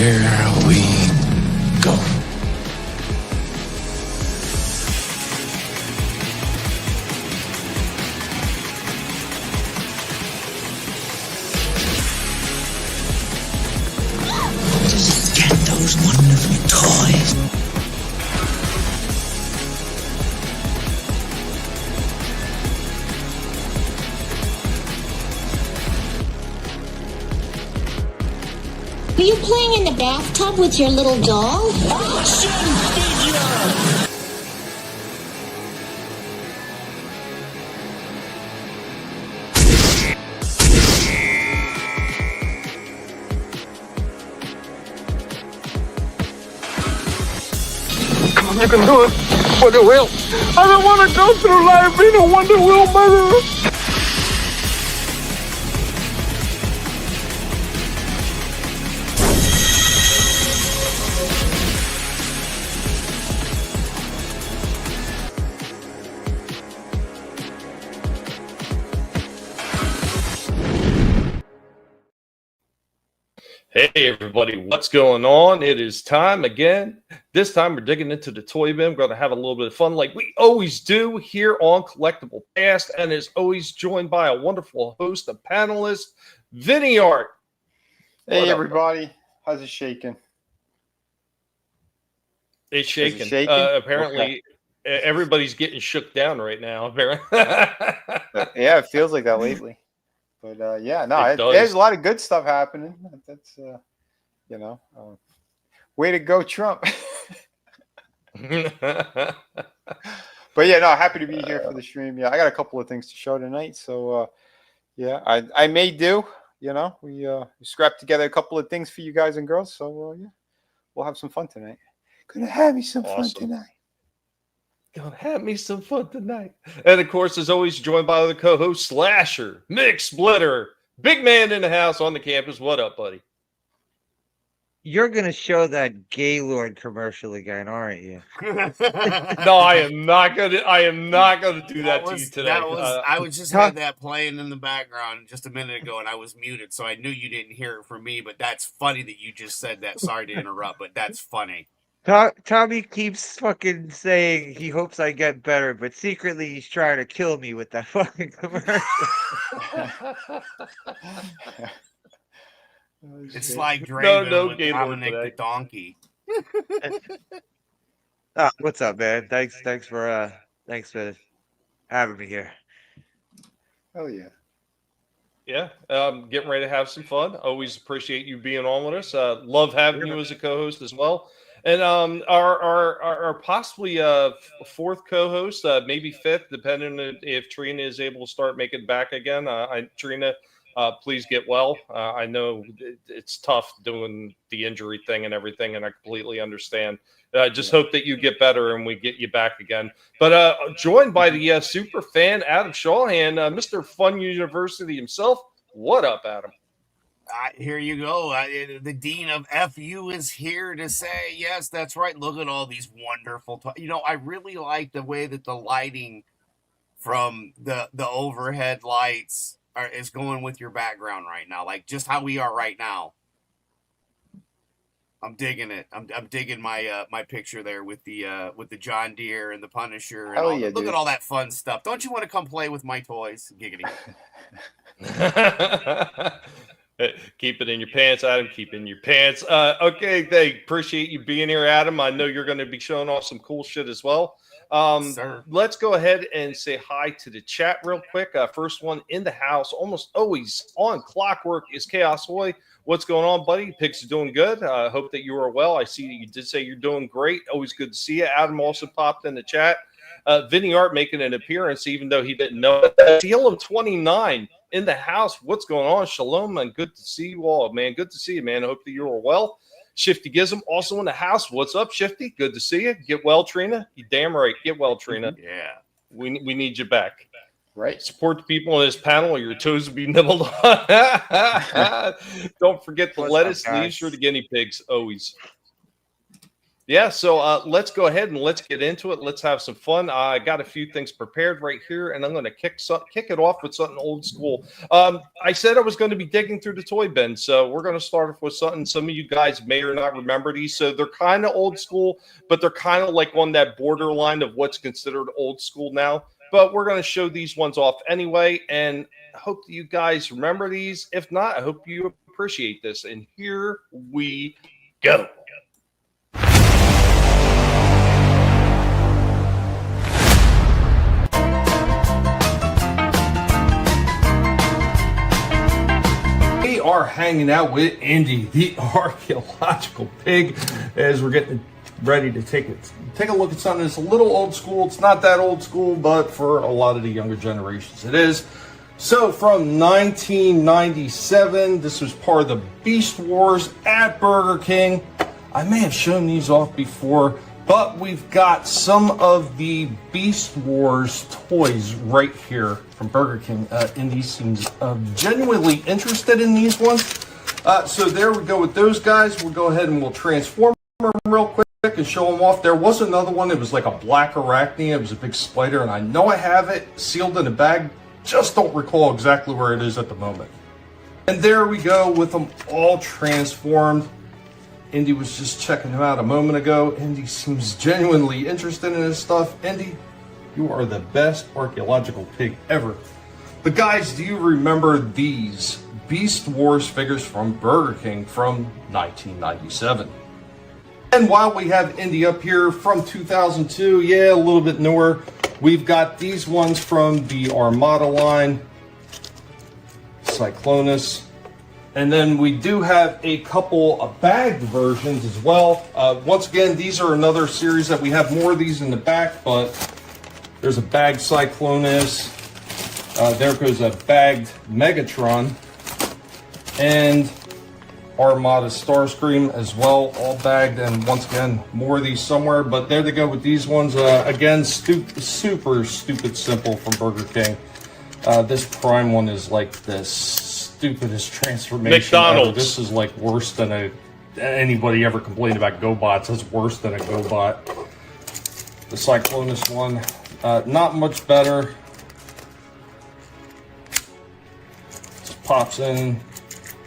Here we go. Just get those wonderful toys. Are you playing in the bathtub with your little doll? Action figure! Come on, you can do it. Wonder Wheel. I don't want to go through life being a Wonder Wheel mother. Hey everybody, what's going on? It is time again. This time we're digging into the toy bin. We're going to have a little bit of fun like we always do here on Collectable Past, and as always joined by a wonderful host of panelists, Vinnieart. Hey everybody, how's it shaking? It's shaking. shaking? Apparently everybody's getting shook down right now. Yeah, it feels like that lately. But yeah, no, there's a lot of good stuff happening. That's way to go, Trump. But yeah, no, happy to be here for the stream. Yeah, I got a couple of things to show tonight. So yeah, I may do. We scrapped together a couple of things for you guys and girls. So yeah, we'll have some fun tonight. Gonna have me some fun tonight. Gonna have me some fun tonight. And of course, as always, joined by the co-host Slasher, Mick Splitter, big man in the house on the campus. What up, buddy? You're gonna show that Gaylord commercial again, aren't you? No, I am not gonna do that to you today. I was just had that playing in the background just a minute ago, and I was muted, so I knew you didn't hear it from me. But that's funny that you just said that. Sorry to interrupt, but that's funny. Tommy keeps fucking saying he hopes I get better, but secretly he's trying to kill me with that fucking commercial. It's like Draven with Dominic the donkey. What's up, man? Thanks for having me here. Oh yeah. Yeah, getting ready to have some fun. Always appreciate you being on with us. Love having you as a co-host as well. And our possibly fourth co-host, maybe fifth, depending on if Trina is able to start making it back again. Trina, please get well. I know it's tough doing the injury thing and everything, and I completely understand. Just hope that you get better and we get you back again. But joined by the super fan, Adam Shawhan, Mr. Fun University himself. What up, Adam? Here you go. The dean of FU is here to say, yes, that's right. Look at all these wonderful I really like the way that the lighting from the overhead lights is going with your background right now. Like just how we are right now. I'm digging it. I'm digging my my picture there with the John Deere and the Punisher. And look at all that fun stuff. Don't you want to come play with my toys? Giggity. Keep it in your pants, Adam. Keep it in your pants. Okay, appreciate you being here, Adam. I know you're going to be showing off some cool shit as well. Let's go ahead and say hi to the chat real quick. First one in the house, almost always on clockwork, is Chaos Hoy. What's going on, buddy? Pigs are doing good. I hope that you are well. I see that you did say you're doing great. Always good to see you. Adam also popped in the chat. Vinnieart making an appearance, even though he didn't know it. Deal of 29 in the house. What's going on? Shalom, and good to see you all, man. Good to see you, man. I hope that you are well. Shifty Gizm also in the house. What's up, Shifty? Good to see you. Get well, Trina. You damn right. Get well, Trina. Yeah. We need you back. Right. Support the people on this panel or your toes will be nibbled on. Don't forget the lettuce, leaves, or the guinea pigs, always. Yeah, so let's go ahead and let's get into it. Let's have some fun. I got a few things prepared right here, and I'm going to kick it off with something old school. I said I was going to be digging through the toy bin, so we're going to start off with something some of you guys may or not remember these. So they're kind of old school, but they're kind of like on that borderline of what's considered old school now. But we're going to show these ones off anyway, and I hope that you guys remember these. If not, I hope you appreciate this. And here we go. We are hanging out with Indy, the archaeological pig, as we're getting ready to take a look at something that's a little old school. It's not that old school, but for a lot of the younger generations, it is. So from 1997, this was part of the Beast Wars at Burger King. I may have shown these off before, but we've got some of the Beast Wars toys right here from Burger King. Indy seems genuinely interested in these ones. So there we go with those guys. We'll go ahead and we'll transform them real quick and show them off. There was another one. It was like a black arachne. It was a big spider, and I know I have it sealed in a bag. Just don't recall exactly where it is at the moment. And there we go with them all transformed. Indy was just checking him out a moment ago. Indy seems genuinely interested in this stuff. Indy, you are the best archaeological pig ever. But guys, do you remember these Beast Wars figures from Burger King from 1997? And while we have Indy up here from 2002, yeah, a little bit newer, we've got these ones from the Armada line, Cyclonus. And then we do have a couple of bagged versions as well. Once again, these are another series that we have more of these in the back, but there's a bagged Cyclonus. There goes a bagged Megatron. And Armada Starscream as well, all bagged. And once again, more of these somewhere. But there they go with these ones. Again, super stupid simple from Burger King. This Prime one is like this stupidest transformation McDonald's. ever. This is like worse than anybody ever complained about GoBots. It's worse than a GoBot. The Cyclonus one, not much better. Just pops in,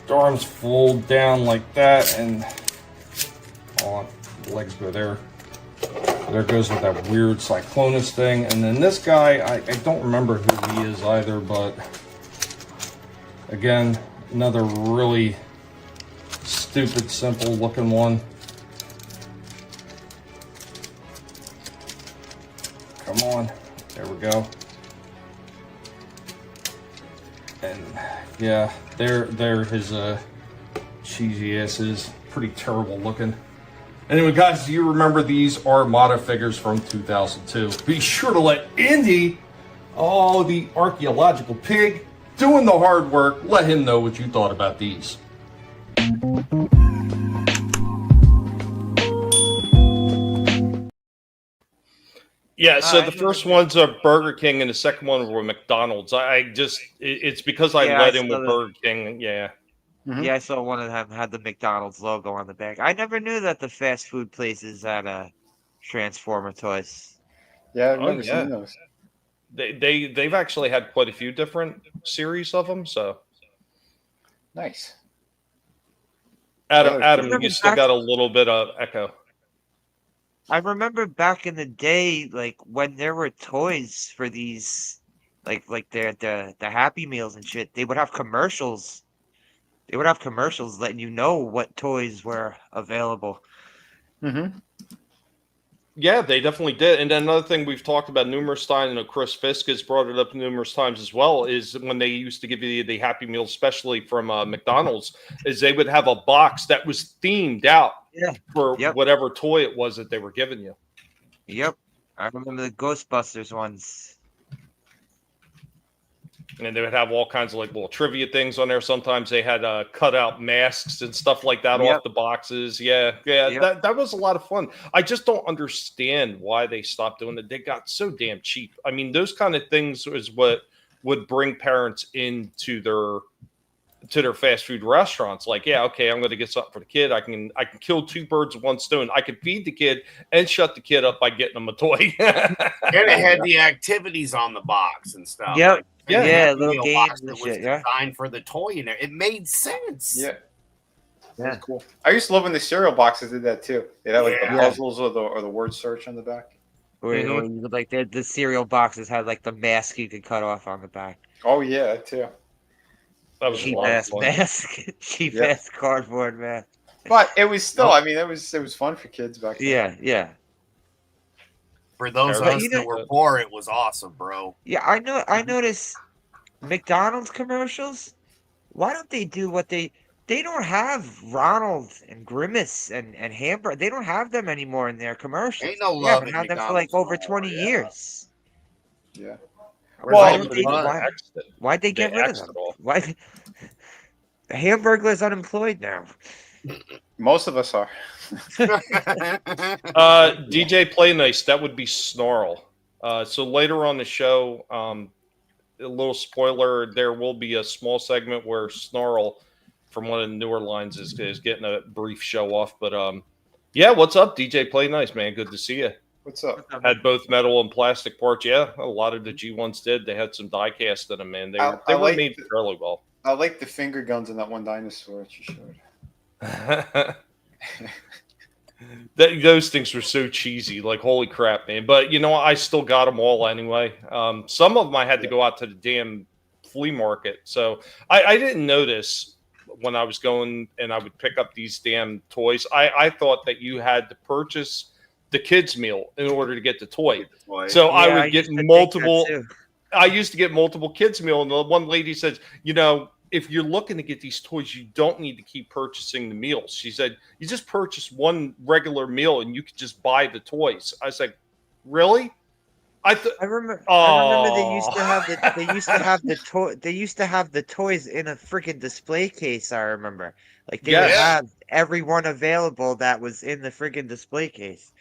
the arms fold down like that, and the legs go there. There goes with that weird Cyclonus thing. And then this guy, I don't remember who he is either, but again, another really stupid, simple looking one. Come on, there we go. And yeah, there his cheesy ass is. Pretty terrible looking. Anyway, guys, do you remember these Armada figures from 2002? Be sure to let Indy, the archaeological pig, doing the hard work, let him know what you thought about these. Yeah, so the first one's a Burger King and the second one were McDonald's. It's because I led in with Burger King, yeah. Mm-hmm. Yeah, I saw one of them had the McDonald's logo on the back. I never knew that the fast food places had Transformer toys. Yeah, I've never seen those. They've actually had quite a few different series of them, so. Nice. Adam, you still got a little bit of echo. I remember back in the day, like when there were toys for these, like the Happy Meals and shit, they would have commercials. They would have commercials letting you know what toys were available. Mm-hmm. Yeah, they definitely did. And then another thing we've talked about numerous times, and Chris Fisk has brought it up numerous times as well, is when they used to give you the Happy Meal, especially from McDonald's, is they would have a box that was themed out for whatever toy it was that they were giving you. Yep. I remember the Ghostbusters ones. And they would have all kinds of like little trivia things on there. Sometimes they had cut out masks and stuff like that off the boxes. Yeah. That was a lot of fun. I just don't understand why they stopped doing it. They got so damn cheap. I mean, those kind of things is what would bring parents into to their fast food restaurants. Like, yeah, okay, I'm going to get something for the kid. I can kill two birds with one stone. I can feed the kid and shut the kid up by getting them a toy. And it had the activities on the box and stuff. Yep. Like, Yeah. it had Little a games box and that was shit, yeah. designed for the toy in there. It made sense. Yeah. Yeah. That's cool. I used to love when the cereal boxes did that too. They had like the Yeah. puzzles or the word search on the back. Or you could, like the cereal boxes had like the mask you could cut off on the back. Oh yeah, that too. That was Cheap a lot of ass fun. mask. Cheap Yeah. ass cardboard mask. But it was still. I mean, it was fun for kids back then. Yeah, yeah. For those of But us you that know- were poor, it was awesome, bro. Yeah, I notice McDonald's commercials. Why don't they do what they don't have Ronald and Grimace and Hamburger. They don't have them anymore in their commercials. Ain't no They love haven't at had them for like McDonald's over no more, 20 yeah. years. Yeah. Why Well, don't they, but- why'd they get rid of axed them? it all. Why? Hamburger's unemployed now. Most of us are. DJ Play Nice, that would be Snarl. So later on the show, a little spoiler, there will be a small segment where Snarl from one of the newer lines is getting a brief show off. But yeah, what's up, DJ Play Nice, man? Good to see you. What's up? Had both metal and plastic parts. Yeah, a lot of the G1s did. They had some die cast in them, man. They I were like made fairly well. I like the finger guns in that one dinosaur that you showed. Those things were so cheesy, like holy crap, man. But you know, I still got them all anyway. Some of them I had to go out to the damn flea market, so I didn't notice when I was going and I would pick up these damn toys. I thought that you had to purchase the kids meal in order to get the toy. So I Yeah, would get used to think that multiple. too. I used to get multiple kids meal, and the one lady says, you know, if you're looking to get these toys, you don't need to keep purchasing the meals. She said, you just purchase one regular meal and you could just buy the toys. I was like, really? I remember they used to have the toys in a freaking display case. I remember, like they would Yes. have every one available that was in the freaking display case.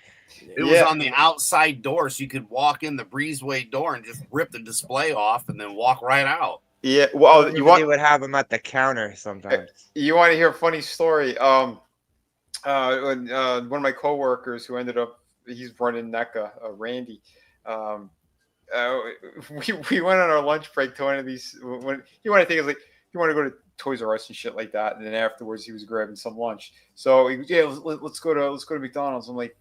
It was on the outside door, so you could walk in the breezeway door and just rip the display off and then walk right out. Yeah. Well, They would have them at the counter sometimes. You want to hear a funny story? When one of my coworkers who ended up, he's running NECA, Randy. We went on our lunch break to one of these. When you want to think, it was like you want to go to Toys R Us and shit like that, and then afterwards he was grabbing some lunch. So let's go to McDonald's. I'm like,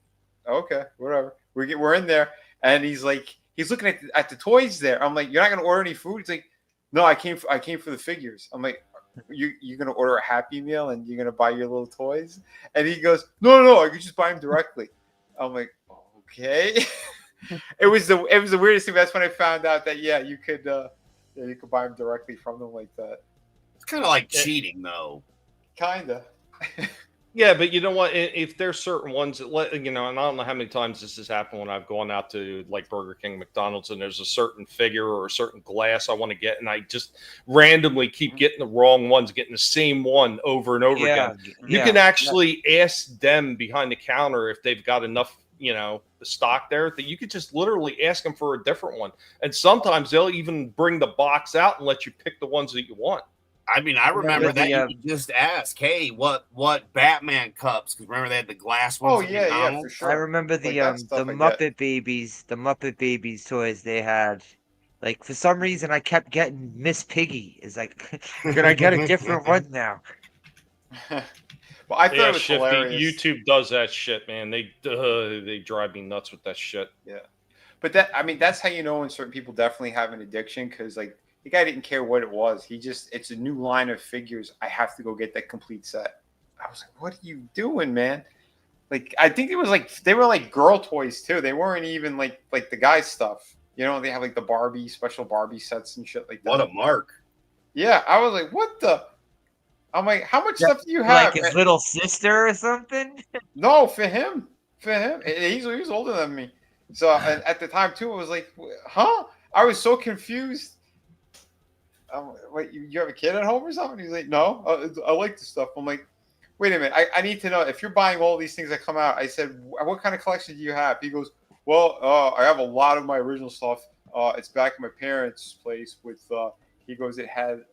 okay, whatever. We're in there, and he's like, he's looking at the toys there. I'm like, you're not gonna order any food? He's like, no, I came for the figures. I'm like, you're gonna order a Happy Meal and you're gonna buy your little toys? And he goes, no, I could just buy them directly. I'm like, okay. It was the weirdest thing. That's when I found out that you could buy them directly from them like that. It's kind of like cheating, though. Kinda. Yeah, but you know what? If there's certain ones that and I don't know how many times this has happened when I've gone out to like Burger King, McDonald's, and there's a certain figure or a certain glass I want to get, and I just randomly keep getting the wrong ones, getting the same one over and over again. You can actually ask them behind the counter if they've got enough, the stock there, that you could just literally ask them for a different one. And sometimes they'll even bring the box out and let you pick the ones that you want. I mean, I remember that you could just ask, hey, what Batman cups? Because remember they had the glass ones. Oh yeah, for sure. I remember the Muppet Babies toys they had. Like for some reason, I kept getting Miss Piggy. It's like, could I get a different one now? Well, I thought it was Shifty. hilarious. YouTube does that shit, man. They drive me nuts with that shit. Yeah, but that's how you know when certain people definitely have an addiction, because like the guy didn't care what it was. It's a new line of figures. I have to go get that complete set. I was like, what are you doing, man? Like, I think they were like girl toys too. They weren't even like the guy stuff. They have like the special Barbie sets and shit like that. What a mark. Yeah, I was like, what the? I'm like, how much stuff do you have? Like his little sister or something? No, for him. He was older than me. So at the time too, I was like, huh? I was so confused. Wait, you have a kid at home or something? He's like, no, I like this stuff. I'm like, wait a minute. I need to know if you're buying all these things that come out. I said, what kind of collection do you have? He goes, well, I have a lot of my original stuff. It's back at my parents' place with, He goes, it had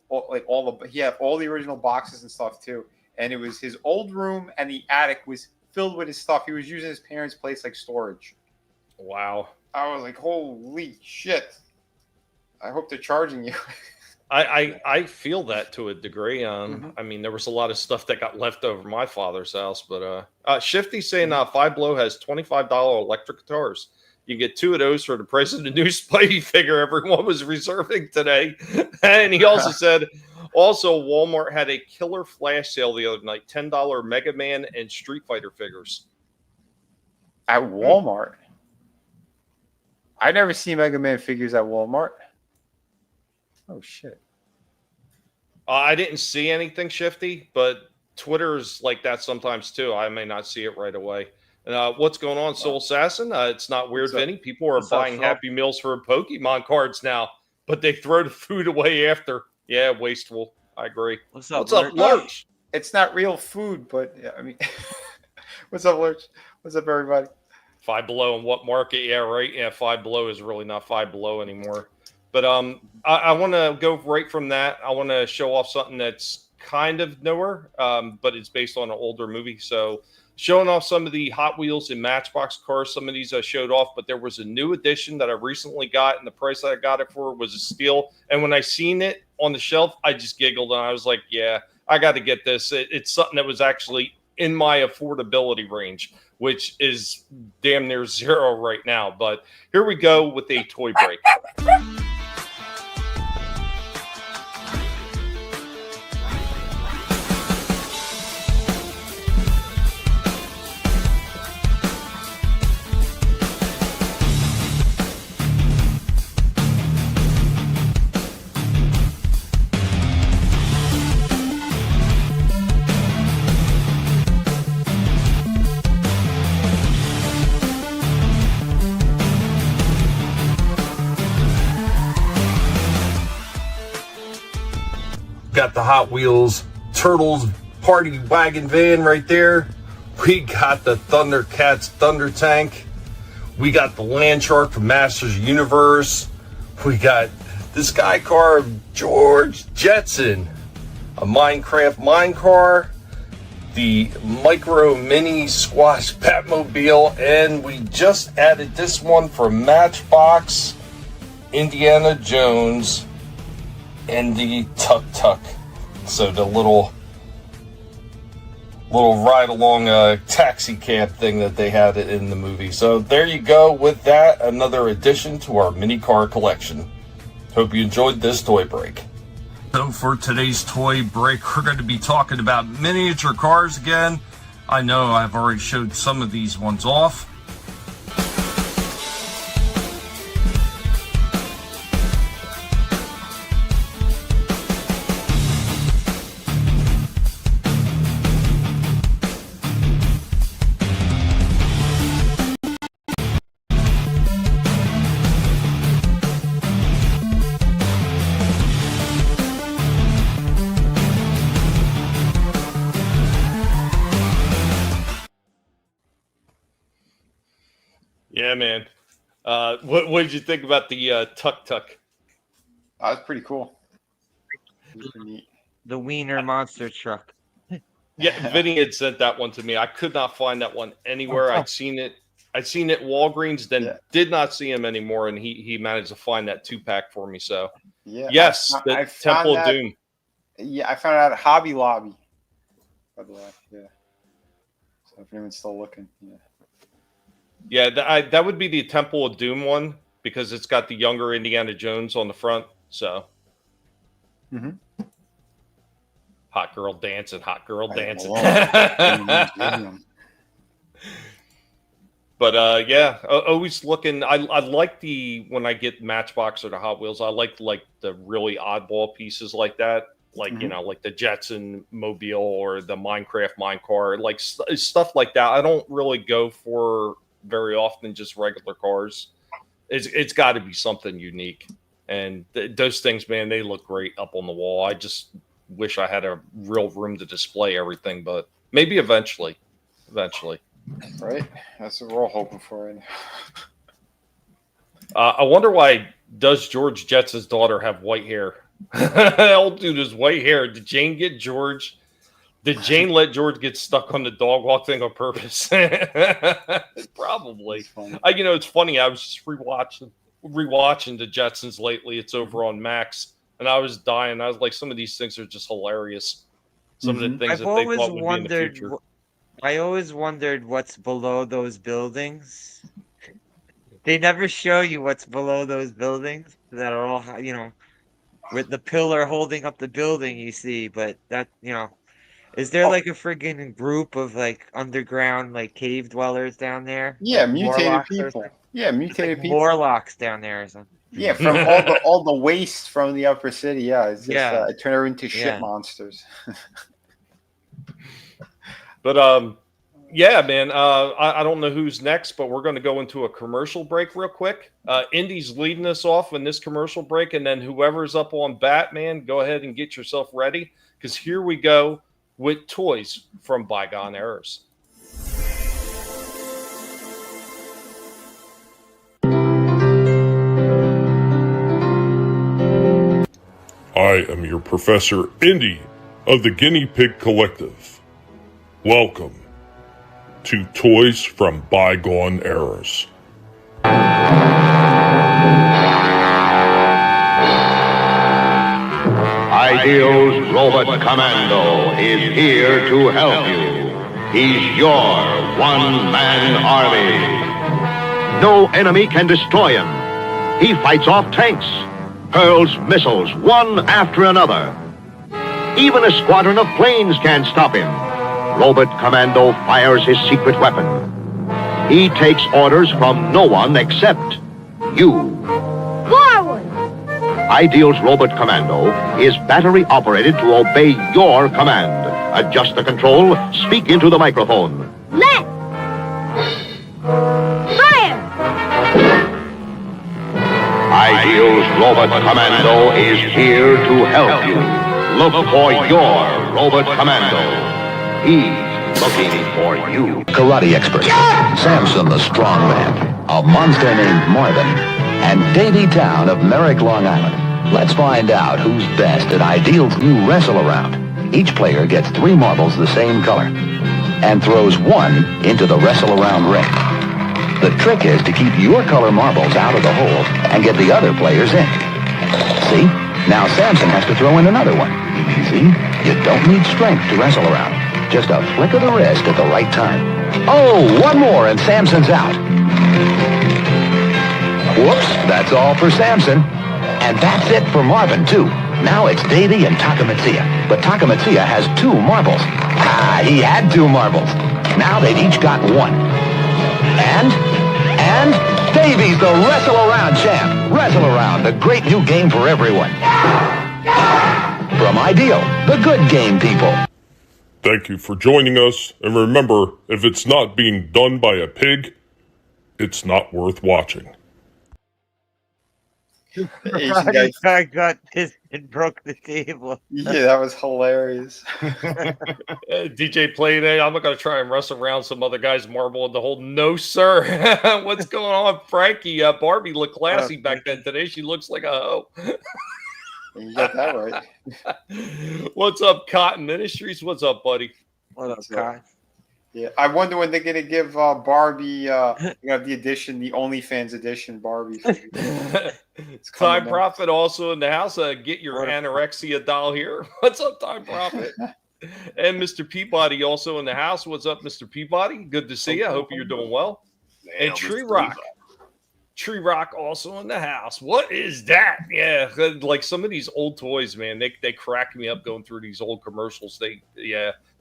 he had all the original boxes and stuff too. And it was his old room, and the attic was filled with his stuff. He was using his parents' place like storage. Wow. I was like, holy shit. I hope they're charging you. I feel that to a degree. I mean, there was a lot of stuff that got left over my father's house, but Shifty saying Five Below has $25 electric guitars. You get 2 of those for the price of the new Spidey figure everyone was reserving today. And he also said, also Walmart had a killer flash sale the other night, $10 Mega Man and Street Fighter figures. At Walmart? I never see Mega Man figures at Walmart. Oh, shit. I didn't see anything, Shifty, but Twitter's like that sometimes too. I may not see it right away. What's going on, Soul Assassin? It's not weird, Vinnie. People are buying Happy Meals for Pokemon cards now, but they throw the food away after. Yeah, wasteful. I agree. What's up, Lurch? It's not real food, but yeah, I mean, what's up, Lurch? What's up, everybody? Five Below in what market? Yeah, right. Yeah, Five Below is really not Five Below anymore. But I want to go right from that. I want to show off something that's kind of newer, but it's based on an older movie. So showing off some of the Hot Wheels and Matchbox cars. Some of these I showed off, but there was a new edition that I recently got, and the price that I got it for was a steal. And when I seen it on the shelf, I just giggled, and I was like, yeah, I got to get this. It's something that was actually in my affordability range, which is damn near zero right now. But here we go with a toy break. Got the Hot Wheels Turtles party wagon van right there. We got the Thundercats Thunder Tank. We got the Land Shark from Masters Universe. We got this guy car of George Jetson, a Minecraft mine car, the Micro Mini Squash Batmobile, and we just added this one for Matchbox, Indiana Jones, and the Tuk Tuk. So the little ride along taxi cab thing that they had in the movie. So there you go with that. Another addition to our mini car collection. Hope you enjoyed this toy break. So for today's toy break, we're going to be talking about miniature cars again. I know I've already showed some of these ones off. Yeah, man. What did you think about the Tuk Tuk? That was pretty cool. Pretty neat. The Wiener monster truck. Yeah, Vinnie had sent that one to me. I could not find that one anywhere. I'd seen it at Walgreens, then did not see him anymore, and he managed to find that 2-pack for me. So yes, the Temple of Doom. Yeah, I found it at Hobby Lobby. By the way, yeah. So if anyone's still looking, Yeah, that would be the Temple of Doom one because it's got the younger Indiana Jones on the front. So, hot girl dancing. But yeah, always looking. I like when I get Matchbox or the Hot Wheels. I like the really oddball pieces like that, like like the Jetson Mobile or the Minecraft mine car, like stuff like that. I don't really go for very often just regular cars. It's got to be something unique, and those things, man, they look great up on the wall. I just wish I had a real room to display everything, but maybe eventually. Right, that's what we're all hoping for. Right now. I wonder why does George Jetson's daughter have white hair? Old dude is white hair. Did Jane get George? Did Jane let George get stuck on the dog walk thing on purpose? Probably. You know, it's funny. I was just rewatching the Jetsons lately. It's over on Max, and I was dying. I was like, some of these things are just hilarious. Some of the things I've that they always thought would be in the wondered. future. I always wondered what's below those buildings. They never show you what's below those buildings that are all, you know, with the pillar holding up the building. You see, but that, you know, is there like a friggin' group of like underground like cave dwellers down there? Yeah, Like mutated Morlocks or people. something? Yeah, It's mutated like people. Morlocks down there or something. Yeah, from all the waste from the upper city. Yeah, it's just it turned her into shit monsters. But yeah, man. I don't know who's next, but we're going to go into a commercial break real quick. Indy's leading us off in this commercial break, and then whoever's up on Batman, go ahead and get yourself ready, because here we go with toys from bygone eras. I am your Professor Indy of the Guinea Pig Collective. Welcome to Toys from Bygone Eras. Ideal's Robot Commando is here to help you. He's your one-man army. No enemy can destroy him. He fights off tanks, hurls missiles one after another. Even a squadron of planes can't stop him. Robot Commando fires his secret weapon. He takes orders from no one except you. Forward! Ideal's Robot Commando is battery operated to obey your command. Adjust the control, speak into the microphone. Left! Fire! Ideal's Robot Commando is here to help you. Look for your Robot Commando. He's looking for you. Karate expert, Samson the strongman, a monster named Marvin, and Davy Town of Merrick, Long Island. Let's find out who's best at Ideal's new wrestle-around. Each player gets 3 marbles the same color and throws 1 into the wrestle-around ring. The trick is to keep your color marbles out of the hole and get the other players in. See? Now Samson has to throw in another one. See? You don't need strength to wrestle around. Just a flick of the wrist at the right time. Oh, 1 more and Samson's out. Whoops, that's all for Samson. And that's it for Marvin, too. Now it's Davy and Takamatsuya. But Takamatsuya has 2 marbles. Ah, he had 2 marbles. Now they've each got 1. And Davy's the Wrestle Around champ. Wrestle Around, the great new game for everyone. From Ideal, the good game people. Thank you for joining us, and remember, if it's not being done by a pig, it's not worth watching. Asian guy got pissed and broke the table. Yeah, that was hilarious. DJ played it. I'm not going to try and wrestle around some other guy's marble in the hole. No, sir. What's going on, Frankie? Barbie looked classy back then. Today she looks like a hoe. You got that right. What's up, Cotton Ministries? What's up, buddy? What up, Cotton? Yeah, I wonder when they're gonna give Barbie, the edition, the OnlyFans edition Barbie. Time Prophet also in the house. Get your anorexia doll here. What's up, Time Prophet? And Mr. Peabody also in the house. What's up, Mr. Peabody? Good to see you. I hope you're doing well. And Tree Rock. Tree Rock also in the house. What is that? Yeah, like some of these old toys, man, they crack me up going through these old commercials.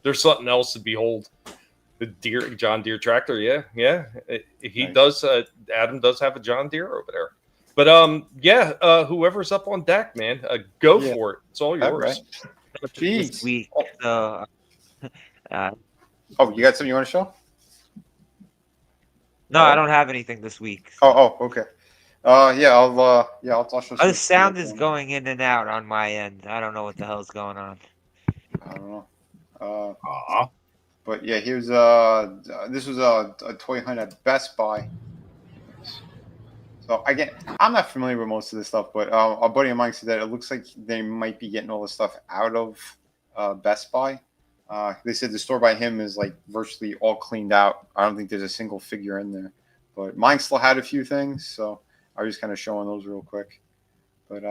There's something else to behold. The John Deere tractor, yeah. He does. Adam does have a John Deere over there. But whoever's up on deck, man, go for it. It's all yours. Right. Jeez. This week, you got something you want to show? No, I don't have anything this week. Oh, okay. I'll show. The sound is going in and out on my end. I don't know what the hell's going on. I don't know. But yeah, here's this was a toy hunt at Best Buy. So again, I'm not familiar with most of this stuff, but a buddy of mine said that it looks like they might be getting all the stuff out of Best Buy. They said the store by him is like virtually all cleaned out. I don't think there's a single figure in there, but mine still had a few things, so I was just kind of showing those real quick. But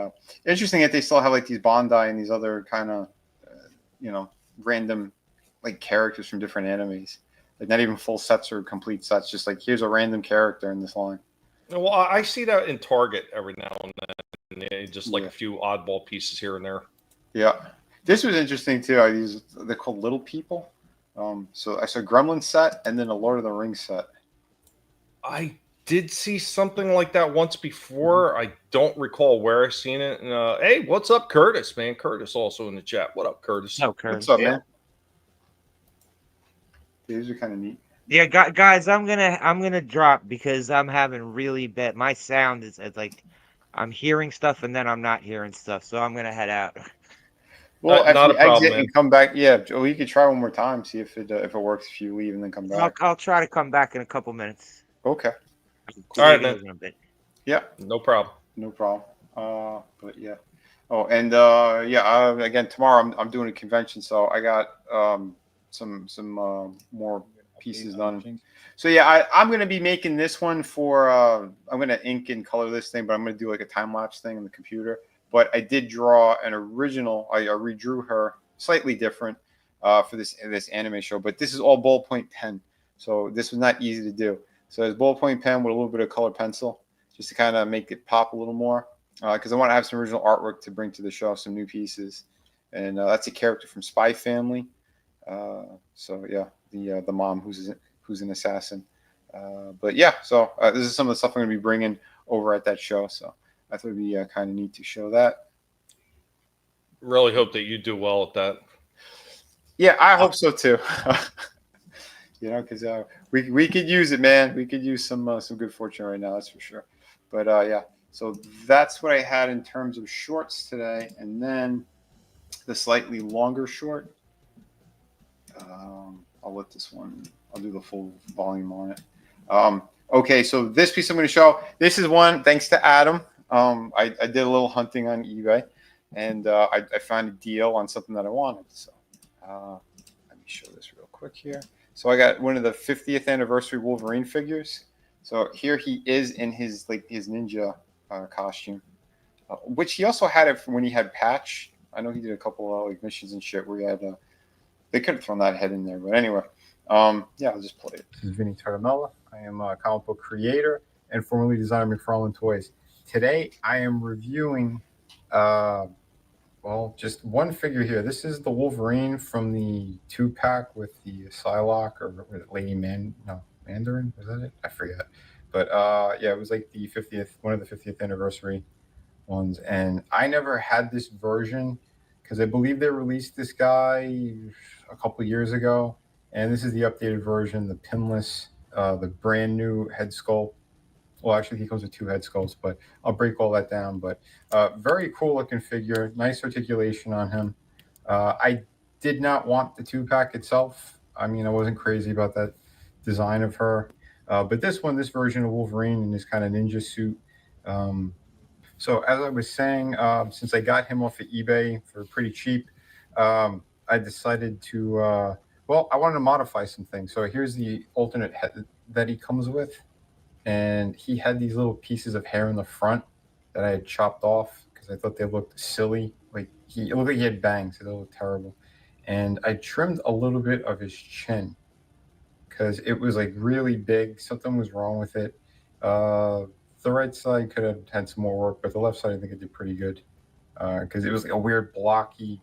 interesting that they still have like these Bandai and these other kind of random like characters from different animes. Like not even full sets or complete sets, just like here's a random character in this line. Well, I see that in Target every now and then, just like a few oddball pieces here and there. Yeah, this was interesting too. They're called Little People. So I saw Gremlin set and then a Lord of the Rings set. I did see something like that once before. I don't recall where I seen it. And, hey, what's up, Curtis? Man, Curtis also in the chat. What up, Curtis? Oh, Curtis. What's up, man? These are kind of neat. Yeah, guys, I'm gonna drop because I'm having really bad. My sound is like I'm hearing stuff and then I'm not hearing stuff, so I'm gonna head out. Well, if not you a problem, exit man. and come back, yeah. Well, you could try one more time, see if it works. If you leave and then come back. I'll try to come back in a couple minutes. Okay. All right, man. A bit. Yeah. No problem. No problem. But yeah. Oh, and again, tomorrow I'm doing a convention, so I got some more pieces done. So yeah, I'm gonna be making this one for I'm gonna ink and color this thing, but I'm gonna do like a time lapse thing on the computer. But I did draw an original. I redrew her slightly different for this anime show. But this is all ballpoint pen, so this was not easy to do. So it's ballpoint pen with a little bit of color pencil, just to kind of make it pop a little more. Because I want to have some original artwork to bring to the show, some new pieces, and that's a character from Spy Family. So yeah, the mom who's an assassin. But yeah, so this is some of the stuff I'm going to be bringing over at that show. So I thought it'd be kind of neat to show that. Really hope that you do well at that. Yeah, I hope so too. Because we could use it, man. We could use some good fortune right now. That's for sure. But yeah. So that's what I had in terms of shorts today. And then the slightly longer short. I'll let this one, I'll do the full volume on it. Okay, so this piece I'm going to show, this is one, thanks to Adam. I did a little hunting on eBay, and I found a deal on something that I wanted. So let me show this real quick here. So I got one of the 50th anniversary Wolverine figures. So here he is in his ninja costume, which he also had it when he had Patch. I know he did a couple of missions and shit where he had they could have thrown that head in there, but anyway, yeah, I'll just play it. This is Vinnieart Mella. I am a comic book creator and formerly designer McFarlane Toys. Today I am reviewing just one figure here. This is the Wolverine from the 2-pack with the Psylocke or Mandarin. Was that it? I forget. But yeah, it was like the 50th, one of the 50th anniversary ones. And I never had this version because I believe they released this guy a couple of years ago. And this is the updated version, the pinless, the brand new head sculpt. Well, actually, he comes with 2 head sculpts, but I'll break all that down. But very cool looking figure, nice articulation on him. I did not want the 2-pack itself. I mean, I wasn't crazy about that design of her. But this version of Wolverine in this kind of ninja suit. So as I was saying, since I got him off of eBay for pretty cheap, I decided to, I wanted to modify some things. So here's the alternate head that he comes with. And he had these little pieces of hair in the front that I had chopped off because I thought they looked silly. It looked like he had bangs. They looked terrible. And I trimmed a little bit of his chin because it was like really big. Something was wrong with it. The right side could have had some more work, but the left side I think it did pretty good because it was like a weird blocky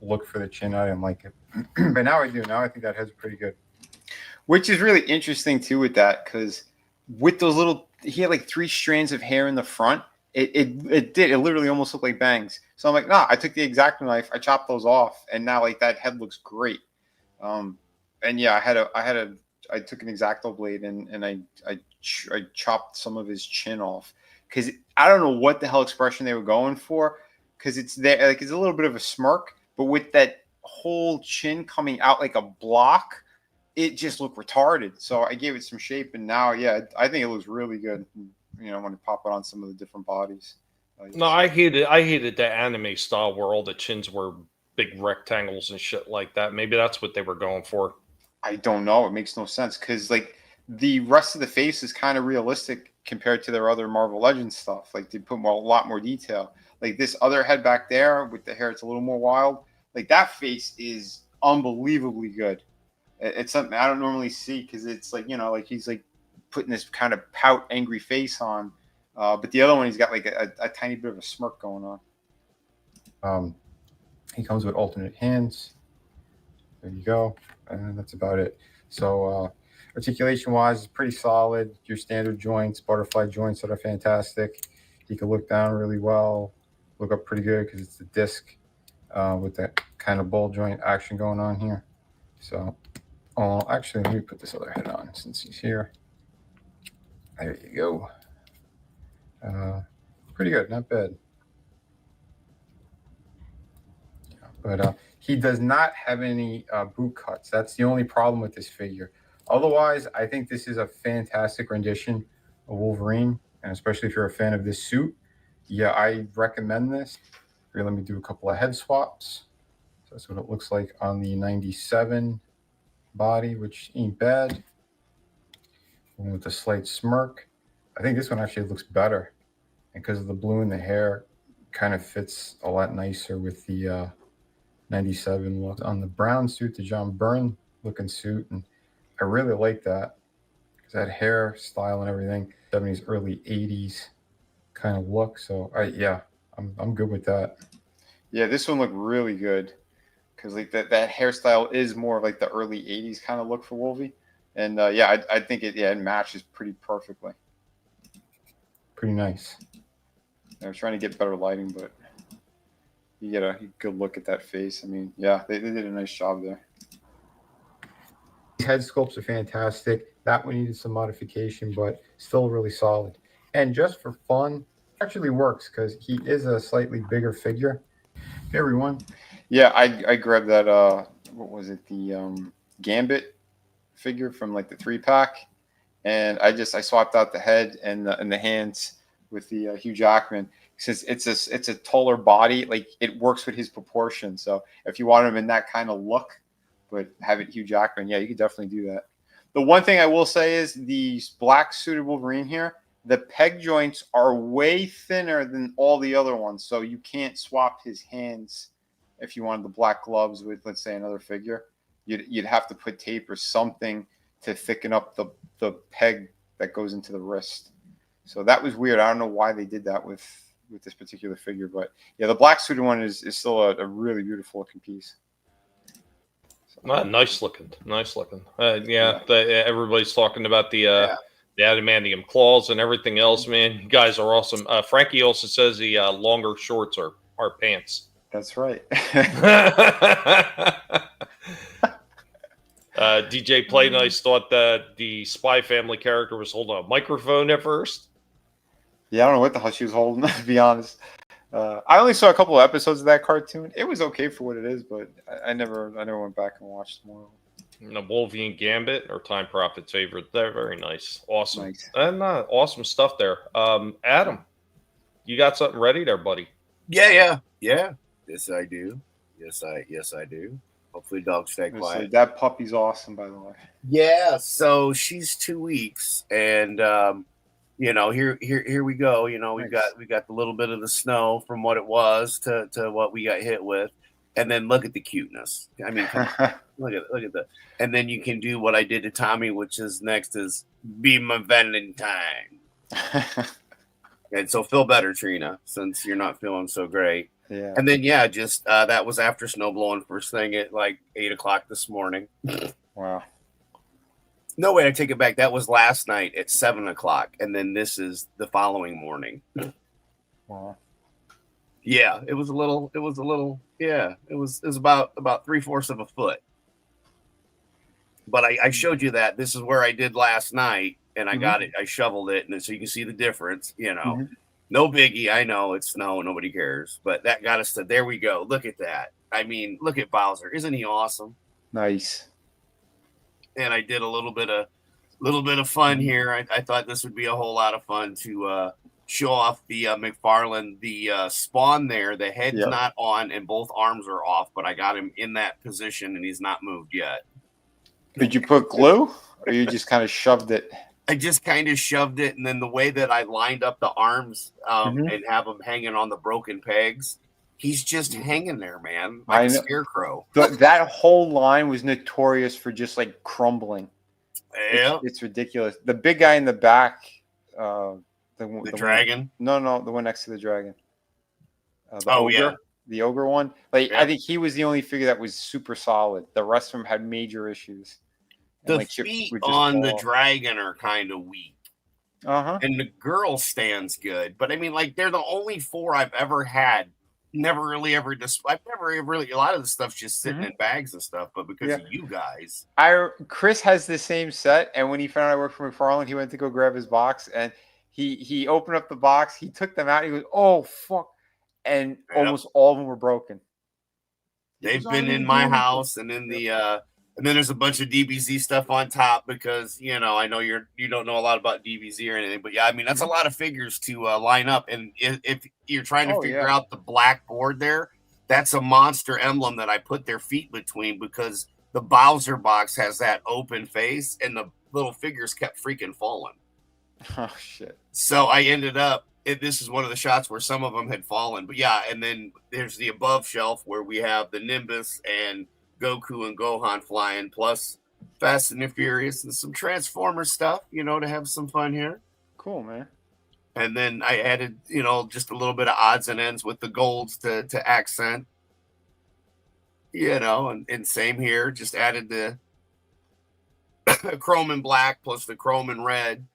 look for the chin. I didn't like it. But now I do. Now I think that head's pretty good. Which is really interesting too with that because with those little, he had like 3 strands of hair in the front. It literally almost looked like bangs. So I'm like, nah, I took the X-Acto knife, I chopped those off, and now like that head looks great. And yeah, I took an X-Acto blade and I chopped some of his chin off because I don't know what the hell expression they were going for because it's there, like it's a little bit of a smirk, but with that whole chin coming out like a block, it just looked retarded. So I gave it some shape, and now, yeah, I think it looks really good. when you pop it on some of the different bodies. No, I hated the anime style where all the chins were big rectangles and shit like that. Maybe that's what they were going for. I don't know. It makes no sense because like the rest of the face is kind of realistic compared to their other Marvel Legends stuff. Like they put a lot more detail. Like this other head back there with the hair, it's a little more wild. Like that face is unbelievably good. It's something I don't normally see because it's like like he's like putting this kind of pout, angry face on. But the other one, he's got like a tiny bit of a smirk going on. He comes with alternate hands. There you go. And that's about it. So articulation-wise, it's pretty solid. Your standard joints, butterfly joints that are fantastic. He can look down really well, look up pretty good because it's the disc with that kind of ball joint action going on here. So, actually, let me put this other head on since he's here. There you go. Pretty good, not bad. But he does not have any boot cuts. That's the only problem with this figure. Otherwise, I think this is a fantastic rendition of Wolverine, and especially if you're a fan of this suit. Yeah, I recommend this. Here, let me do a couple of head swaps. So that's what it looks like on the 97 body, which ain't bad. One with a slight smirk. I think this one actually looks better. And because of the blue in the hair, kind of fits a lot nicer with the 97 look. On the brown suit, the John Byrne looking suit, and I really like that because that hair style and everything, 70s, early 80s kind of look. So I'm good with that. Yeah, this one looked really good because like that hairstyle is more of like the early 80s kind of look for Wolvie. And I think it matches pretty perfectly. Pretty nice. I was trying to get better lighting, but you get a good look at that face. I mean, yeah, they did a nice job there. These head sculpts are fantastic. That one needed some modification, but still really solid. And just for fun, it actually works because he is a slightly bigger figure. Hey, everyone. Yeah, I grabbed that, what was it, the Gambit figure from like the 3-pack. And I swapped out the head and the hands with the Hugh Jackman. Since it's a taller body, like it works with his proportions. So if you want him in that kind of look, but have it Hugh Jackman, yeah, you could definitely do that. The one thing I will say is the black suited Wolverine here, the peg joints are way thinner than all the other ones. So you can't swap his hands if you wanted the black gloves with, let's say, another figure. You'd have to put tape or something to thicken up the peg that goes into the wrist. So that was weird. I don't know why they did that with this particular figure, but yeah, the black suited one is still a really beautiful looking piece. So, nice looking. Everybody's talking about the adamantium claws and everything else, man. You guys are awesome. Frankie also says the longer shorts are pants. That's right. DJ Play Nice thought that the Spy Family character was holding a microphone at first. Yeah, I don't know what the hell she was holding, to be honest. I only saw a couple of episodes of that cartoon. It was okay for what it is, but I never went back and watched more. The Wolvie and Gambit are Time Prophet's favorite. They're very nice. Awesome. Nice. And awesome stuff there. Adam, you got something ready there, buddy? Yeah. Yes, I do. Yes, I do. Hopefully dogs stay quiet. That puppy's awesome, by the way. Yeah, so she's 2 weeks, and here we go. We got the little bit of the snow from what it was to what we got hit with, and then look at the cuteness. I mean, look at that. And then you can do what I did to Tommy, which is next is be my Valentine. And so feel better, Trina, since you're not feeling so great. Yeah. And then just that was after snow blowing first thing at like 8:00 this morning. Wow. No way, I take it back. That was last night at 7:00, and then this is the following morning. Wow. Yeah, it was a little. Yeah, it was about 3/4 of a foot. But I showed you that. This is where I did last night, and I got it. I shoveled it, and so you can see the difference. No biggie. I know it's snow. Nobody cares. But that got us to there we go. Look at that. I mean, look at Bowser. Isn't he awesome? Nice. And I did a little bit of Little bit of fun here. I thought this would be a whole lot of fun to show off the McFarlane, the spawn there. The head's not on and both arms are off, but I got him in that position and he's not moved yet. Did you put glue or you just kind of shoved it? I just kind of shoved it, and then the way that I lined up the arms and have them hanging on the broken pegs, he's just hanging there, man, like a scarecrow. That whole line was notorious for just like crumbling. Yeah, it's ridiculous. The big guy in the back, the dragon. One, no, the one next to the dragon. Ogre, the ogre one. Like I think he was the only figure that was super solid. The rest of them had major issues. The feet on the dragon are kind of weak. And the girl stands good. But I mean, like, they're the only 4 I've ever had. Never really ever I've never really, a lot of the stuff's just sitting in bags and stuff, but because of you guys. Chris has the same set, and when he found out I worked for McFarlane, he went to go grab his box, and he opened up the box, he took them out, he goes, oh fuck. And almost all of them were broken. They've been in my house and in the and then there's a bunch of DBZ stuff on top because, you know, I know you don't know a lot about DBZ or anything, but yeah, I mean, that's a lot of figures to line up. And if you're trying to figure out the black board there, that's a monster emblem that I put their feet between because the Bowser box has that open face and the little figures kept freaking falling. Oh, shit. So I ended up, this is one of the shots where some of them had fallen. But yeah, and then there's the above shelf where we have the Nimbus and Goku and Gohan flying, plus Fast and the Furious and some Transformer stuff, you know, to have some fun here. Cool, man. And then I added, you know, just a little bit of odds and ends with the golds to accent, you know, and same here, just added the chrome and black plus the chrome and red,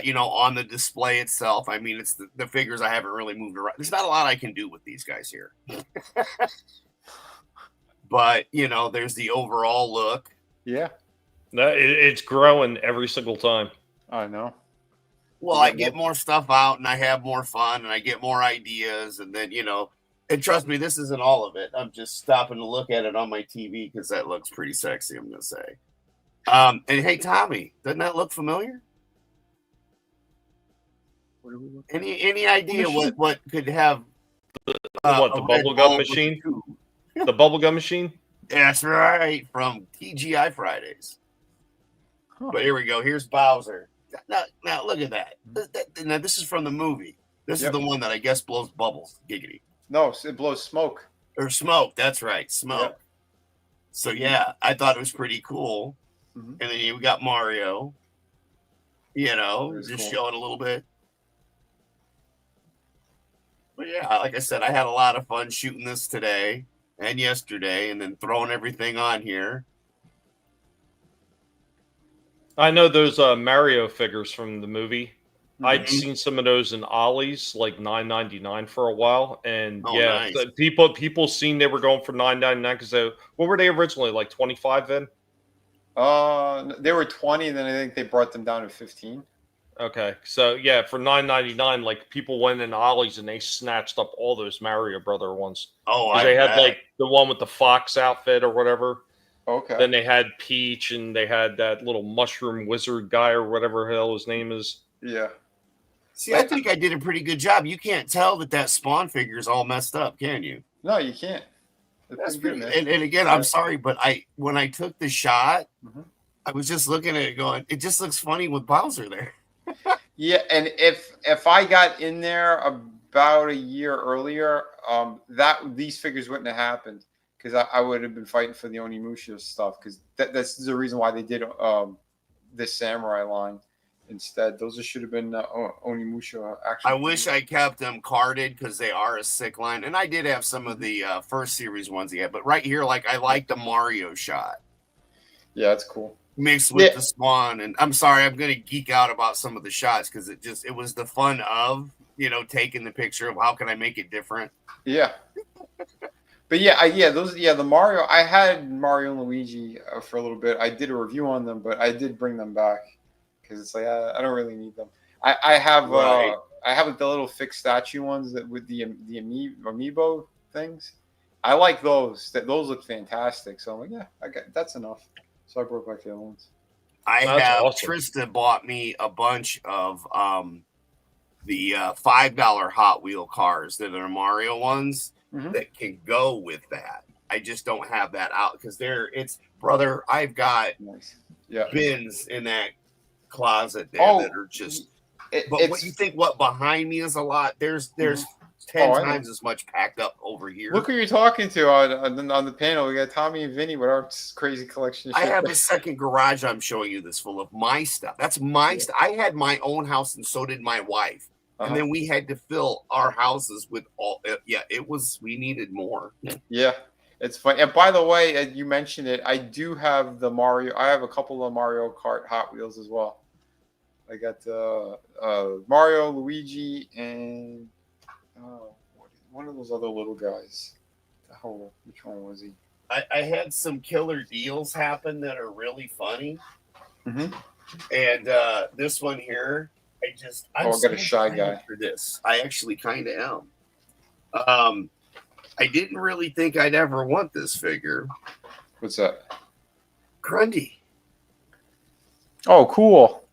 you know, on the display itself. I mean, it's the figures I haven't really moved around. There's not a lot I can do with these guys here. But, you know, there's the overall look. Yeah. No, it's growing every single time. I know. Well, I get more stuff out and I have more fun and I get more ideas. And then, you know, and trust me, this isn't all of it. I'm just stopping to look at it on my TV because that looks pretty sexy, I'm going to say. And hey, Tommy, doesn't that look familiar? Any idea what could have the bubblegum machine? The bubblegum machine? That's right, from TGI Fridays. But here we go. Here's Bowser. Now look at that. Now this is from the movie. This is the one that I guess blows bubbles. Giggity. No, it blows smoke. Or smoke. That's right, smoke. Yep. So yeah, I thought it was pretty cool. And then we got Mario. You know, just showing a little bit. But yeah, like I said, I had a lot of fun shooting this today and yesterday and then throwing everything on here. I know those Mario figures from the movie. I'd seen some of those in Ollie's, like $9.99 for a while, and nice. people seen they were going for $9.99 because what were they originally, like 25 then? They were 20, and then I think they brought them down to 15. Okay, so yeah, for $9.99, like people went in Ollie's and they snatched up all those Mario Brother ones. Oh, they had like the one with the fox outfit or whatever. Okay. Then they had Peach, and they had that little mushroom wizard guy or whatever the hell his name is. Yeah. See, I think I did a pretty good job. You can't tell that Spawn figure is all messed up, can you? No, you can't. That's pretty good. And again, I'm sorry, but when I took the shot, I was just looking at it going, it just looks funny with Bowser there. Yeah, and if I got in there about a year earlier, these figures wouldn't have happened because I would have been fighting for the Onimusha stuff because that's the reason why they did this samurai line instead. Those should have been Onimusha. Actually, I wish I kept them carded because they are a sick line, and I did have some of the first series ones he had, but right here, like I like the Mario shot. Yeah, that's cool. Mixed with the Spawn, and I'm sorry, I'm going to geek out about some of the shots because it was the fun of, you know, taking the picture of how can I make it different. Yeah. But the Mario, I had Mario and Luigi for a little bit. I did a review on them, but I did bring them back because it's like I don't really need them. I have the little fixed statue ones that with the amiibo things. I like those. Those look fantastic. So I'm like, yeah, that's enough. So I broke my feelings. That's have awesome. Trista bought me a bunch of the $5 Hot Wheel cars that are Mario ones that can go with that. I just don't have that out because brother. I've got bins in that closet there that are just. But what you think? What behind me is a lot. There's 10 times as much packed up over here. Look who you're talking to on the panel. We got Tommy and Vinnie with our crazy collection of shit. I have a second garage I'm showing you this full of my stuff. That's my stuff. I had my own house and so did my wife. And then we had to fill our houses with all. We needed more. Yeah, it's fun. And by the way, you mentioned it. I do have the Mario. I have a couple of Mario Kart Hot Wheels as well. I got Mario, Luigi, and one of those other little guys. Which one was he? I had some killer deals happen that are really funny. And this one here. I got a shy guy for this. I actually kind of am. I didn't really think I'd ever want this figure. What's that? Grundy. Oh, cool.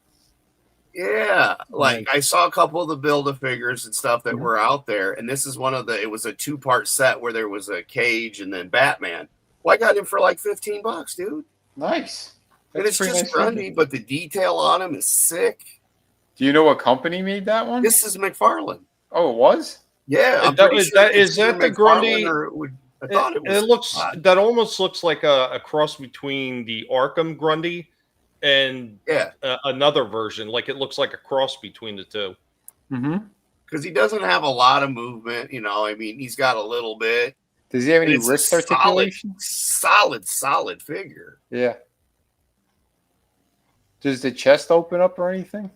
Yeah, like I saw a couple of the Build-A-Figures and stuff that were out there, and this is one of it was a 2-part set where there was a Cage and then Batman. Well, I got him for like $15, dude. Nice. And it's just Grundy, but the detail on him is sick. Do you know what company made that one? This is McFarlane. Oh, it was? Yeah. Is that the Grundy? I thought it was. It looks that almost looks like a cross between the Arkham Grundy and another version. Like it looks like a cross between the two. Because he doesn't have a lot of movement. I mean, he's got a little bit. Does he have any wrist articulation? Solid figure. Yeah. Does the chest open up or anything?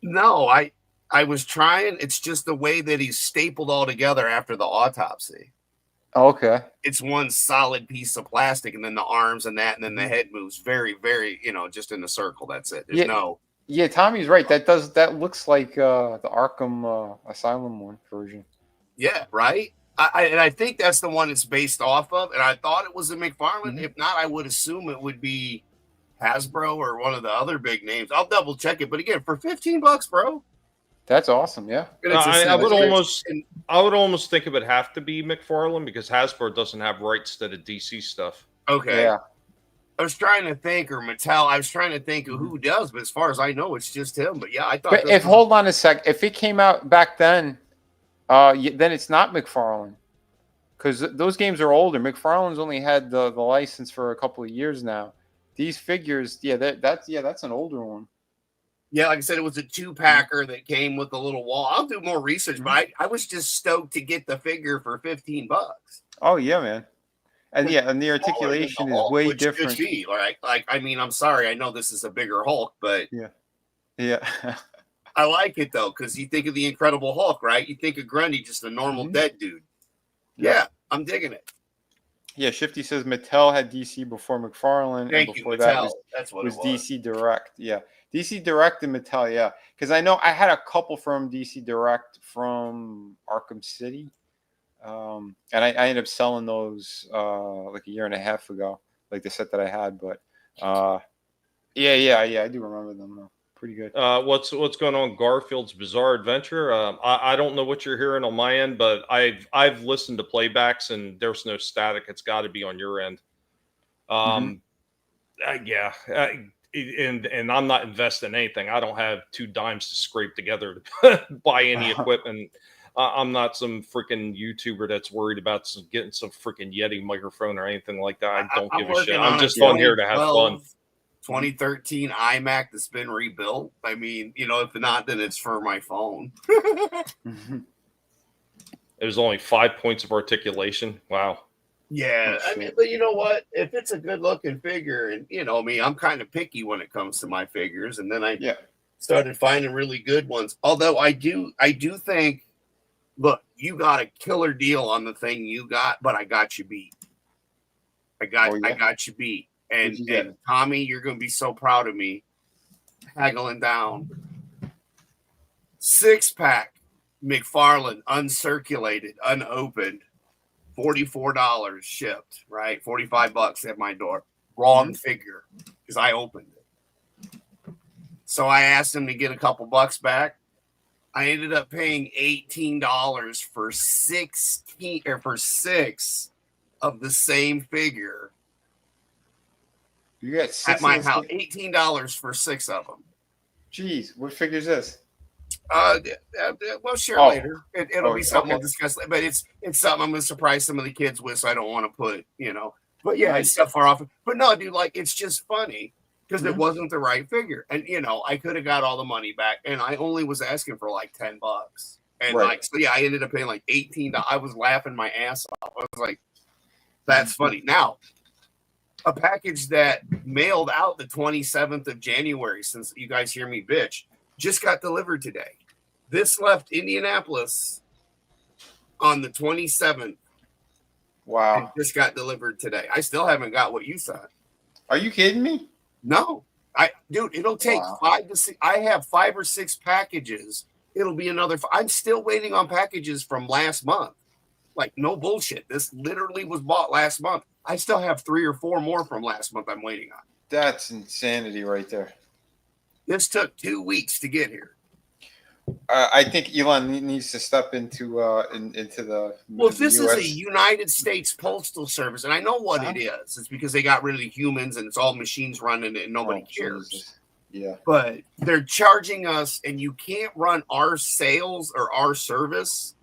No, I was trying. It's just the way that he's stapled all together after the autopsy. Okay. It's one solid piece of plastic, and then the arms and that, and then the head moves very, very, just in a circle. That's it. There's no. Yeah, Tommy's right. That looks like the Arkham Asylum one version. Yeah, right. I think that's the one it's based off of, and I thought it was a McFarlane. If not, I would assume it would be Hasbro or one of the other big names. I'll double check it, but again, for $15, bro. That's awesome. Yeah. I would almost think it would have to be McFarlane because Hasbro doesn't have rights to the DC stuff. Okay. Yeah. I was trying to think, or Mattel. I was trying to think of who does, but as far as I know, it's just him. But yeah, I thought. But hold on a sec. If it came out back then it's not McFarlane because those games are older. McFarlane's only had the license for a couple of years now. These figures, that's an older one. Yeah, like I said, it was a 2-packer that came with a little wall. I'll do more research, but I was just stoked to get the figure for $15. Oh yeah, man. And and the articulation is way different. Like I mean, I'm sorry, I know this is a bigger Hulk, but yeah. I like it though, because you think of the Incredible Hulk, right? You think of Grundy, just a normal dead dude. Yeah, I'm digging it. Yeah, Shifty says Mattel had DC before McFarlane. Thank and before you, that Mattel. That's what was it was. DC Direct. Yeah, DC Direct and Mattel. Yeah, because I know I had a couple from DC Direct from Arkham City, and I ended up selling those like a year and a half ago, like the set that I had. But yeah, I do remember them though. Pretty good. What's going on? Garfield's Bizarre Adventure. I don't know what you're hearing on my end, but I've listened to playbacks and there's no static. It's got to be on your end. And I'm not investing in anything. I don't have 2 dimes to scrape together to buy any equipment. I'm not some freaking YouTuber that's worried about getting some freaking Yeti microphone or anything like that. I don't give a shit. I'm just on here to have fun. 2013 iMac that's been rebuilt. I mean, if not, then it's for my phone. It was only 5 points of articulation. Wow. Yeah, I mean, but you know what? If it's a good looking figure, and me, I'm kind of picky when it comes to my figures, and then I started finding really good ones. Although I do think, look, you got a killer deal on the thing you got, but I got you beat. I got you beat. And Tommy, you're going to be so proud of me. Haggling down. 6-pack McFarlane, uncirculated, unopened, $44 shipped, right? $45 at my door. Wrong figure, because I opened it. So I asked him to get a couple bucks back. I ended up paying $18 for 6 of the same figure. You got 6 at my house. $18 for 6 of them. Jeez, what figure is this? We'll share later. It'll be something we'll discuss later, but it's something I'm gonna surprise some of the kids with, so I don't want to put, But yeah, it's stuff far off. But no, dude, like it's just funny because it wasn't the right figure, and I could have got all the money back, and I only was asking for like $10, and I ended up paying like $18. I was laughing my ass off. I was like, "That's funny." Now, a package that mailed out the 27th of January, since you guys hear me bitch, just got delivered today. This left Indianapolis on the 27th. Wow. And just got delivered today. I still haven't got what you sent. Are you kidding me? No. Dude, it'll take 5 to 6. I have 5 or 6 packages. It'll be another. I'm still waiting on packages from last month. Like, no bullshit. This literally was bought last month. I still have 3 or 4 more from last month I'm waiting on. That's insanity right there. This took 2 weeks to get here. I think Elon needs to step into the. Well, if this is a United States Postal Service, and I know what it is, it's because they got rid of the humans and it's all machines running it and nobody cares. Jesus. Yeah. But they're charging us, and you can't run our sales or our service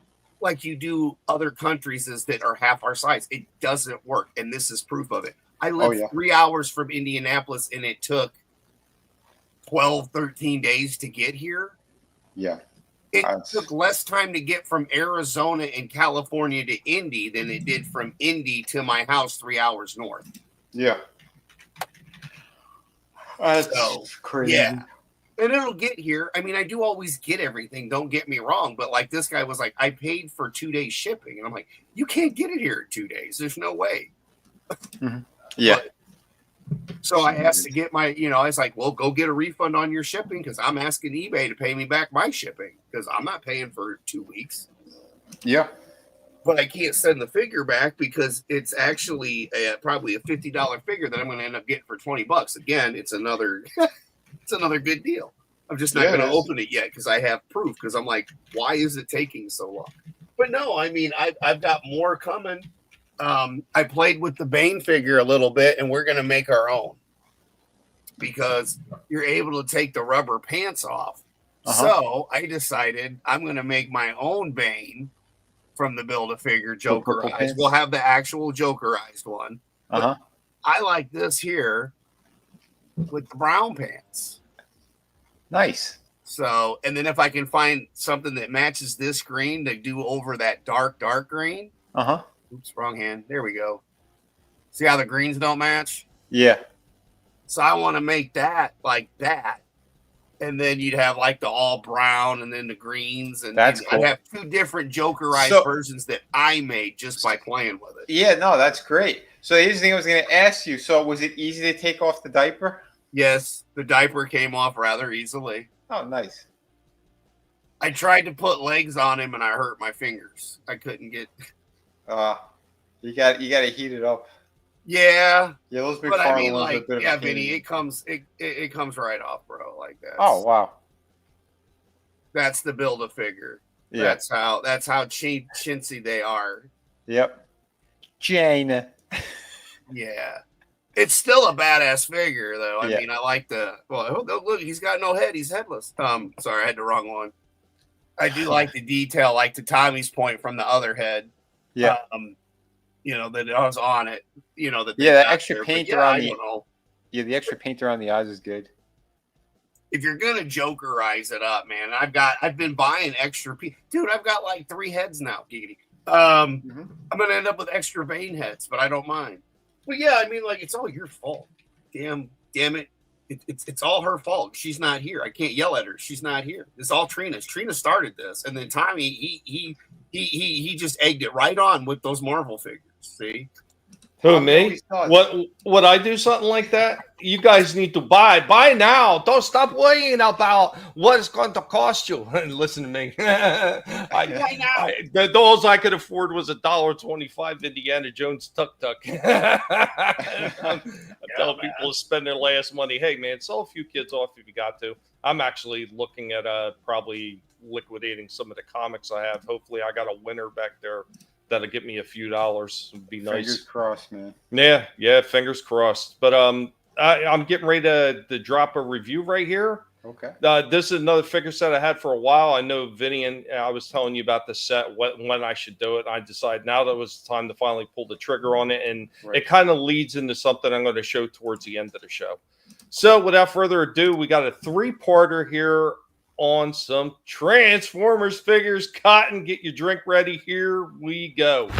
like you do other countries that are half our size. It doesn't work, and this is proof of it. I live 3 hours from Indianapolis, and it took 12, 13 days to get here. Yeah. It took less time to get from Arizona and California to Indy than it did from Indy to my house 3 hours north. Yeah. That's crazy. Yeah. And it'll get here. I mean, I do always get everything. Don't get me wrong. But like this guy was like, I paid for 2 days shipping. And I'm like, you can't get it here in 2 days. There's no way. Mm-hmm. Yeah. So I asked to get my, I was like, well, go get a refund on your shipping because I'm asking eBay to pay me back my shipping because I'm not paying for 2 weeks. Yeah. But I can't send the figure back because it's actually probably a $50 figure that I'm going to end up getting for $20. Again, it's another good deal. I'm just not going to open it yet because I have proof because I'm like, why is it taking so long? But no, I mean, I've got more coming. I played with the Bane figure a little bit, and we're going to make our own because you're able to take the rubber pants off. So I decided I'm going to make my own Bane from the Build-A-Figure Jokerized. We'll have the actual Jokerized one. I like this here with the brown pants. Nice. So, and then if I can find something that matches this green to do over that dark green. Oops, wrong hand. There we go. See how the greens don't match? Yeah. So I want to make that like that. And then you'd have like the all brown and then the greens. And that's cool. I'd have 2 different Jokerized versions that I made just by playing with it. Yeah, no, that's great. So here's the thing I was going to ask you. So was it easy to take off the diaper? Yes, the diaper came off rather easily. Oh, nice. I tried to put legs on him and I hurt my fingers. I couldn't get. You got to heat it up. Yeah. Yeah, those but I mean, like, yeah, Vinnie, it comes right off, bro. Like that. Oh wow. That's the Build-A-Figure. Yeah. That's how chintzy they are. Yep. Jane. Yeah. It's still a badass figure, though. I mean, I like look, he's got no head. He's headless. Sorry, I had the wrong one. I do like the detail, like to Tommy's point from the other head. Yeah. That it was on it. The extra paint around the extra paint around the eyes is good. If you're gonna Jokerize it up, man, I've been buying extra dude. I've got like 3 heads now, Guinea. I'm gonna end up with extra vein heads, but I don't mind. But yeah, I mean, like, it's all your fault. Damn it. It's all her fault. She's not here. I can't yell at her. She's not here. It's all Trina's. Trina started this, and then Tommy he just egged it right on with those Marvel figures. See, Who, me? What? Would I do something like that? You guys need to buy now. Don't stop worrying about what it's going to cost you. Listen to me. Those I could afford was $1.25 Indiana Jones tuk tuk. I'm telling people to spend their last money. Hey man, sell a few kids off if you got to. I'm actually looking at probably liquidating some of the comics I have. Hopefully, I got a winner back there that'll get me a few dollars. It'd be nice. Fingers crossed, man. Yeah, fingers crossed. But I'm getting ready to drop a review right here. Okay. This is another figure set I had for a while. I know Vinnie and I was telling you about the set, when I should do it. I decided now that was the time to finally pull the trigger on it, and it kind of leads into something I'm going to show towards the end of the show. So without further ado, we got a 3-parter here on some Transformers figures. Cotton, get your drink ready. Here we go.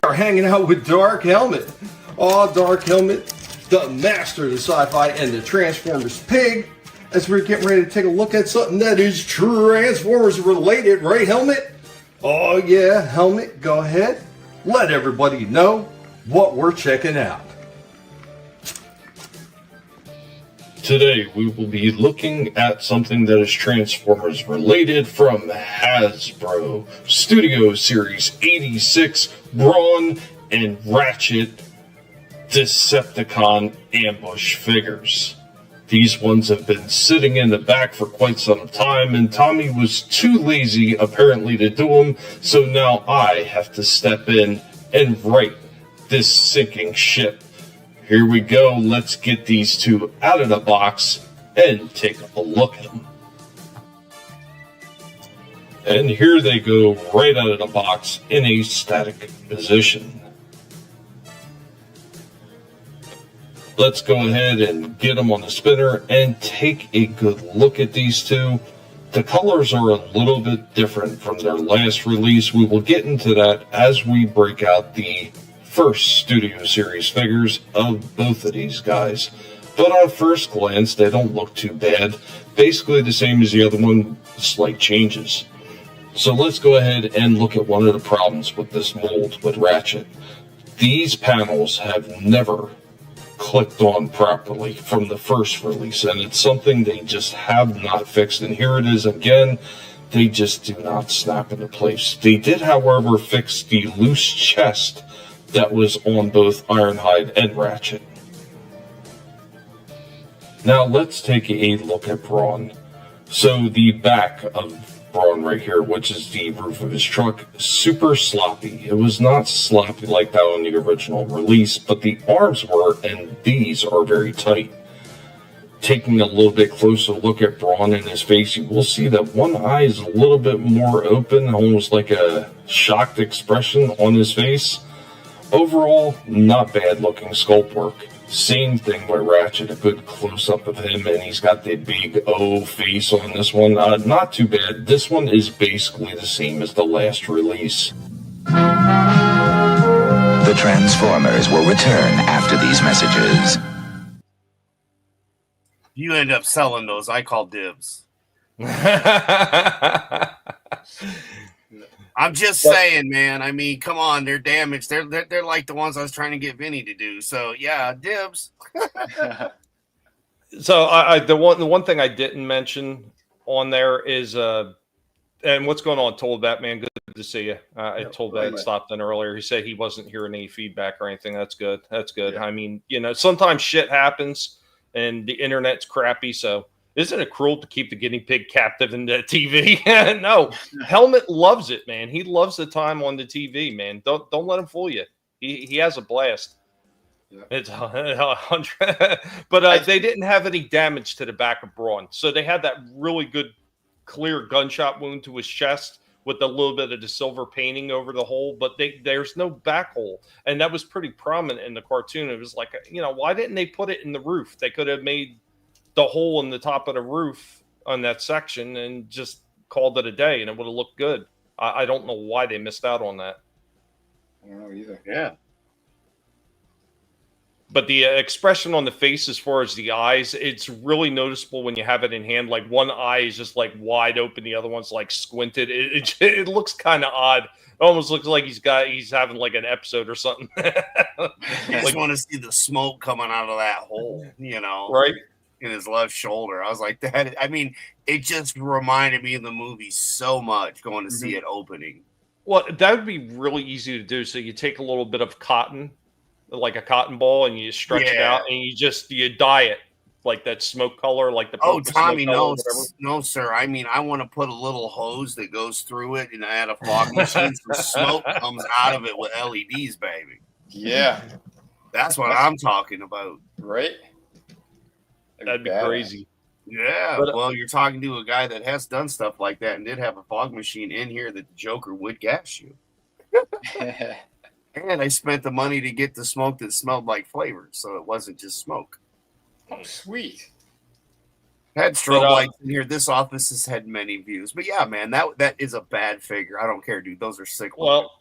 We're hanging out with Dark Helmet. Oh, Dark Helmet, the master of the sci-fi and the Transformers pig. As we're getting ready to take a look at something that is Transformers related, right, Helmet? Oh yeah, Helmet, go ahead. Let everybody know what we're checking out. Today we will be looking at something that is Transformers related from Hasbro. Studio Series 86 Brawn and Ratchet Decepticon ambush figures. These ones have been sitting in the back for quite some time, and Tommy was too lazy apparently to do them, so now I have to step in and right this sinking ship. Here we go. Let's get these two out of the box and take a look at them. And here they go right out of the box in a static position. Let's go ahead and get them on the spinner and take a good look at these two. The colors are a little bit different from their last release. We will get into that as we break out the first Studio Series figures of both of these guys. But on first glance, they don't look too bad. Basically the same as the other one, slight changes. So let's go ahead and look at one of the problems with this mold with Ratchet. These panels have never clicked on properly from the first release, and it's something they just have not fixed. And here it is again. They just do not snap into place. They did, however, fix the loose chest that was on both Ironhide and Ratchet. Now let's take a look at Brawn. So the back of Brawn right here, which is the roof of his truck, super sloppy. It was not sloppy like that on the original release, but the arms were, and these are very tight. Taking a little bit closer look at Brawn in his face, you will see that one eye is a little bit more open, almost like a shocked expression on his face. Overall, not bad looking sculpt work. Same thing with Ratchet, a good close-up of him, and he's got the big O face on this one. Not too bad. This one is basically the same as the last release. The Transformers will return after these messages. You end up selling those. I call dibs. I'm just saying, man. I mean, come on, they're damaged. They're like the ones I was trying to get Vinnie to do. So yeah, dibs. So the one thing I didn't mention on there is and what's going on, Told Batman? Good to see you. I told that stopped in earlier. He said he wasn't hearing any feedback or anything. That's good. That's good. Yeah. I mean, sometimes shit happens and the internet's crappy, so. Isn't it cruel to keep the guinea pig captive in the TV? No, Helmet loves it, man. He loves the time on the TV, man. Don't let him fool you. He has a blast. Yeah. It's 100. But they didn't have any damage to the back of Brawn, so they had that really good, clear gunshot wound to his chest with a little bit of the silver painting over the hole. But there's no back hole, and that was pretty prominent in the cartoon. It was like, why didn't they put it in the roof? They could have made the hole in the top of the roof on that section and just called it a day, and it would have looked good. I don't know why they missed out on that. I don't know either. Yeah. But the expression on the face, as far as the eyes, it's really noticeable when you have it in hand. Like one eye is just like wide open, the other one's like squinted. It looks kind of odd. It almost looks like he's having like an episode or something. I just want to see the smoke coming out of that hole, right in his left shoulder. I was like, that. I mean, it just reminded me of the movie so much going to see it opening. Well, that would be really easy to do. So you take a little bit of cotton, like a cotton ball, and you stretch it out, and you dye it like that smoke color, like the Tommy, no, sir. I mean, I want to put a little hose that goes through it and add a fog machine so smoke comes out of it with LEDs, baby. Yeah, that's what I'm talking about. Right? That'd be crazy. Yeah, well, you're talking to a guy that has done stuff like that and did have a fog machine in here that the Joker would gas you. And I spent the money to get the smoke that smelled like flavors, so it wasn't just smoke. Oh, sweet. Had strobe lights in here. This office has had many views. But yeah, man, that is a bad figure. I don't care, dude. Those are sick. Well,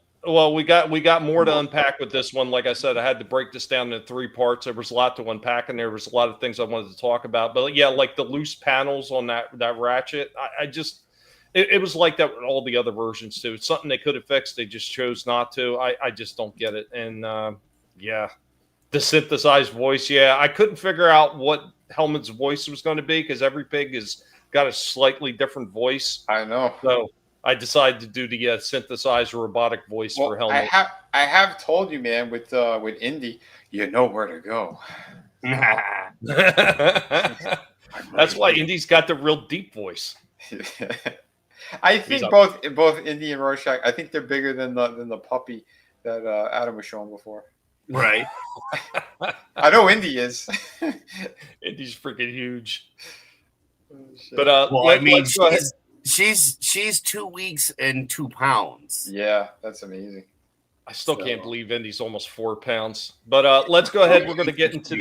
we got more to unpack with this one. Like I said, I had to break this down into 3 parts. There was a lot to unpack, and there was a lot of things I wanted to talk about. But yeah, like the loose panels on that ratchet, I just it was like that with all the other versions too. It's something they could have fixed. They just chose not to. I just don't get it. And yeah, the synthesized voice. Yeah, I couldn't figure out what Helmet's voice was going to be because every pig has got a slightly different voice. I know. So I decided to do the synthesized robotic voice for Helmet. I have told you, man, with Indy, you know where to go. That's why Indy's got the real deep voice. I think both Indy and Rorschach, I think they're bigger than the puppy that Adam was showing before. Right. I know Indy is. Indy's freaking huge. Oh, but I mean, she's 2 weeks and 2 pounds. Yeah, that's amazing. I still can't believe Indy's almost 4 pounds. But let's go ahead. We're going to get into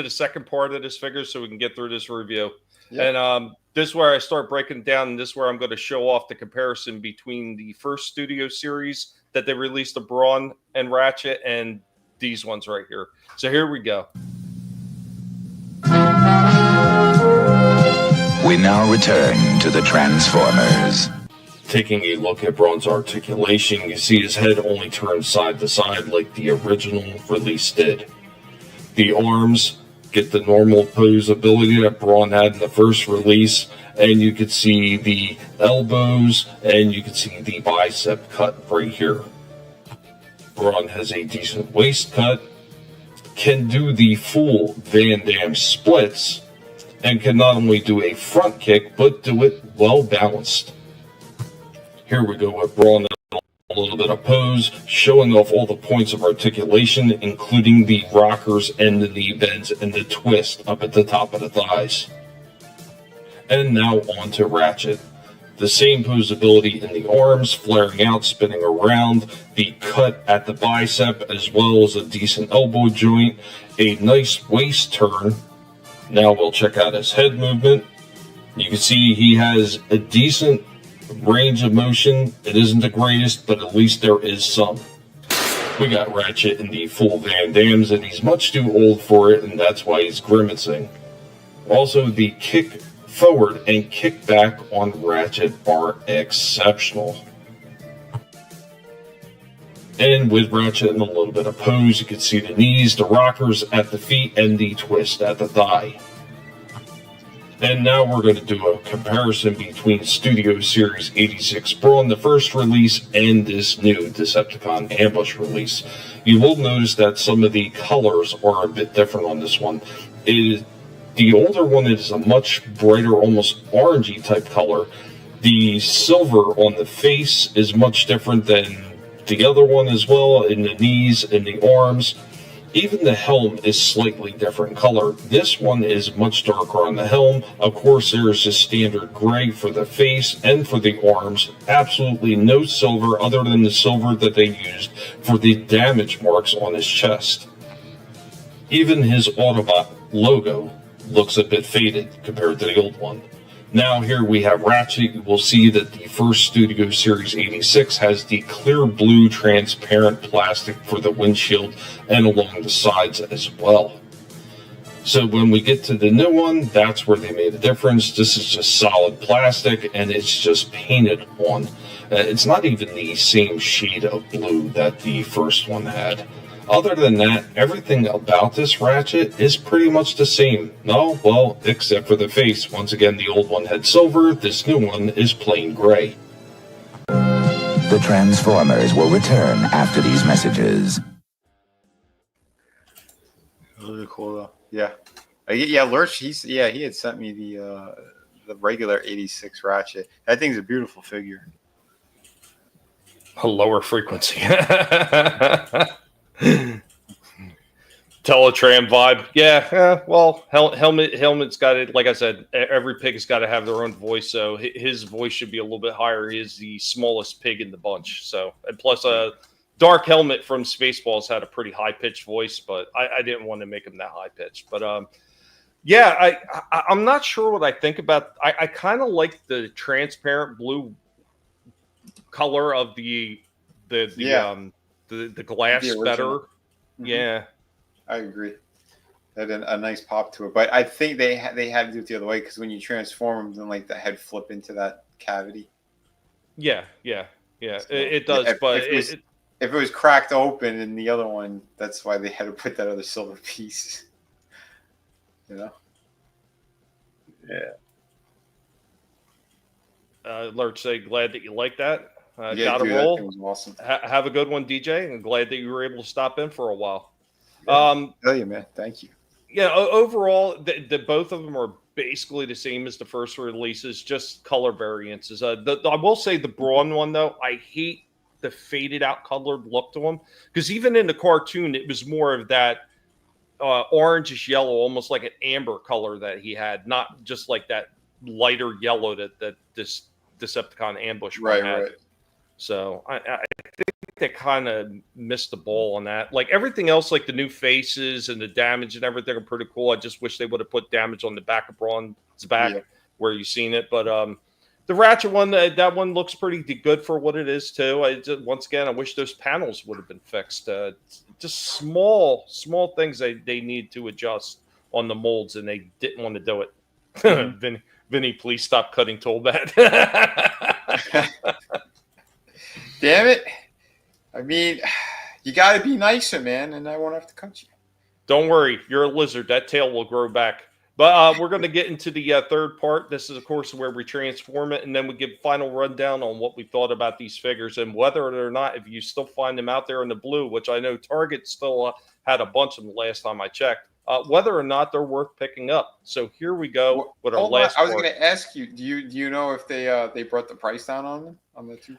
the second part of this figure so we can get through this review. Yep. And this is where I start breaking it down, and this is where I'm going to show off the comparison between the first studio series that they released of Brawn and Ratchet and these ones right here. So here we go. We now return to the Transformers. Taking a look at Brawn's articulation, you see his head only turns side to side like the original release did. The arms get the normal pose ability that Brawn had in the first release, and you can see the elbows, and you can see the bicep cut right here. Brawn has a decent waist cut, can do the full Van Damme splits, and can not only do a front kick, but do it well balanced. Here we go with Brawn, a little bit of pose, showing off all the points of articulation, including the rockers and the knee bends and the twist up at the top of the thighs. And now on to Ratchet. The same posability in the arms, flaring out, spinning around, the cut at the bicep, as well as a decent elbow joint, a nice waist turn. Now we'll check out his head movement. You can see he has a decent range of motion. It isn't the greatest, but at least there is some. We got Ratchet in the full Van Dams, and he's much too old for it, and that's why he's grimacing. Also, the kick forward and kick back on Ratchet are exceptional. And with Ratchet in a little bit of pose, you can see the knees, the rockers at the feet, and the twist at the thigh. And now we're going to do a comparison between Studio Series 86 Brawn, the first release, and this new Decepticon Ambush release. You will notice that some of the colors are a bit different on this one. The older one is a much brighter, almost orangey type color. The silver on the face is much different than the other one as well, in the knees and the arms. Even the helm is slightly different color. This one is much darker on the helm. Of course, there is a standard gray for the face and for the arms. Absolutely no silver other than the silver that they used for the damage marks on his chest. Even his Autobot logo looks a bit faded compared to the old one. Now here we have Ratchet. You will see that the first Studio Series 86 has the clear blue transparent plastic for the windshield and along the sides as well. So when we get to the new one, that's where they made a difference. This is just solid plastic and it's just painted on. It's not even the same shade of blue that the first one had. Other than that, everything about this Ratchet is pretty much the same. No, well, except for the face. Once again, the old one had silver, this new one is plain gray. The Transformers will return after these messages. Really cool though. Yeah. Yeah, Lurch, he had sent me the regular 86 Ratchet. That thing's a beautiful figure. A lower frequency. Teletram vibe. Yeah, well, Helmet's got it. Like I said, every pig has got to have their own voice, so his voice should be a little bit higher. He is the smallest pig in the bunch. So, and plus, Dark Helmet from Spaceballs had a pretty high-pitched voice, but I didn't want to make him that high-pitched. But, yeah, I'm not sure what I think about. I kind of like the transparent blue color of the glass better. Mm-hmm. Yeah, I agree. That had a nice pop to it, but I think they had to do it the other way because when you transform them, then like the head flip into that cavity. Yeah, it does. If it was cracked open in the other one, that's why they had to put that other silver piece. You know. Yeah. Lurch, say glad that you like that. Yeah, got dude, a roll. that was awesome. Have a good one, DJ. And glad that you were able to stop in for a while. Tell you, man. Thank you. Yeah, overall, the both of them are basically the same as the first releases, just color variances. I will say the Brawn one, though, I hate the faded out colored look to him. Because even in the cartoon, it was more of that orangish yellow, almost like an amber color that he had, not just like that lighter yellow that this Decepticon ambush had. Right. So I think they kind of missed the ball on that. Like everything else, like the new faces and the damage and everything are pretty cool. I just wish they would have put damage on the back of Braun's back where you've seen it. But the Ratchet one, that one looks pretty good for what it is too. Once again, I wish those panels would have been fixed. Just small things they need to adjust on the molds, and they didn't want to do it. Mm-hmm. Vinnie, please stop cutting Tollbat. Damn it. I mean, you got to be nicer, man, and I won't have to cut you. Don't worry. You're a lizard. That tail will grow back. But we're going to get into the third part. This is, of course, where we transform it, and then we give final rundown on what we thought about these figures and whether or not, if you still find them out there in the blue, which I know Target still had a bunch of them last time I checked, whether or not they're worth picking up. So here we go with our last part. I was going to ask you, do you know if they brought the price down on them, on the two?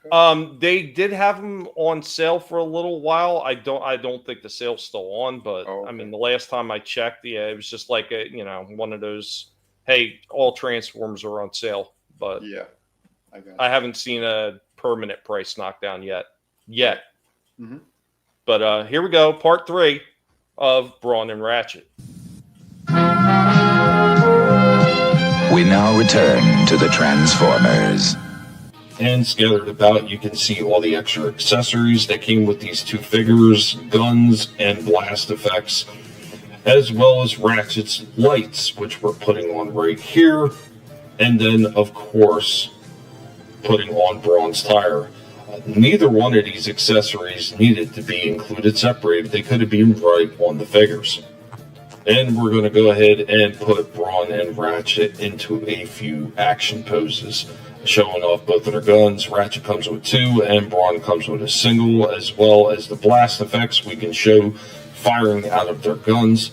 They did have them on sale for a little while. I don't think the sale's still on, but I mean, the last time I checked, it was just like one of those, hey, all Transformers are on sale. But I haven't seen a permanent price knockdown yet. Mm-hmm. But here we go, part 3 of Brawn and Ratchet. We now return to the Transformers. And scattered about, you can see all the extra accessories that came with these two figures, guns and blast effects, as well as Ratchet's lights, which we're putting on right here, and then, of course, putting on Braun's tire. Neither one of these accessories needed to be included separated. They could have been right on the figures. And we're going to go ahead and put Braun and Ratchet into a few action poses, showing off both of their guns. Ratchet comes with 2 and Braun comes with a single, as well as the blast effects we can show firing out of their guns,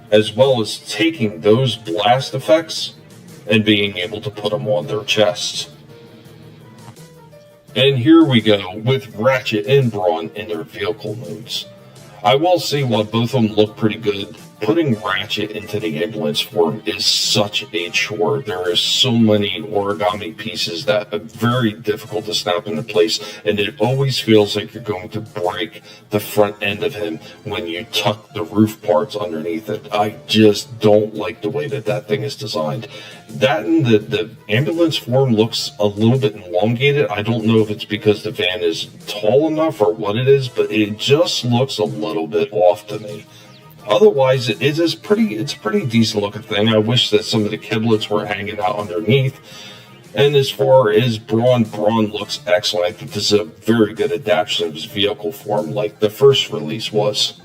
as well as taking those blast effects and being able to put them on their chests. And here we go with Ratchet and Braun in their vehicle modes. I will say, while both of them look pretty good, putting Ratchet into the ambulance form is such a chore. There are so many origami pieces that are very difficult to snap into place, and it always feels like you're going to break the front end of him when you tuck the roof parts underneath it. I just don't like the way that that thing is designed. That and the ambulance form looks a little bit elongated. I don't know if it's because the van is tall enough or what it is, but it just looks a little bit off to me. Otherwise, it's a pretty decent looking thing. I wish that some of the kiblets were hanging out underneath. And as far as Brawn looks excellent. I think this is a very good adaptation of his vehicle form like the first release was.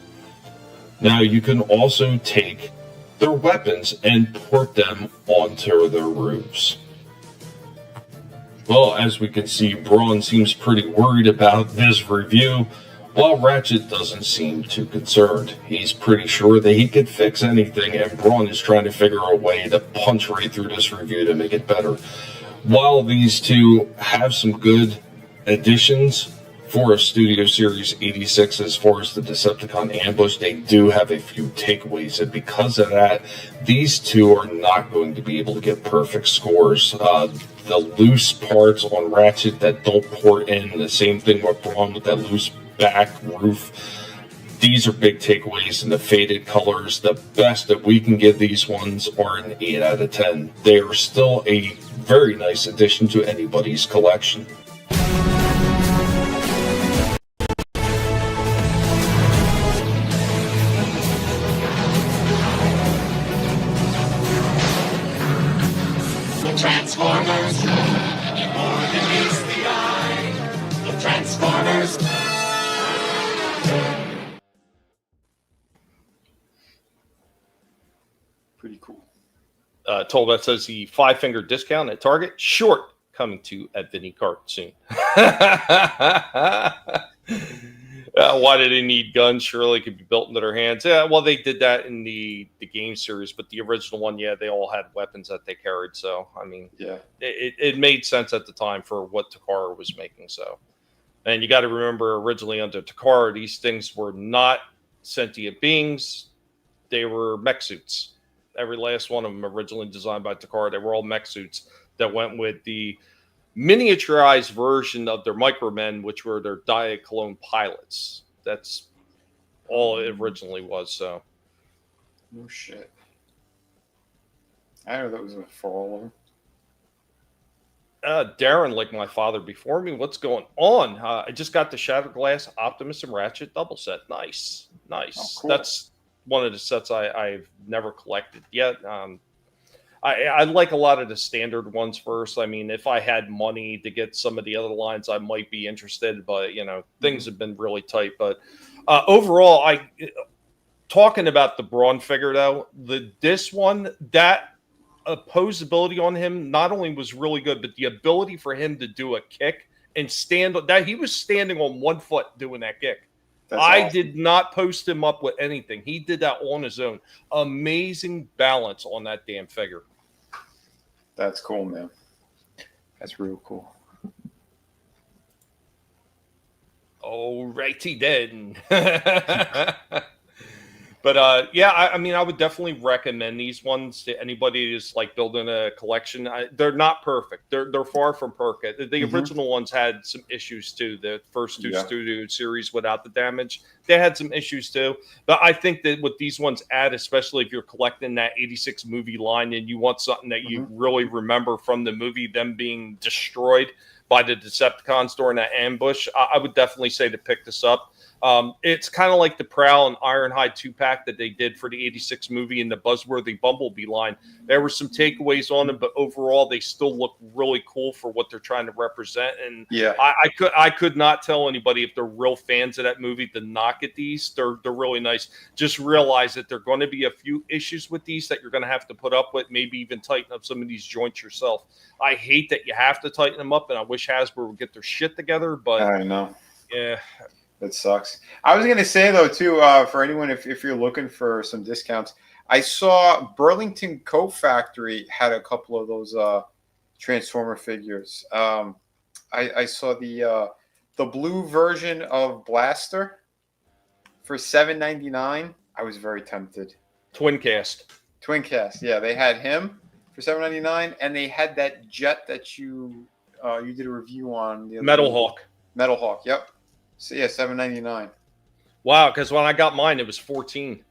Now, you can also take their weapons and port them onto their roofs. Well, as we can see, Brawn seems pretty worried about this review, while Ratchet doesn't seem too concerned. He's pretty sure that he could fix anything, and Brawn is trying to figure out a way to punch right through this review to make it better. While these two have some good additions for a Studio Series 86 as far as the Decepticon ambush, they do have a few takeaways, and because of that, these two are not going to be able to get perfect scores. The loose parts on Ratchet that don't port in, the same thing with Brawn with that loose back roof. These are big takeaways, and the faded colors, the best that we can give these ones are an 8 out of 10. They are still a very nice addition to anybody's collection. The Transformers, more than meets the eye. The Transformers. Pretty cool. Tollbet says the 5-finger discount at Target. Short coming to at Vinnieart soon. Why do they need guns? Surely it could be built into their hands. Yeah, well, they did that in the game series, but the original one, yeah, they all had weapons that they carried. So, I mean, yeah, it made sense at the time for what Takara was making. So, and you got to remember, originally under Takara, these things were not sentient beings; they were mech suits. Every last one of them originally designed by Takara. They were all mech suits that went with the miniaturized version of their Micromen, which were their Diaclone pilots. That's all it originally was. So, no shit. I know that was for all of them. Darren, like my father before me, what's going on? I just got the Shattered Glass Optimus and Ratchet double set. Nice. Oh, cool. That's one of the sets I've never collected yet. I like a lot of the standard ones first. I mean, if I had money to get some of the other lines, I might be interested, but things have been really tight. But overall, talking about the Brawn figure though, this one, that opposability on him not only was really good, but the ability for him to do a kick and stand that he was standing on one foot doing that kick. I did not post him up with anything. He did that on his own. Amazing balance on that damn figure. That's cool, man. That's real cool. Alrighty then. But yeah, I mean, I would definitely recommend these ones to anybody who's like building a collection. They're not perfect. They're far from perfect. The original ones had some issues too. The first two Studio Series without the damage, they had some issues too. But I think that what these ones add, especially if you're collecting that 86 movie line and you want something that you really remember from the movie, them being destroyed by the Decepticons during that ambush, I would definitely say to pick this up. It's kind of like the Prowl and Ironhide 2-pack that they did for the 86 movie and the Buzzworthy Bumblebee line. There were some takeaways on them, but overall they still look really cool for what they're trying to represent. And yeah, I could not tell anybody if they're real fans of that movie to knock at these. They're really nice. Just realize that there are going to be a few issues with these that you're going to have to put up with, maybe even tighten up some of these joints yourself. I hate that you have to tighten them up, and I wish Hasbro would get their shit together, but I know. Yeah. That sucks. I was going to say, though, too, for anyone, if you're looking for some discounts, I saw Burlington Coat Factory had a couple of those Transformer figures. I saw the blue version of Blaster for $7.99. I was very tempted. Twin cast. Twin cast. Yeah, they had him for $7.99, and they had that jet that you did a review on the other Metal day. Hawk. Metal Hawk. Yep. So yeah, $7.99. Wow, because when I got mine, it was $14.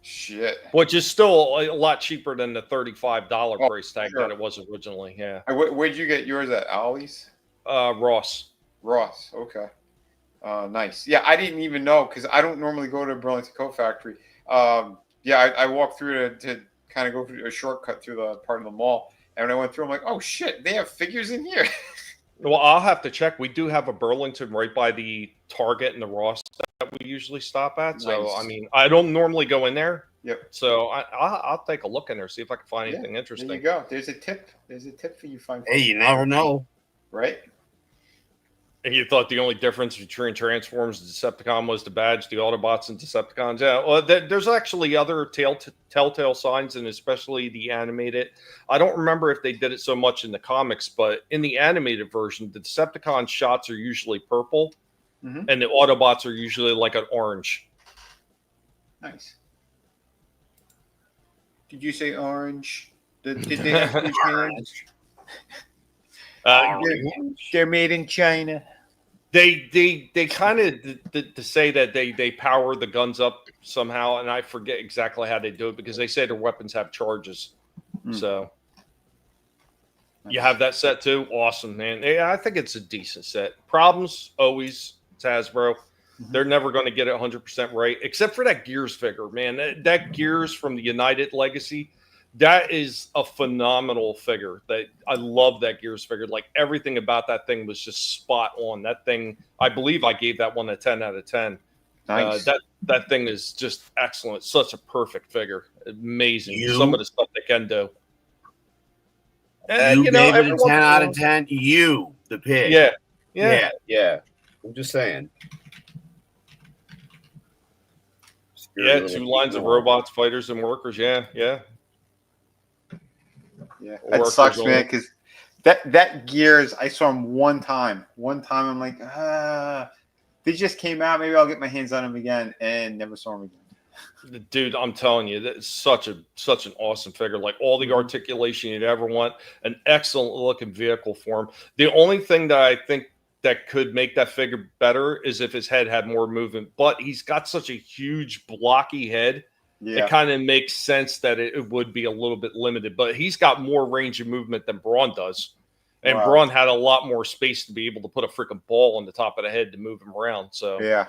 Shit. Which is still a lot cheaper than the $35 price tag sure. that it was originally. Yeah. Where'd you get yours at? Ollie's? Ross. Ross. Okay. Nice. Yeah, I didn't even know because I don't normally go to Burlington Coat Factory. Yeah, I walked through to kind of go through a shortcut through the part of the mall. And when I went through, I'm like, oh, shit, they have figures in here. Well, I'll have to check. We do have a Burlington right by the Target and the Ross that we usually stop at. So, Nice. I mean, I don't normally go in there. Yep. So I'll take a look in there, see if I can find anything interesting. There you go. There's a tip. There's a tip for you. Hey, you never know. Right? And you thought the only difference between Transformers and Decepticon was the badge, the Autobots and Decepticons. Yeah, well, there's actually other telltale signs, and especially the animated. I don't remember if they did it so much in the comics, but in the animated version, the Decepticon shots are usually purple, and the Autobots are usually like an orange. Nice. Did you say orange? Did they have two hands? They're made in China. They kind of to say that they power the guns up somehow, and I forget exactly how they do it because they say their weapons have charges. So you have that set too. Awesome, man. Yeah, I think it's a decent set. Problems always it's Hasbro. They're never going to get it 100% right, except for that Gears figure, man. That Gears from the United Legacy. That is a phenomenal figure. That I love that Gears figure. Like everything about that thing was just spot on. That thing, I believe I gave that one a 10 out of 10. Nice. That thing is just excellent. Such a perfect figure. Amazing. Some of the stuff they can do. You gave it a 10 out of 10. You, the pig. Yeah. I'm just saying. Yeah, two lines of robots, fighters, and workers. Yeah. Yeah, that sucks, man. Because that Gears, I saw him one time. I'm like, they just came out. Maybe I'll get my hands on him again, and never saw him again. Dude, I'm telling you, that's such an awesome figure. Like all the articulation you'd ever want, an excellent looking vehicle for him. The only thing that I think that could make that figure better is if his head had more movement, but he's got such a huge blocky head. Yeah. It kind of makes sense that it would be a little bit limited, but he's got more range of movement than Braun does. And Braun had a lot more space to be able to put a freaking ball on the top of the head to move him around. So yeah.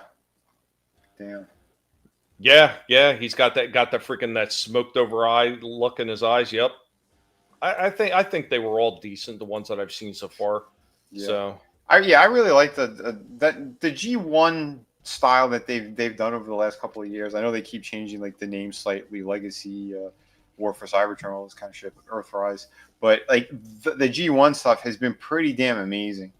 Damn. Yeah, he's got that smoked over eye look in his eyes. Yep. I think they were all decent, the ones that I've seen so far. Yeah. So I really like the G1 style that they've done over the last couple of years. I know they keep changing like the name slightly, Legacy, War for Cybertron, all this kind of shit, Earthrise. But like the G1 stuff has been pretty damn amazing.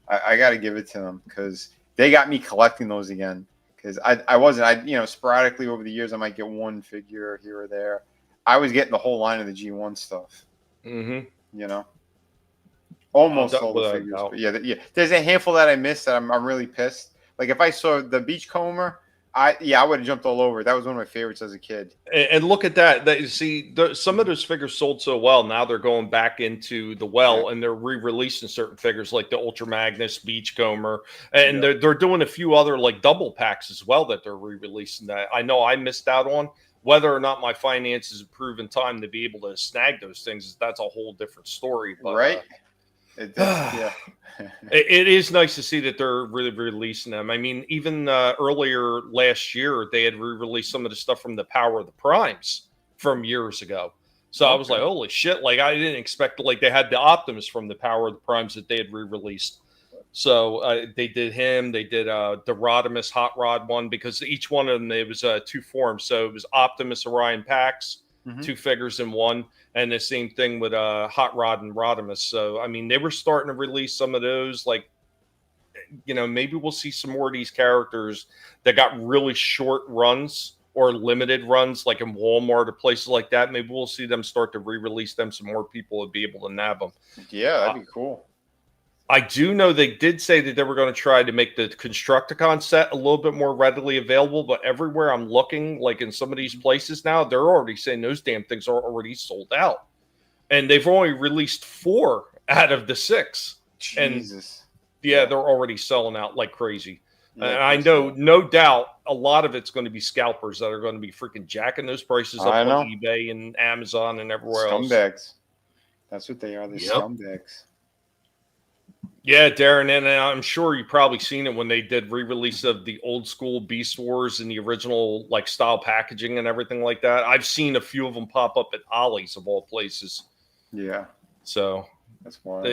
I got to give it to them because they got me collecting those again. Because I sporadically over the years I might get one figure here or there. I was getting the whole line of the G1 stuff. Mm-hmm. You know, almost all the figures. But yeah. There's a handful that I missed that I'm really pissed. Like if I saw the Beachcomber, I would have jumped all over. That was one of my favorites as a kid. And look at that. You see, some of those figures sold so well. Now they're going back into the well and they're re-releasing certain figures like the Ultra Magnus, Beachcomber, and they're doing a few other like double packs as well that they're re-releasing. That I know I missed out on. Whether or not my finances improve in time to be able to snag those things, that's a whole different story. But, right? It is nice to see that they're really releasing them. I mean, even earlier last year, they had re-released some of the stuff from the Power of the Primes from years ago. So I was like, holy shit. Like, I didn't expect, like, they had the Optimus from the Power of the Primes that they had re-released. So they did him. They did the Rodimus Hot Rod one because each one of them, it was two forms. So it was Optimus Orion Pax, two figures in one. And the same thing with Hot Rod and Rodimus. So, I mean, they were starting to release some of those. Like, maybe we'll see some more of these characters that got really short runs or limited runs, like in Walmart or places like that. Maybe we'll see them start to re-release them so more people would be able to nab them. Yeah, that'd be cool. I do know they did say that they were going to try to make the Constructicon set a little bit more readily available, but everywhere I'm looking, like in some of these places now, they're already saying those damn things are already sold out. And they've only released 4 out of the 6. Jesus. And yeah, they're already selling out like crazy. Yeah, and I know, no doubt, a lot of it's going to be scalpers that are going to be freaking jacking those prices up on eBay and Amazon and everywhere else. Scumbags. That's what they are. They're scumbags. Yeah, Darren, and I'm sure you've probably seen it when they did re-release of the old school Beast Wars and the original like style packaging and everything like that. I've seen a few of them pop up at Ollie's of all places. Yeah. So that's wild.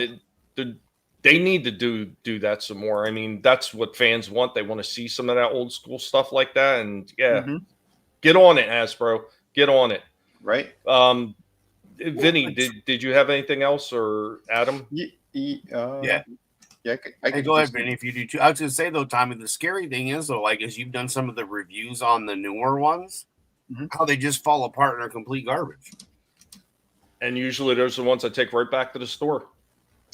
They need to do that some more. I mean, that's what fans want. They want to see some of that old school stuff like that. And get on it, Hasbro. Get on it. Right. Vinny, did you have anything else, or Adam? Yeah. Yeah, I can go ahead, Vinny, if you do too. I was going to say, though, Tommy, the scary thing is, though, like, as you've done some of the reviews on the newer ones, how they just fall apart and are complete garbage. And usually those are the ones I take right back to the store.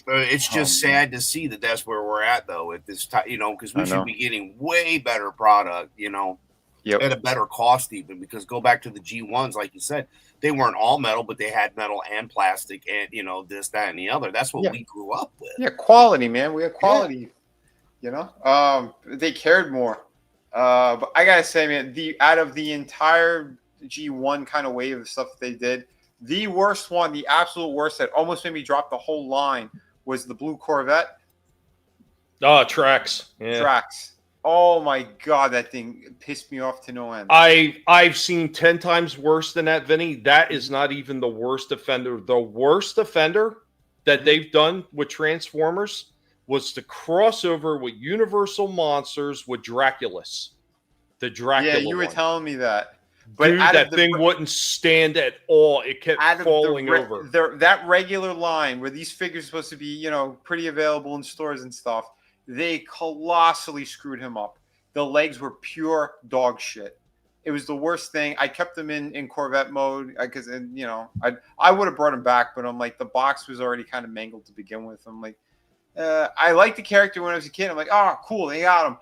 It's just sad to see that that's where we're at, though, at this time, because we should be getting way better product, at a better cost even, because go back to the G1s, like you said, they weren't all metal, but they had metal and plastic and, this, that, and the other. That's what we grew up with. Yeah, quality, man. We had quality, They cared more. But I got to say, man, out of the entire G1 kind of wave of stuff that they did, the worst one, the absolute worst that almost made me drop the whole line was the blue Corvette. Oh, Trax. Yeah. Trax. Oh my God, that thing pissed me off to no end. I've seen 10 times worse than that, Vinny. That is not even the worst offender. The worst offender that they've done with Transformers was the crossover with Universal Monsters with Draculus. The Dracula. Yeah, you were telling me that. But dude, that thing wouldn't stand at all. It kept falling over. That regular line where these figures are supposed to be, pretty available in stores and stuff, they colossally screwed him up. The legs were pure dog shit. It was the worst thing. I kept them in Corvette mode because, I would have brought him back, but I'm like, the box was already kind of mangled to begin with. I'm like, I liked the character when I was a kid. I'm like, oh, cool, they got him.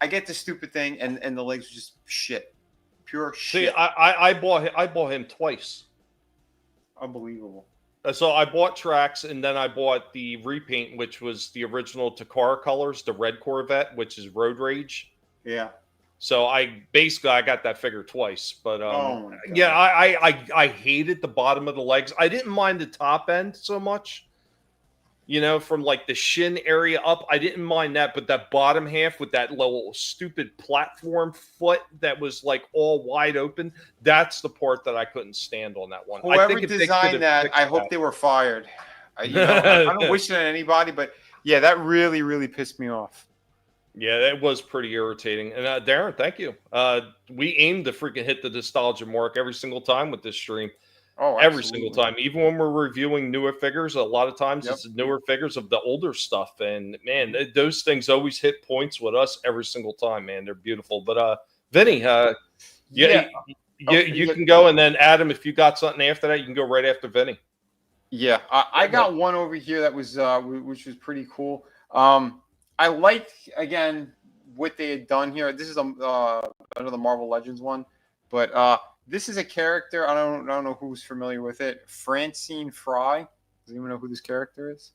I get the stupid thing, and the legs were just shit. Pure shit. See, I bought him twice. Unbelievable. So I bought Trax, and then I bought the repaint, which was the original Takara colors, the red Corvette, which is Road Rage. Yeah. So I got that figure twice, but I hated the bottom of the legs. I didn't mind the top end so much. From like the shin area up, I didn't mind that, but that bottom half with that little stupid platform foot that was like all wide open, that's the part that I couldn't stand on that one. Whoever designed that, I hope they were fired. I don't wish it on anybody, but yeah, that really, really pissed me off. Yeah, that was pretty irritating. And Darren, thank you. We aim to freaking hit the nostalgia mark every single time with this stream. Oh, every single time, even when we're reviewing newer figures, a lot of times it's newer figures of the older stuff. And man, those things always hit points with us every single time, man. They're beautiful. But Vinny, you can go, and then Adam, if you got something after that, you can go right after Vinny. Yeah, I got one over here that was which was pretty cool. I liked again what they had done here. This is another Marvel Legends one, but this is a character. I don't know who's familiar with it. Francine Fry. Does anyone know who this character is?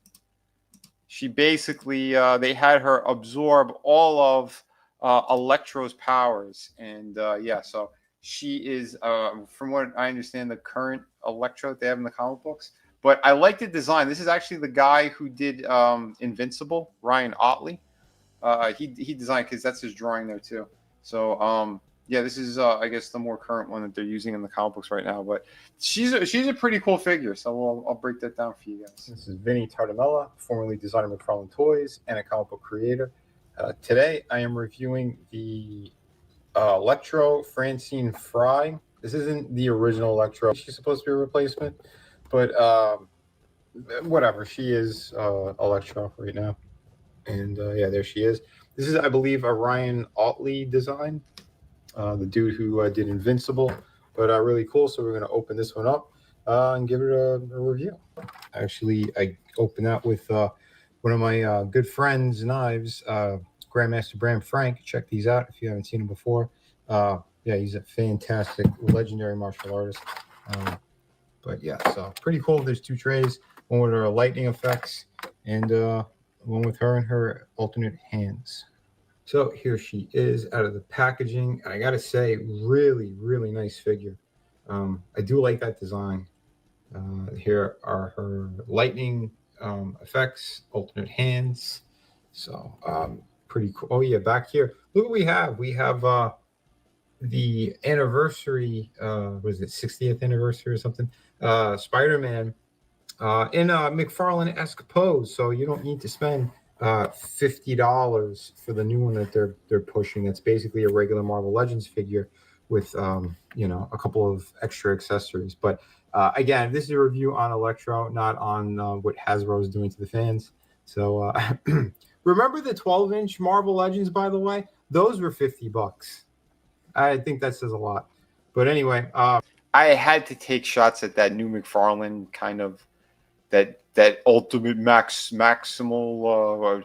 She basically they had her absorb all of Electro's powers, and so she is, from what I understand, the current Electro that they have in the comic books. But I like the design. This is actually the guy who did Invincible, Ryan Otley. He designed, because that's his drawing there too. So this is I guess the more current one that they're using in the comic books right now. But she's a pretty cool figure. So I'll break that down for you guys. This is Vinnie Mella, formerly designer of McFarlane Toys and a comic book creator. Today I am reviewing the Electro Francine Fry. This isn't the original Electro. She's supposed to be a replacement, but whatever. She is Electro right now. And there she is. This is, I believe, a Ryan Otley design. The dude who did Invincible, but really cool. So we're going to open this one up and give it a review. Actually, I open that with one of my good friends' knives, Grandmaster Bram Frank. Check these out if you haven't seen him before. Yeah, he's a fantastic, legendary martial artist. But yeah, so pretty cool. There's 2 trays, one with her lightning effects and one with her and her alternate hands. So here she is out of the packaging. I gotta say, really, really nice figure. I do like that design. Here are her lightning effects, alternate hands. So pretty cool. Oh yeah, back here, look what we have. We have the anniversary, was it 60th anniversary or something? Spider-Man in a McFarlane-esque pose. So you don't need to spend $50 for the new one that they're pushing. That's basically a regular Marvel Legends figure with you know, a couple of extra accessories. But again, this is a review on Electro, not on what Hasbro is doing to the fans. So remember the 12-inch Marvel Legends, by the way? Those were $50. I think that says a lot. But anyway, I had to take shots at that new McFarlane kind of that ultimate maximal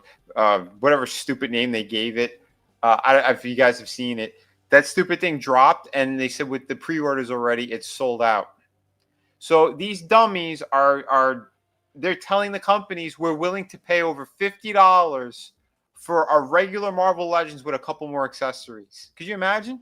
whatever stupid name they gave it. If you guys have seen it, that stupid thing dropped, and they said with the pre-orders already, it's sold out. So these dummies they're telling the companies we're willing to pay over $50 for a regular Marvel Legends with a couple more accessories. Could you imagine?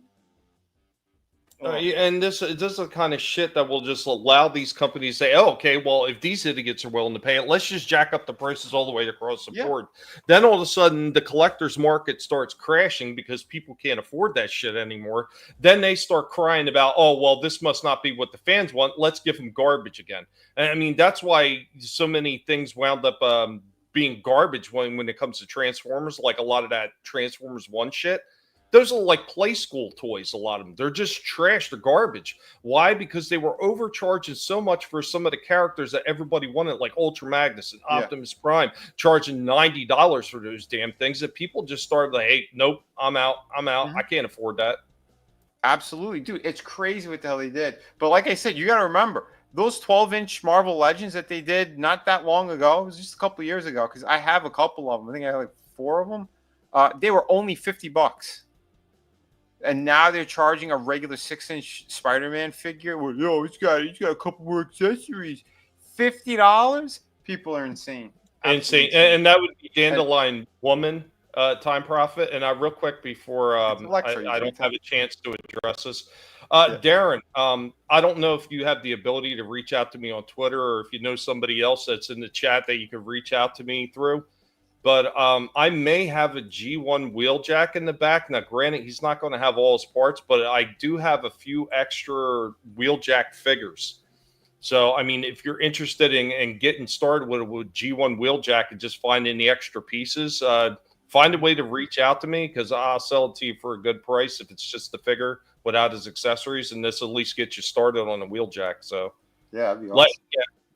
And this is the kind of shit that will just allow these companies to say, oh, okay, well, if these idiots are willing to pay it, let's just jack up the prices all the way across the board. Then all of a sudden, the collector's market starts crashing because people can't afford that shit anymore. Then they start crying about, oh, well, this must not be what the fans want. Let's give them garbage again. And I mean, that's why so many things wound up being garbage when it comes to Transformers, like a lot of that Transformers 1 shit. Those are like play school toys, a lot of them. They're just trash. They're garbage. Why? Because they were overcharging so much for some of the characters that everybody wanted, like Ultra Magnus and Optimus Prime, charging $90 for those damn things, that people just started like, hey, nope, I'm out. I can't afford that. Absolutely. Dude, it's crazy what the hell they did. But like I said, you got to remember, those 12-inch Marvel Legends that they did not that long ago, it was just a couple years ago, because I have a couple of them. I think I have like 4 of them. They were only $50. And now they're charging a regular 6-inch Spider-Man figure. Well, yo, it's got a couple more accessories. $50? People are insane. Insane. And that would be Dandelion Woman, Time Profit. And real quick before I don't have a chance to address this. Darren, I don't know if you have the ability to reach out to me on Twitter, or if you know somebody else that's in the chat that you could reach out to me through. But I may have a G1 wheeljack in the back. Now, granted, he's not going to have all his parts, but I do have a few extra wheeljack figures. So, I mean, if you're interested in getting started with G1 wheeljack and just finding the extra pieces, find a way to reach out to me, because I'll sell it to you for a good price if it's just the figure without his accessories, and this at least gets you started on a wheeljack. So, yeah, that'd be awesome.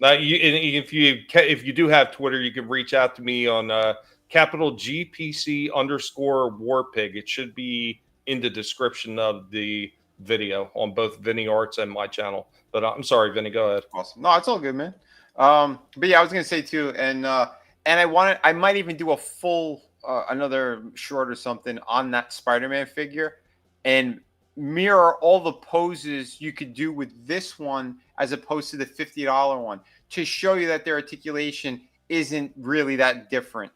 Now, if you do have Twitter, you can reach out to me on capital GPC_Warpig. It should be in the description of the video on both Vinnieart's and my channel. But I'm sorry, Vinny, go ahead. Awesome. No, it's all good, man. But yeah, I was gonna say too, and I might even do a full another short or something on that Spider-Man figure, and mirror all the poses you could do with this one as opposed to the $50 one, to show you that their articulation isn't really that different.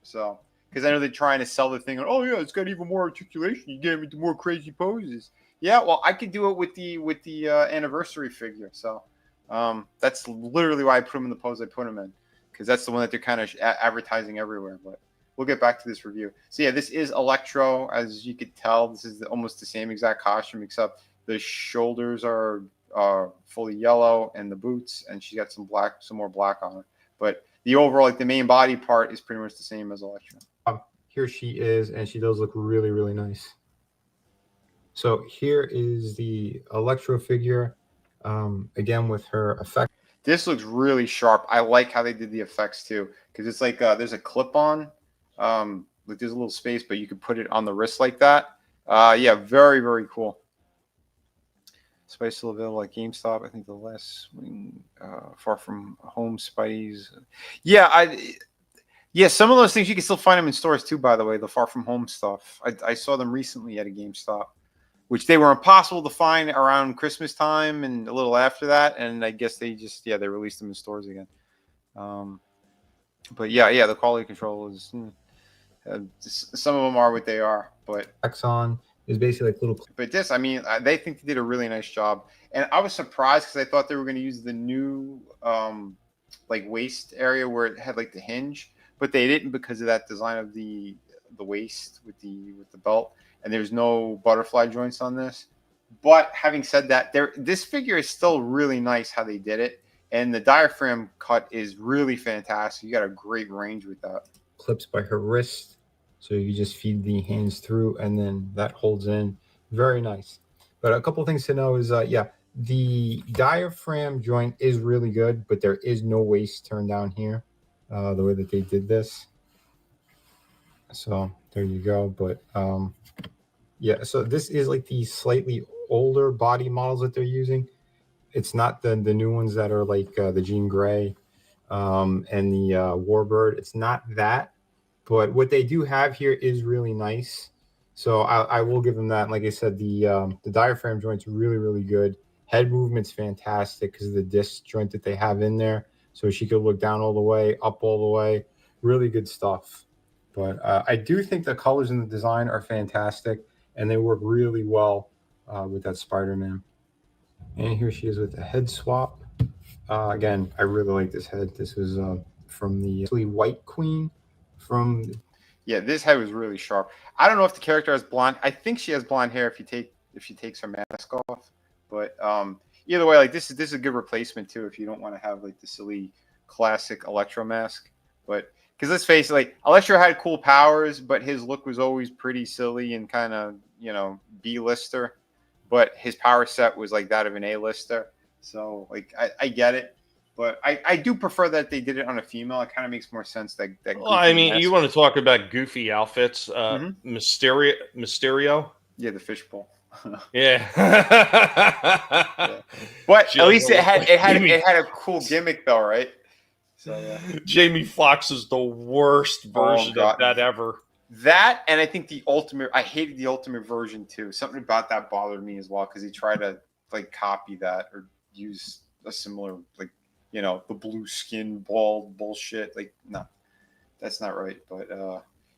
So, because I know they're trying to sell the thing, oh yeah, it's got even more articulation, you get into more crazy poses. Yeah, well, I could do it with the anniversary figure. So that's literally why I put them in the pose I put them in, because that's the one that they're kind of advertising everywhere. But we'll get back to this review. So yeah, this is Electro. As you could tell, this is almost the same exact costume, except the shoulders are fully yellow and the boots, and she got some more black on her. But the overall, like the main body part, is pretty much the same as Electro. Here she is, and she does look really, really nice. So here is the Electro figure, again with her effect. This looks really sharp. I like how they did the effects too, because it's like there's a clip on. Like there's a little space, but you could put it on the wrist like that. Yeah, very, very cool. Spidey's still available at GameStop. I think the last swing, Far From Home Spidey's. Yeah, Yeah, some of those things you can still find them in stores too. By the way, the Far From Home stuff. I saw them recently at a GameStop, which they were impossible to find around Christmas time and a little after that. And I guess they just they released them in stores again. But yeah, the quality control is some of them are what they are, but Exxon is basically like little. But this, I mean, they think they did a really nice job, and I was surprised because I thought they were going to use the new like waist area where it had like the hinge, but they didn't because of that design of the waist with the belt, and there's no butterfly joints on this. But having said that, this figure is still really nice how they did it, and the diaphragm cut is really fantastic. You got a great range with that. Clips by her wrist, so you just feed the hands through, and then that holds in. Very nice. But a couple things to know is, the diaphragm joint is really good, but there is no waist turn down here, the way that they did this. So there you go. But yeah, so this is like the slightly older body models that they're using. It's not the new ones that are like the Jean Grey and the Warbird. It's not that. But what they do have here is really nice. So I will give them that. Like I said, the diaphragm joint's really, really good. Head movement's fantastic because of the disc joint that they have in there. So she could look down all the way, up all the way. Really good stuff. But I do think the colors and the design are fantastic, and they work really well with that Spider-Man. And here she is with the head swap. Again, I really like this head. This was from the White Queen. This head was really sharp. I don't know if the character has blonde. I think she has blonde hair if she takes her mask off. But either way, like this is a good replacement too if you don't want to have like the silly classic Electro mask. But because let's face it, like Electro had cool powers, but his look was always pretty silly and kind of B-lister. But his power set was like that of an A-lister. So like I get it. But I do prefer that they did it on a female. It kind of makes more sense that. Well, I mean, you want to talk about goofy outfits? Mysterio. Yeah, the fishbowl. Yeah. Yeah. But at least it had a cool gimmick though, right? So yeah. Jamie Foxx is the worst version of that ever. That, and I think I hated the ultimate version too. Something about that bothered me as well because he tried to like copy that or use a similar like. The blue skin bald bullshit. Like, no, that's not right. But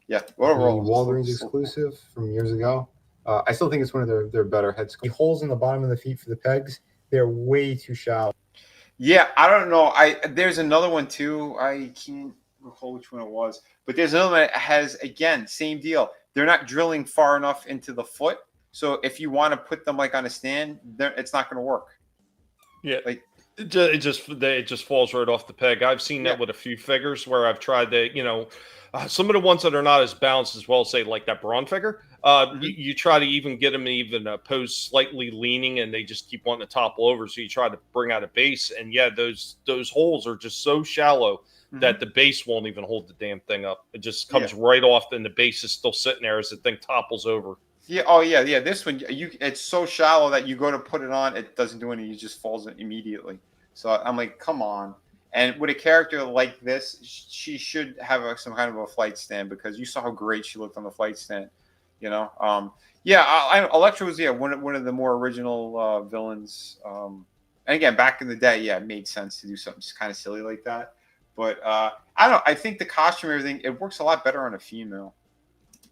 yeah, overall, Walgreens exclusive from years ago. I still think it's one of their better head sculpts. The holes in the bottom of the feet for the pegs, they're way too shallow. Yeah, I don't know. There's another one too. I can't recall which one it was, but there's another one that has, again, same deal. They're not drilling far enough into the foot, so if you want to put them like on a stand, it's not going to work. Yeah, like. It just falls right off the peg. I've seen that with a few figures where I've tried to, some of the ones that are not as balanced as well, say like that Braun figure. You try to even get them even pose slightly leaning, and they just keep wanting to topple over. So you try to bring out a base, and those holes are just so shallow that the base won't even hold the damn thing up. It just comes right off, and the base is still sitting there as the thing topples over. Yeah. Oh yeah. Yeah. This one, it's so shallow that you go to put it on, it doesn't do anything. It just falls in immediately. So I'm like, come on. And with a character like this, she should have some kind of a flight stand because you saw how great she looked on the flight stand. Electro was one of the more original villains. And again, back in the day, it made sense to do something just kind of silly like that. But I don't know. I think the costume, everything, it works a lot better on a female.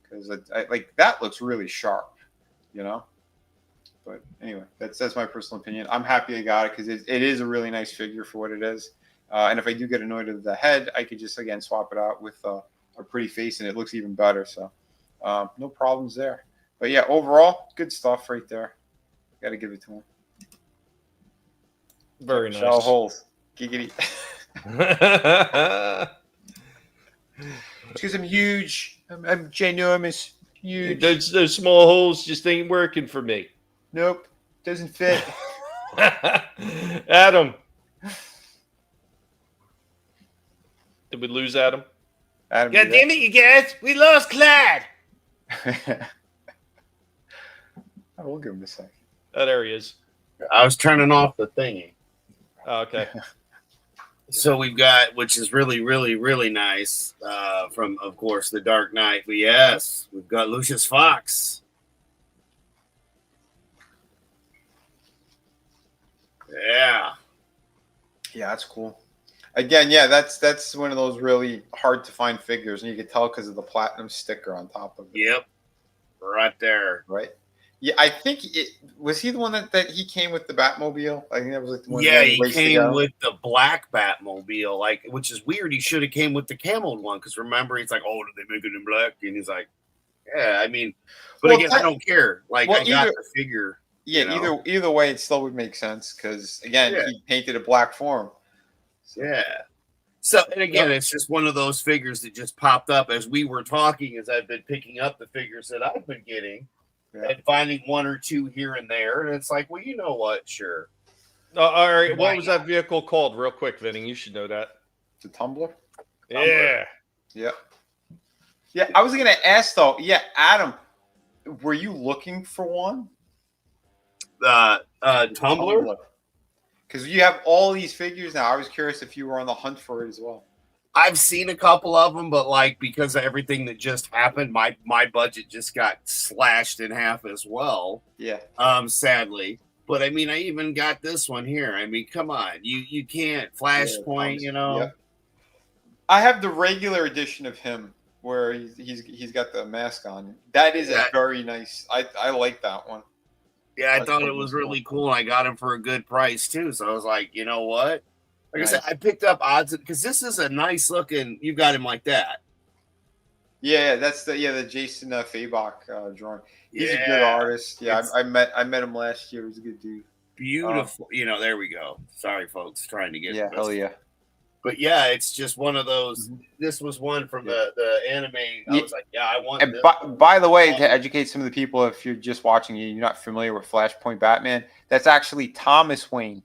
Because like that looks really sharp, But anyway, that's my personal opinion. I'm happy I got it because it is a really nice figure for what it is. And if I do get annoyed with the head, I could just again swap it out with a pretty face, and it looks even better. So no problems there. But yeah, overall, good stuff right there. Got to give it to him. Very nice. Shell holes, giggity. Because I'm huge. I'm ginormous. Huge. Those small holes just ain't working for me. Nope. Doesn't fit. Adam. Did we lose Adam? God damn it, you guys. We lost Clyde. I will give him a second. Oh, there he is. I was turning off the thingy. Oh, okay. So we've got, which is really, really, really nice, from, of course, The Dark Knight. But yes, we've got Lucius Fox. Yeah. Yeah, that's cool. Again, yeah, that's one of those really hard to find figures, and you can tell because of the platinum sticker on top of it. Yep. Right there. Right. Yeah, I think it was he the one that he came with the Batmobile. I think that was like the one. Yeah, he came with the black Batmobile, like, which is weird. He should have came with the camoed one because remember, he's like, "Oh, did they make it in black?" And he's like, "Yeah, I mean," but Well, again, I don't care. Like, well, I got the figure. Yeah, you know? either way, it still would make sense because again, Yeah. he painted a black form. Yeah. So, and again, it's just one of those figures that just popped up as we were talking, as I've been picking up the figures that I've been getting. Yeah. And finding one or two here and there, and it's like, well, you know what? Sure. All right, what was that vehicle called, real quick, Vinnie? You should know that. The Tumbler. Yeah. Yeah. Yeah. I was gonna ask though. Yeah, Adam, were you looking for one? Tumbler? Because you have all these figures now. I was curious if you were on the hunt for it as well. I've seen a couple of them, but like because of everything that just happened, my budget just got slashed in half as well. Yeah. Sadly. But I mean, I even got this one here. I mean, come on, you can't Flashpoint, you know. Yeah. I have the regular edition of him where he's got the mask on. That is a very nice. I like that one. Yeah, I thought it was really cool, and I got him for a good price too. So I was like, you know what? Like I said, I picked up odds because this is a nice looking. You got him like that. Yeah, that's the Jason Fabok drawing. He's a good artist. Yeah, I met him last year. He's a good dude. Beautiful. There we go. Sorry, folks, trying to get. Yeah, hell yeah. But yeah, it's just one of those. This was one from the anime. I was like, yeah, I want. And by the way, to educate some of the people, if you're just watching, you're not familiar with Flashpoint Batman. That's actually Thomas Wayne.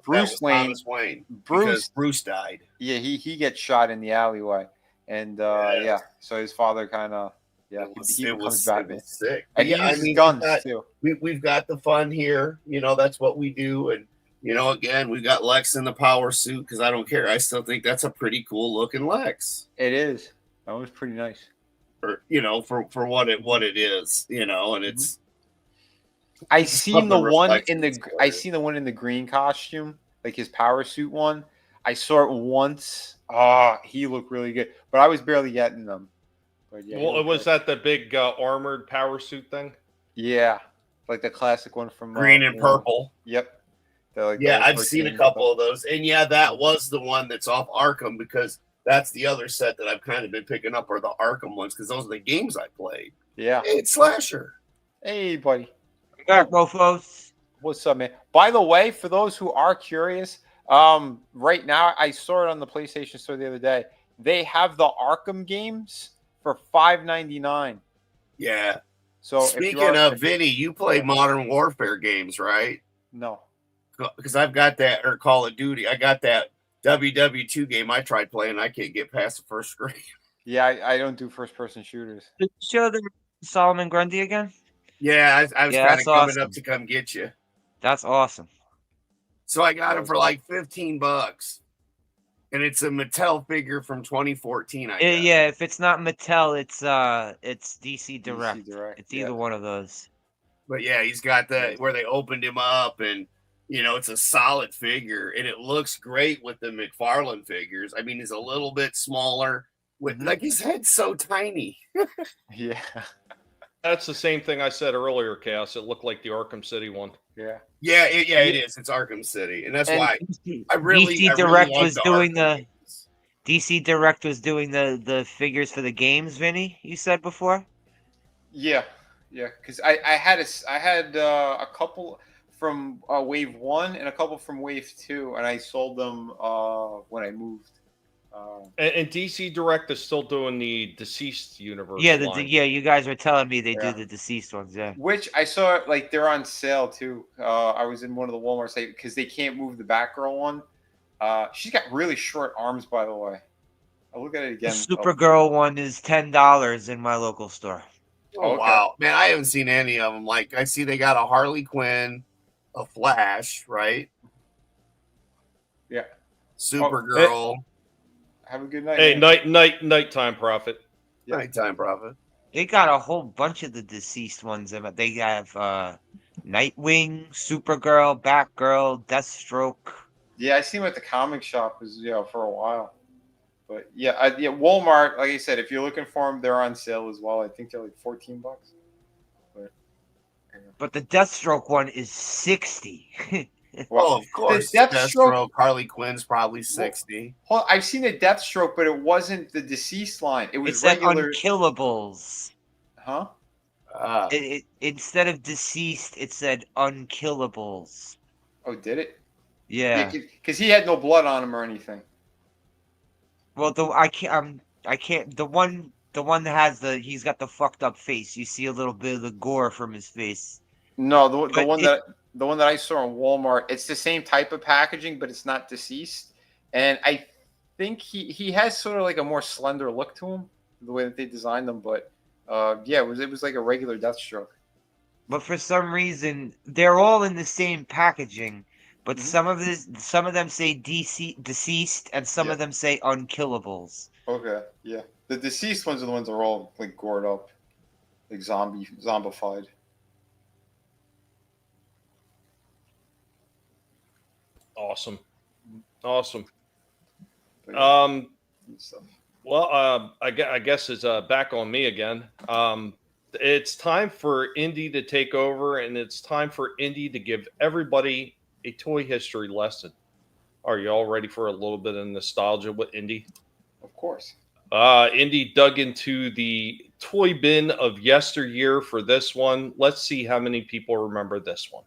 Bruce Wayne. Thomas Wayne. Bruce died. Yeah, he gets shot in the alleyway, and so his father kind of he becomes Batman. Sick. And he uses guns too. We've got the fun here. That's what we do, and again, we got Lex in the power suit because I don't care. I still think that's a pretty cool looking Lex. It is. That was pretty nice. For for what it is, and it's. I seen the one in the green costume, like his power suit one. I saw it once. He looked really good, but I was barely getting them. But yeah, well, was that the big armored power suit thing? Yeah, like the classic one from green and purple. Yep. I've seen a couple of those, and that was the one that's off Arkham because that's the other set that I've kind of been picking up are the Arkham ones because those are the games I played. Yeah, hey, it's Slasher. Hey, buddy. Back, mofos. What's up, man? By the way, for those who are curious, right now I saw it on the PlayStation Store the other day. They have the Arkham games for $5.99. Yeah. So speaking of Vinnie, you play Modern Warfare games, right? No. Because I've got that, or Call of Duty. I got that WW2 game I tried playing. I can't get past the first screen. Yeah, I don't do first-person shooters. Did you show the Solomon Grundy again? Yeah, I was kind of coming up to come get you. That's awesome. So I got him for like $15, and it's a Mattel figure from 2014. Yeah, if it's not Mattel, it's DC Direct. DC Direct. It's either one of those. But yeah, he's got that where they opened him up, and it's a solid figure, and it looks great with the McFarlane figures. I mean, he's a little bit smaller, with like his head's so tiny. Yeah. That's the same thing I said earlier, Chaos. It looked like the Arkham City one. Yeah. Yeah, it is. It's Arkham City, and that's why DC Direct was doing the figures for the games. Vinny, you said before. Yeah, because I had a couple from Wave 1 and a couple from Wave 2, and I sold them when I moved. And DC Direct is still doing the Deceased universe. Yeah, line. you guys were telling me they do the Deceased ones. Yeah, which I saw like they're on sale too. I was in one of the Walmart sites because they can't move the Batgirl one. She's got really short arms, by the way. I'll look at it again. The Supergirl one is $10 in my local store. Oh, wow, man! I haven't seen any of them. Like I see they got a Harley Quinn, a Flash, right? Yeah. Supergirl. Have a good night. Hey, man. nighttime prophet. Nighttime prophet. They got a whole bunch of the deceased ones. They have Nightwing, Supergirl, Batgirl, Deathstroke. Yeah, I seen them at the comic shop for a while. But yeah, Walmart, like I said, if you're looking for them, they're on sale as well. I think they're like $14. But the Deathstroke one is 60. Well, of course. Deathstroke, Harley Quinn's probably 60. Well, I've seen a Deathstroke, but it wasn't the deceased line. It was regular. Unkillables. Huh? Instead of deceased, it said unkillables. Oh, did it? Yeah. Because he had no blood on him or anything. Well, I can't. The one that has he's got the fucked up face. You see a little bit of the gore from his face. No, the one that I saw in Walmart, it's the same type of packaging, but it's not deceased. And I think he has sort of like a more slender look to him, the way that they designed them. But it was like a regular Deathstroke. But for some reason, they're all in the same packaging. But some of them say deceased, and some of them say unkillables. Okay, yeah. The deceased ones are the ones that are all like gored up, like zombified. Awesome. But, I guess it's back on me again. It's time for Indy to take over, and it's time for Indy to give everybody a toy history lesson. Are you all ready for a little bit of nostalgia with Indy? Of course. Indy dug into the toy bin of yesteryear for this one. Let's see how many people remember this one.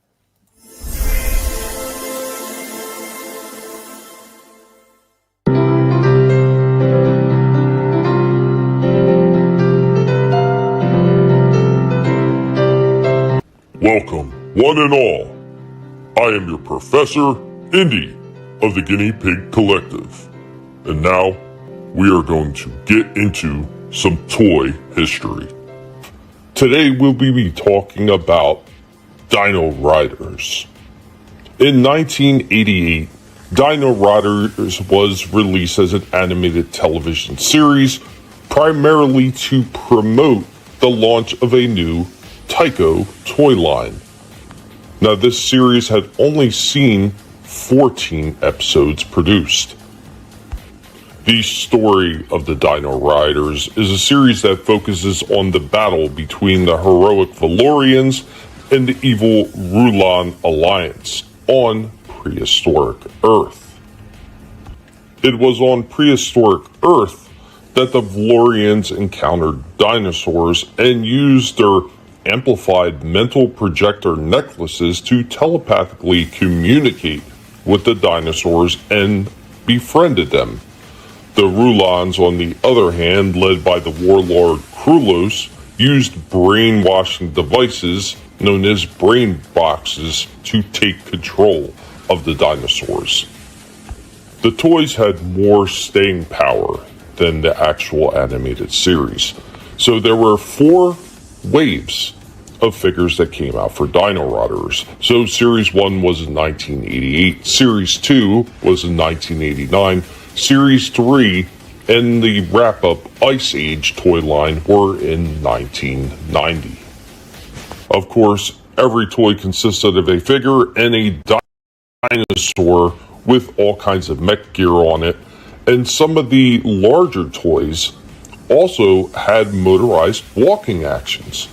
Welcome, one and all. I am your Professor Indy of the Guinea Pig Collective. And now, we are going to get into some toy history. Today, we'll be talking about Dino Riders. In 1988, Dino Riders was released as an animated television series, primarily to promote the launch of a new Tyco toy line. Now, this series had only seen 14 episodes produced. The story of the Dino Riders is a series that focuses on the battle between the heroic Valorians and the evil Rulon Alliance on prehistoric Earth. It was on prehistoric Earth that the Valorians encountered dinosaurs and used their amplified mental projector necklaces to telepathically communicate with the dinosaurs and befriended them. The Rulons, on the other hand, led by the warlord Krulos, used brainwashing devices known as brain boxes to take control of the dinosaurs. The toys had more staying power than the actual animated series, so there were 4 waves of figures that came out for Dino Riders. So Series 1 was in 1988, Series 2 was in 1989, Series 3 and the wrap-up Ice Age toy line were in 1990. Of course, every toy consisted of a figure and a dinosaur with all kinds of mech gear on it, and some of the larger toys also had motorized walking actions.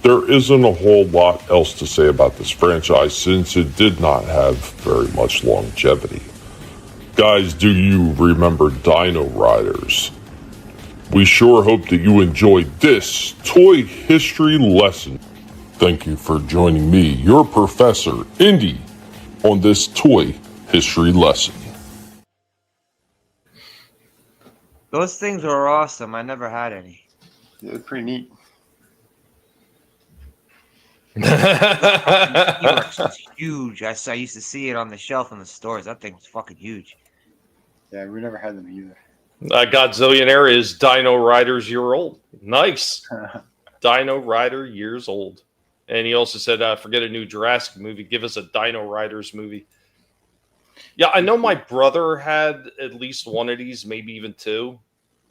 There isn't a whole lot else to say about this franchise since it did not have very much longevity. Guys, do you remember Dino Riders? We sure hope that you enjoyed this toy history lesson. Thank you for joining me, your Professor Indy, on this toy history lesson. Those things were awesome. I never had any. Yeah, they're pretty neat. T-Rex was huge. I used to see it on the shelf in the stores. That thing was fucking huge. Yeah, we never had them either. Godzillionaire is Dino Riders year old. Nice. Dino Rider years old. And he also said, forget a new Jurassic movie. Give us a Dino Riders movie. Yeah, I know my brother had at least one of these, maybe even two.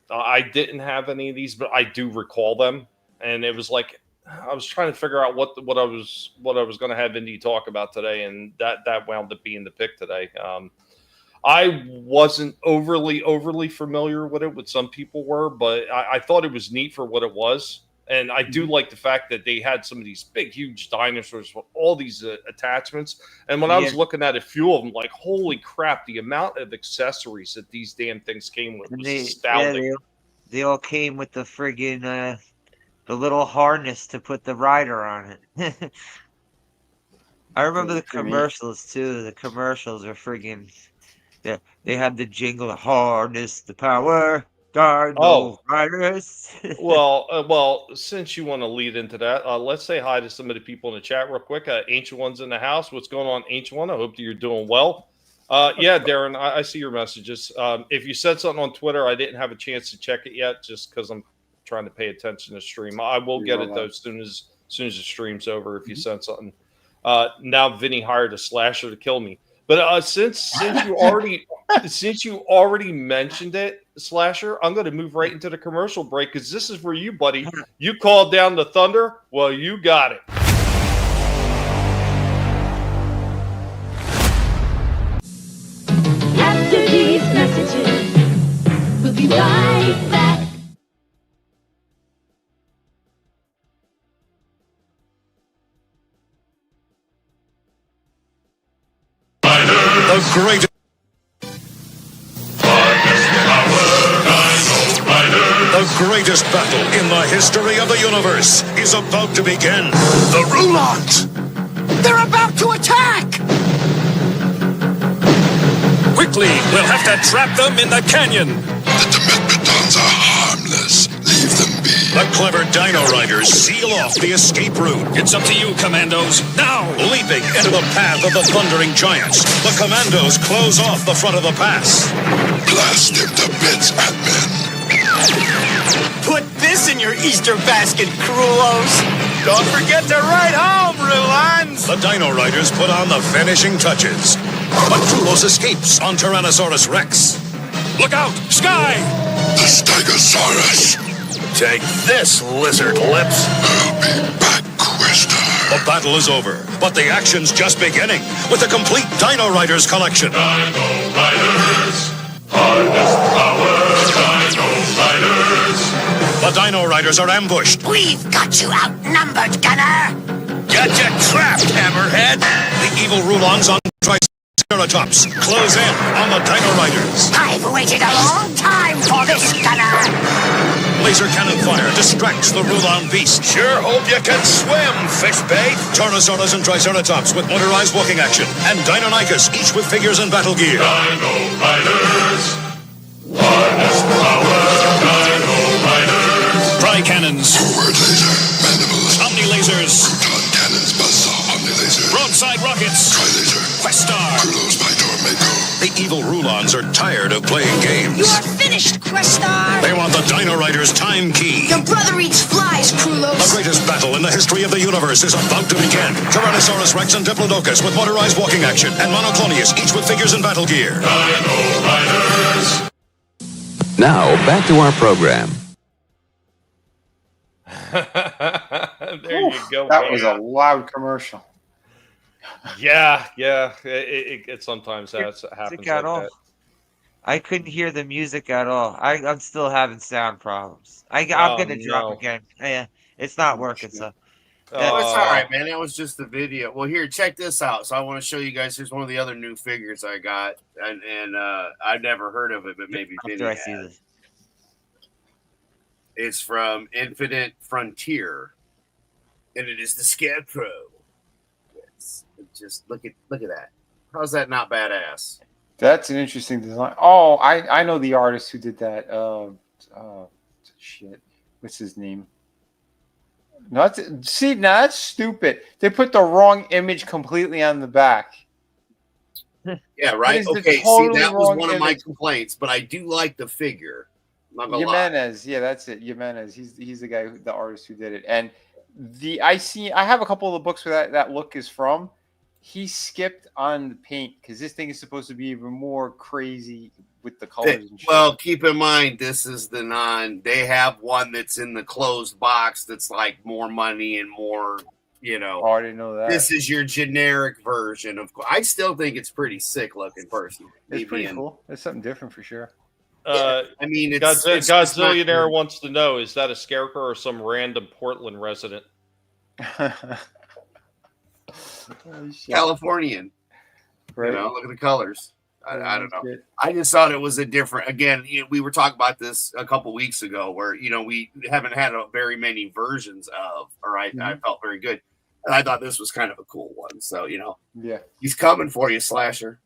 I didn't have any of these, but I do recall them, and it was like I was trying to figure out what I was going to have Indy talk about today, and that wound up being the pick today. I wasn't overly familiar with it. What some people were, but I thought it was neat for what it was. And I do like the fact that they had some of these big, huge dinosaurs with all these attachments. And when I was looking at a few of them, like, holy crap, the amount of accessories that these damn things came with was astounding. They all came with the friggin' the little harness to put the rider on it. I remember the commercials too. The commercials are friggin'. They had the jingle, harness the power. Dino Riders. well, since you want to lead into that, let's say hi to some of the people in the chat real quick. Ancient One's in the house. What's going on, Ancient One? I hope that you're doing well. Yeah, Darren, I see your messages. If you said something on Twitter, I didn't have a chance to check it yet, just because I'm trying to pay attention to stream. I will get it though as soon as the stream's over. If you sent something, now Vinnie hired a slasher to kill me. But since you already mentioned it, Slasher, I'm going to move right into the commercial break because this is for you, buddy. You called down the thunder. Well, you got it. After these messages, we'll be right back. The greatest. The greatest battle in the history of the universe is about to begin. The Rulons! They're about to attack! Quickly, we'll have to trap them in the canyon. The Dimetrodons are harmless. Leave them be. The clever Dino Riders seal off the escape route. It's up to you, Commandos. Now, leaping into the path of the thundering giants, the Commandos close off the front of the pass. Blast them to bits, admin. Put this in your Easter basket, Crulos. Don't forget to ride home, Rulons! The Dino Riders put on the finishing touches. But Crulos escapes on Tyrannosaurus Rex. Look out! Sky! The Stegosaurus! Take this, lizard lips! I'll be back, Questar. The battle is over, but the action's just beginning with the complete Dino Riders collection. Dino Riders, harness power, Dino Riders. The Dino Riders are ambushed. We've got you outnumbered, Gunner. Gotcha trapped, Hammerhead! The evil Rulons on Triceratops close in on the Dino Riders. I've waited a long time for this, Gunner. Laser cannon fire distracts the Rulon beast. Sure hope you can swim, fishbait. Tyrannosaurus and Triceratops with motorized walking action, and Deinonychus, each with figures and battle gear. Dino Riders, harness power, Dino Riders. Tri-cannons. Forward laser, mandibles. Omni-lasers. Proton cannons, buzzsaw, omni-laser. Broadside rockets. Tri-laser. Questar. Crulos by Tormento. The evil Rulons are tired of playing games. You're finished, Questar! They want the Dino Riders time key. Your brother eats flies, Crulos! The greatest battle in the history of the universe is about to begin. Tyrannosaurus Rex and Diplodocus with motorized walking action, and Monoclonius, each with figures and battle gear. Dino Riders. Now, back to our program. There you go. That was a loud commercial. Yeah. It sometimes happens like that. I couldn't hear the music at all. I'm still having sound problems. I'm gonna drop again. Yeah, it's not working. So Oh, it's all right, man. It was just the video. Well, here, check this out. So I want to show you guys. Here's one of the other new figures I got, and I've never heard of it, but maybe Vinnie after I see this. It's from Infinite Frontier, and it is the Scarecrow. Yes, just look at that. How's that not badass? That's an interesting design. Oh, I know the artist who did that. Shit, what's his name? No, that's stupid. They put the wrong image completely on the back. Yeah, right. Okay, totally see, that was wrong one of my image. complaints, but I do like the figure. I'm not gonna lie. Jimenez, yeah, that's it. Jimenez, he's the guy, the artist who did it. And I have a couple of the books where that look is from, he skipped on the paint because this thing is supposed to be even more crazy with the colors and shit. Well, keep in mind, this is the they have one that's in the closed box that's like more money and more, Oh, I didn't know that. This is your generic version of. I still think it's pretty sick looking, personally. It's pretty cool. It's something different for sure. I mean, it's Godzillionaire wants to know: is that a scarecrow or some random Portland resident? Californian. Right. Look at the colors. I don't know. I just thought it was a different. Again, we were talking about this a couple weeks ago, where we haven't had very many versions of. Or I felt very good, and I thought this was kind of a cool one. So yeah, he's coming for you, Slasher.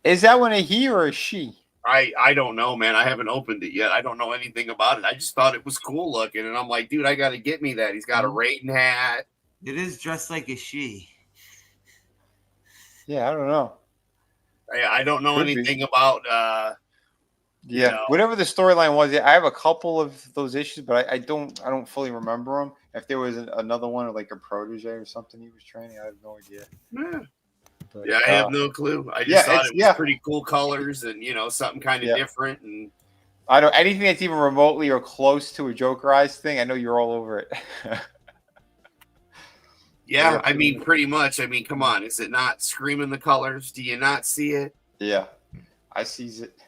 Is that one a he or a she? I don't know, man. I haven't opened it yet. I don't know anything about it. I just thought it was cool looking, and I'm like, dude, I got to get me that. He's got a rating hat. It is dressed like a she. Yeah, I don't know. I don't know anything about. Whatever the storyline was, I have a couple of those issues, but I don't fully remember them. If there was another one, or like a protege or something he was training, I have no idea. Yeah. But, I have no clue. I just thought it was pretty cool colors and something kind of different. And I don't anything that's even remotely or close to a Joker Eyes thing. I know you're all over it. Yeah, I mean, pretty much. I mean, come on. Is it not screaming the colors? Do you not see it? Yeah, I sees it.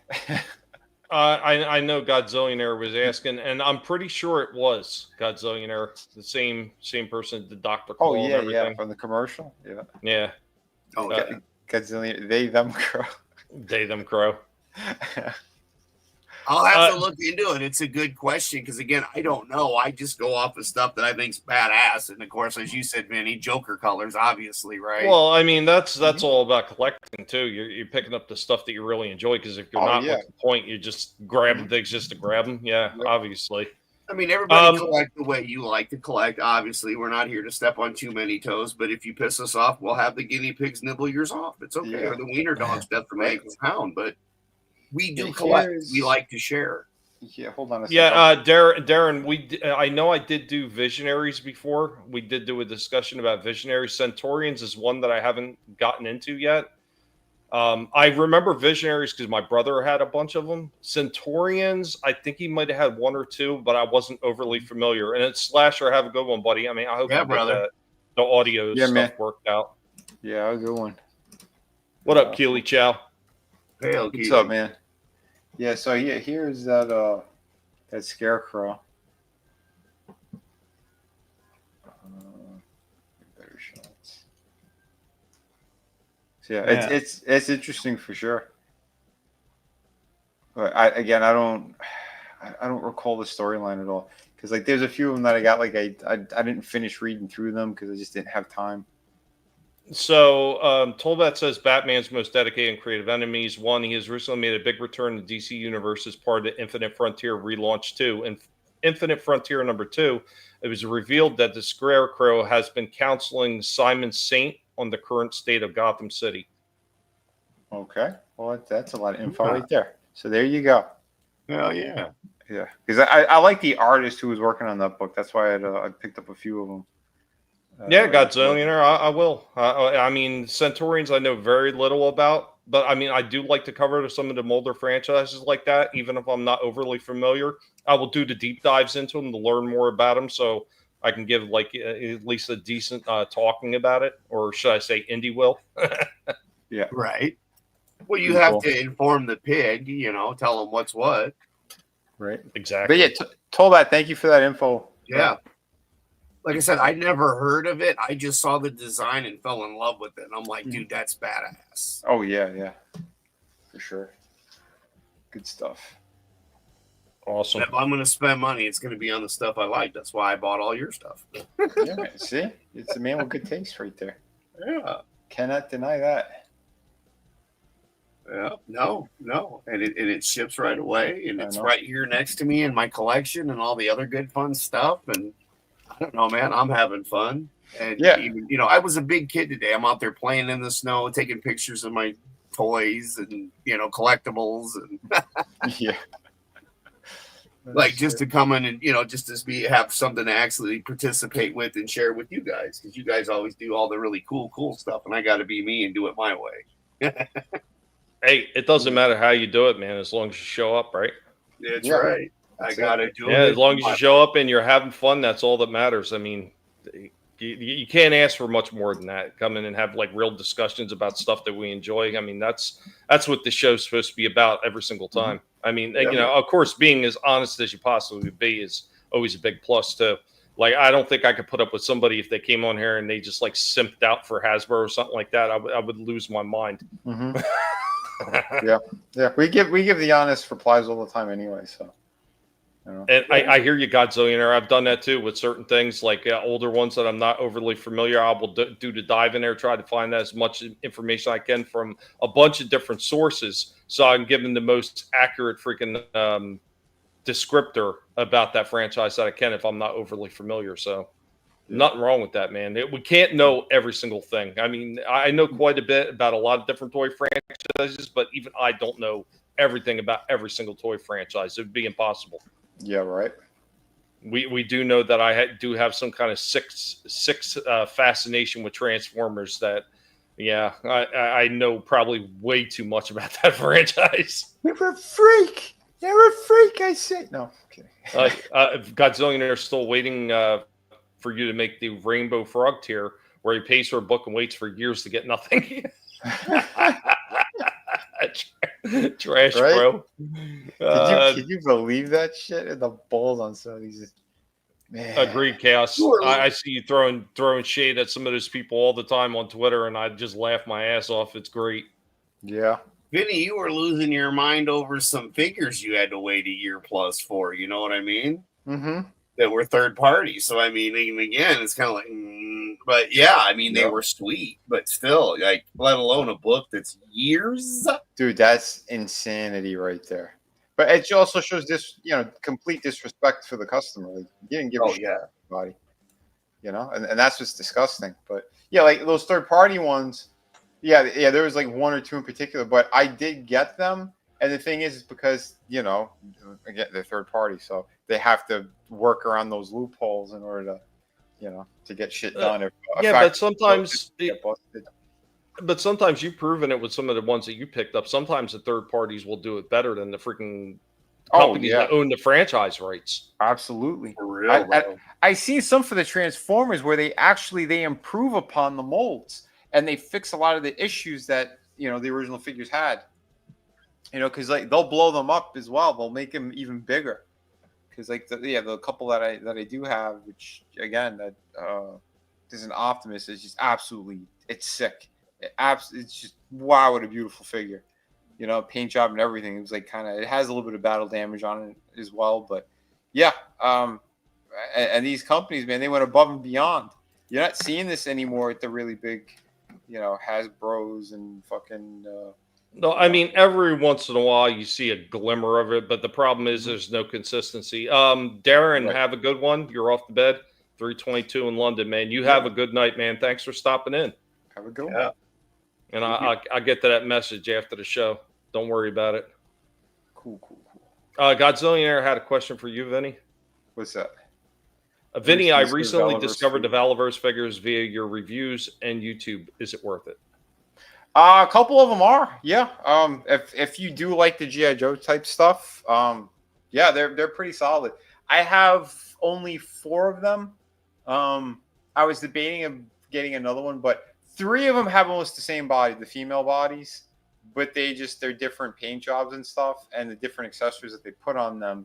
I know Godzillionaire was asking, and I'm pretty sure it was Godzillionaire, the same person, the Dr. Claw. Oh, and yeah, everything. from the commercial. Yeah. Yeah. Oh, Godzillionaire, they, them, crow. They, them, crow. I'll have to look into it. It's a good question because, again, I don't know. I just go off of stuff that I think's badass. And, of course, as you said, Vinnie, Joker colors, obviously, right? Well, I mean, that's all about collecting, too. You're picking up the stuff that you really enjoy because if you're not with the point, you're just grabbing things just to grab them. Yeah, obviously. I mean, everybody collect the way you like to collect. Obviously, we're not here to step on too many toes, but if you piss us off, we'll have the guinea pigs nibble yours off. It's okay. Or the wiener dogs death from egg and pound, but we do collect. We like to share. Yeah, hold on a second. Yeah, Darren, I know I did do Visionaries before. We did do a discussion about Visionaries. Centaurians is one that I haven't gotten into yet. I remember Visionaries because my brother had a bunch of them. Centaurians, I think he might have had one or two, but I wasn't overly familiar. And it's Slasher. Have a good one, buddy. I mean, I hope the audio stuff worked out. Yeah, a good one. What up, Keely Chow? Hey, what's up, man? Yeah, so here's that scarecrow. Better shots. So it's interesting for sure. But I don't recall the storyline at all because like there's a few of them that I got like I didn't finish reading through them because I just didn't have time. So, Tolbat says Batman's most dedicated and creative enemies. One, he has recently made a big return to DC Universe as part of the Infinite Frontier relaunch 2. In Infinite Frontier number 2, it was revealed that the Scarecrow has been counseling Simon Saint on the current state of Gotham City. Okay. Well, that's a lot of info right there. So there you go. Hell yeah. Yeah. Because I like the artist who was working on that book. That's why I picked up a few of them. Yeah, Godzillionaire, I will. I mean, Centaurians I know very little about, but I mean, I do like to cover some of the Mulder franchises like that, even if I'm not overly familiar. I will do the deep dives into them to learn more about them so I can give like at least a decent talking about it, or should I say indie will. Yeah. Right. Well, you have to inform the pig, tell him what's what. Right. Exactly. But yeah, Tolbat, thank you for that info. Yeah. Like I said, I never heard of it. I just saw the design and fell in love with it. And I'm like, dude, that's badass. Oh, yeah. For sure. Good stuff. Awesome. If I'm going to spend money, it's going to be on the stuff I like. That's why I bought all your stuff. Yeah, see? It's a man with good taste right there. Yeah. Cannot deny that. Yeah, no. And it ships right away. And it's right here next to me in my collection and all the other good fun stuff. And I don't know, man. I'm having fun. And, even, I was a big kid today. I'm out there playing in the snow, taking pictures of my toys and, collectibles. And yeah. like just to come in and just to have something to actually participate with and share with you guys, because you guys always do all the really cool stuff, and I got to be me and do it my way. Hey, it doesn't matter how you do it, man, as long as you show up, right? That's right. I gotta do it. Yeah, as long as you show up and you're having fun, that's all that matters. I mean, you can't ask for much more than that. Come in and have like real discussions about stuff that we enjoy. I mean, that's what the show's supposed to be about every single time. I mean, of course, being as honest as you possibly be is always a big plus too. Like, I don't think I could put up with somebody if they came on here and they just like simped out for Hasbro or something like that. I would lose my mind. Yeah. We give the honest replies all the time anyway. So. And I hear you, Godzillionaire. I've done that too with certain things, like older ones that I'm not overly familiar. I will do the dive in there, try to find as much information I can from a bunch of different sources, so I'm giving the most accurate freaking descriptor about that franchise that I can if I'm not overly familiar. So nothing wrong with that, man. We can't know every single thing. I mean, I know quite a bit about a lot of different toy franchises, but even I don't know everything about every single toy franchise. It would be impossible. Yeah, right. We do know that I do have some kind of six fascination with Transformers. That, yeah, I know probably way too much about that franchise. You're a freak. You're a freak. I say no. Okay. Godzillionaire is still waiting for you to make the Rainbow Frog tier, where he pays for a book and waits for years to get nothing. Trash, right? Bro. Can you believe that shit? And the balls on some of these. Man. Agreed, Chaos. I see you throwing shade at some of those people all the time on Twitter, and I just laugh my ass off. It's great. Yeah. Vinny, you were losing your mind over some figures you had to wait a year plus for. You know what I mean? Mm-hmm. That were third party. So, I mean, again, it's kind of like, but yeah, I mean, they were sweet, but still, like, let alone a book that's years. Dude, that's insanity right there. But it also shows this, complete disrespect for the customer. Like, you didn't give a shit to anybody, and that's what's disgusting. But yeah, like those third party ones, yeah, there was like one or two in particular, but I did get them. And the thing is because, again, they're third party, so they have to work around those loopholes in order to, to get shit done. But sometimes, but sometimes you've proven it with some of the ones that you picked up. Sometimes the third parties will do it better than the freaking companies that own the franchise rights. Absolutely. For real, I see some for the Transformers where they improve upon the molds and they fix a lot of the issues that, the original figures had. Because like they'll blow them up as well. They'll make them even bigger. Because like the couple that I do have, which again that is an Optimus, is just absolutely, it's sick. It's just wow, what a beautiful figure. Paint job and everything. It was like it has a little bit of battle damage on it as well. But yeah, and these companies, man, they went above and beyond. You're not seeing this anymore at the really big, Hasbros and fucking. No, I mean, every once in a while you see a glimmer of it, but the problem is there's no consistency. Darren, have a good one. You're off the bed. 3:22 in London, man. You have a good night, man. Thanks for stopping in. Have a good one. And I'll get to that message after the show. Don't worry about it. Cool. Godzillionaire had a question for you, Vinny. What's that? Vinny, I recently discovered the Valaverse figures via your reviews and YouTube. Is it worth it? A couple of them are, yeah. If you do like the G.I. Joe type stuff, yeah, they're pretty solid. I have only 4 of them. I was debating of getting another one, but 3 of them have almost the same body, the female bodies, but they're different paint jobs and stuff, and the different accessories that they put on them.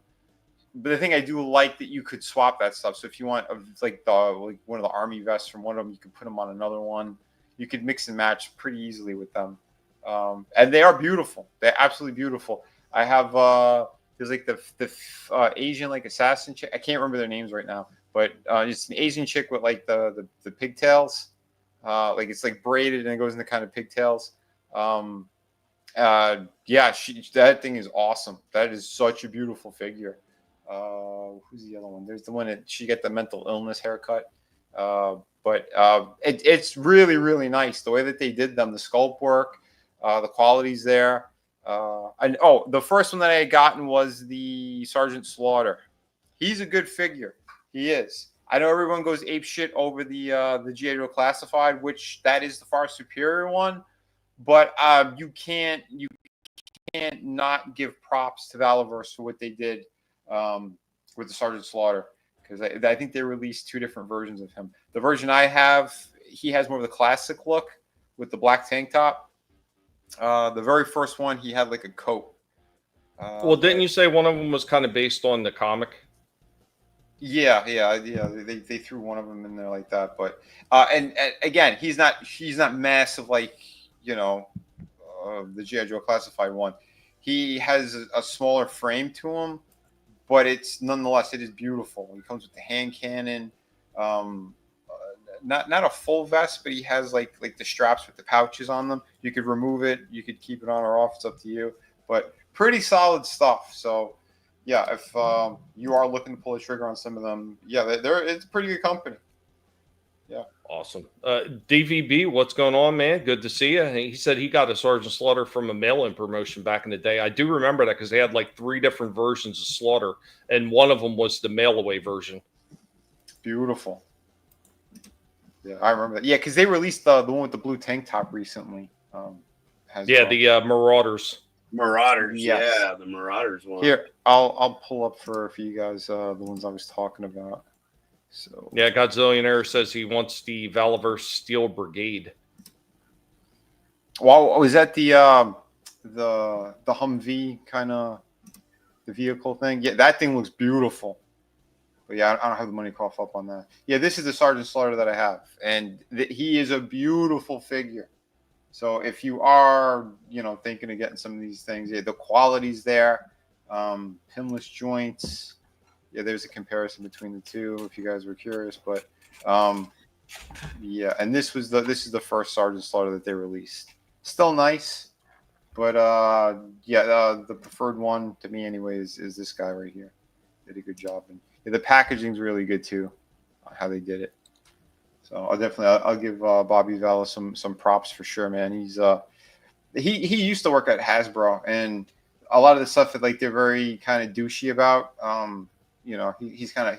But the thing I do like that you could swap that stuff. So if you want like one of the army vests from one of them, you could put them on another one. You could mix and match pretty easily with them. And they are beautiful. They're absolutely beautiful. I have, there's like the Asian like assassin chick. I can't remember their names right now, but it's an Asian chick with like the pigtails. Like it's like braided and it goes into kind of pigtails. Yeah, that thing is awesome. That is such a beautiful figure. Who's the other one? There's the one that she got the mental illness haircut. But it's really, really nice. The way that they did them, the sculpt work, the quality's there. The first one that I had gotten was the Sergeant Slaughter. He's a good figure. He is. I know everyone goes ape shit over the G.I. Joe Classified, which that is the far superior one. But you can't not give props to Valaverse for what they did with the Sergeant Slaughter, because I think they released 2 different versions of him. The version I have, he has more of the classic look with the black tank top. The very first one, he had like a coat. Well, didn't you say one of them was kind of based on the comic? Yeah. They threw one of them in there like that, but and again, he's not massive like the G.I. Joe Classified one. He has a smaller frame to him, but it's nonetheless, it is beautiful. He comes with the hand cannon, not a full vest, but he has like the straps with the pouches on them. You could remove it, you could keep it on or off. It's up to you, but pretty solid stuff. So yeah, if you are looking to pull a trigger on some of them, yeah, it's a pretty good company. Yeah. Awesome. DVB, what's going on, man? Good to see you. He said he got a Sergeant Slaughter from a mail-in promotion back in the day. I do remember that because they had like 3 different versions of Slaughter, and one of them was the mail-away version. Beautiful. Yeah, I remember that. Yeah, because they released the one with the blue tank top recently. The Marauders. Yes. Yeah, the Marauders one. Here, I'll pull up for you guys the ones I was talking about. So yeah, Godzillionaire says he wants the Valaverse Steel Brigade. Well, was that the Humvee kind of the vehicle thing? Yeah, that thing looks beautiful. But yeah, I don't have the money to cough up on that. Yeah, this is the Sergeant Slaughter that I have, and he is a beautiful figure. So if you are, thinking of getting some of these things, yeah, the quality's there. Pinless joints. Yeah, there's a comparison between the two if you guys were curious. But yeah, and this is the first Sergeant Slaughter that they released. Still nice, but the preferred one to me, anyways, is this guy right here. Did a good job, and the packaging's really good too, how they did it. So I'll give Bobby Valla some props for sure, man. He's he used to work at Hasbro, and a lot of the stuff that they're very kind of douchey about.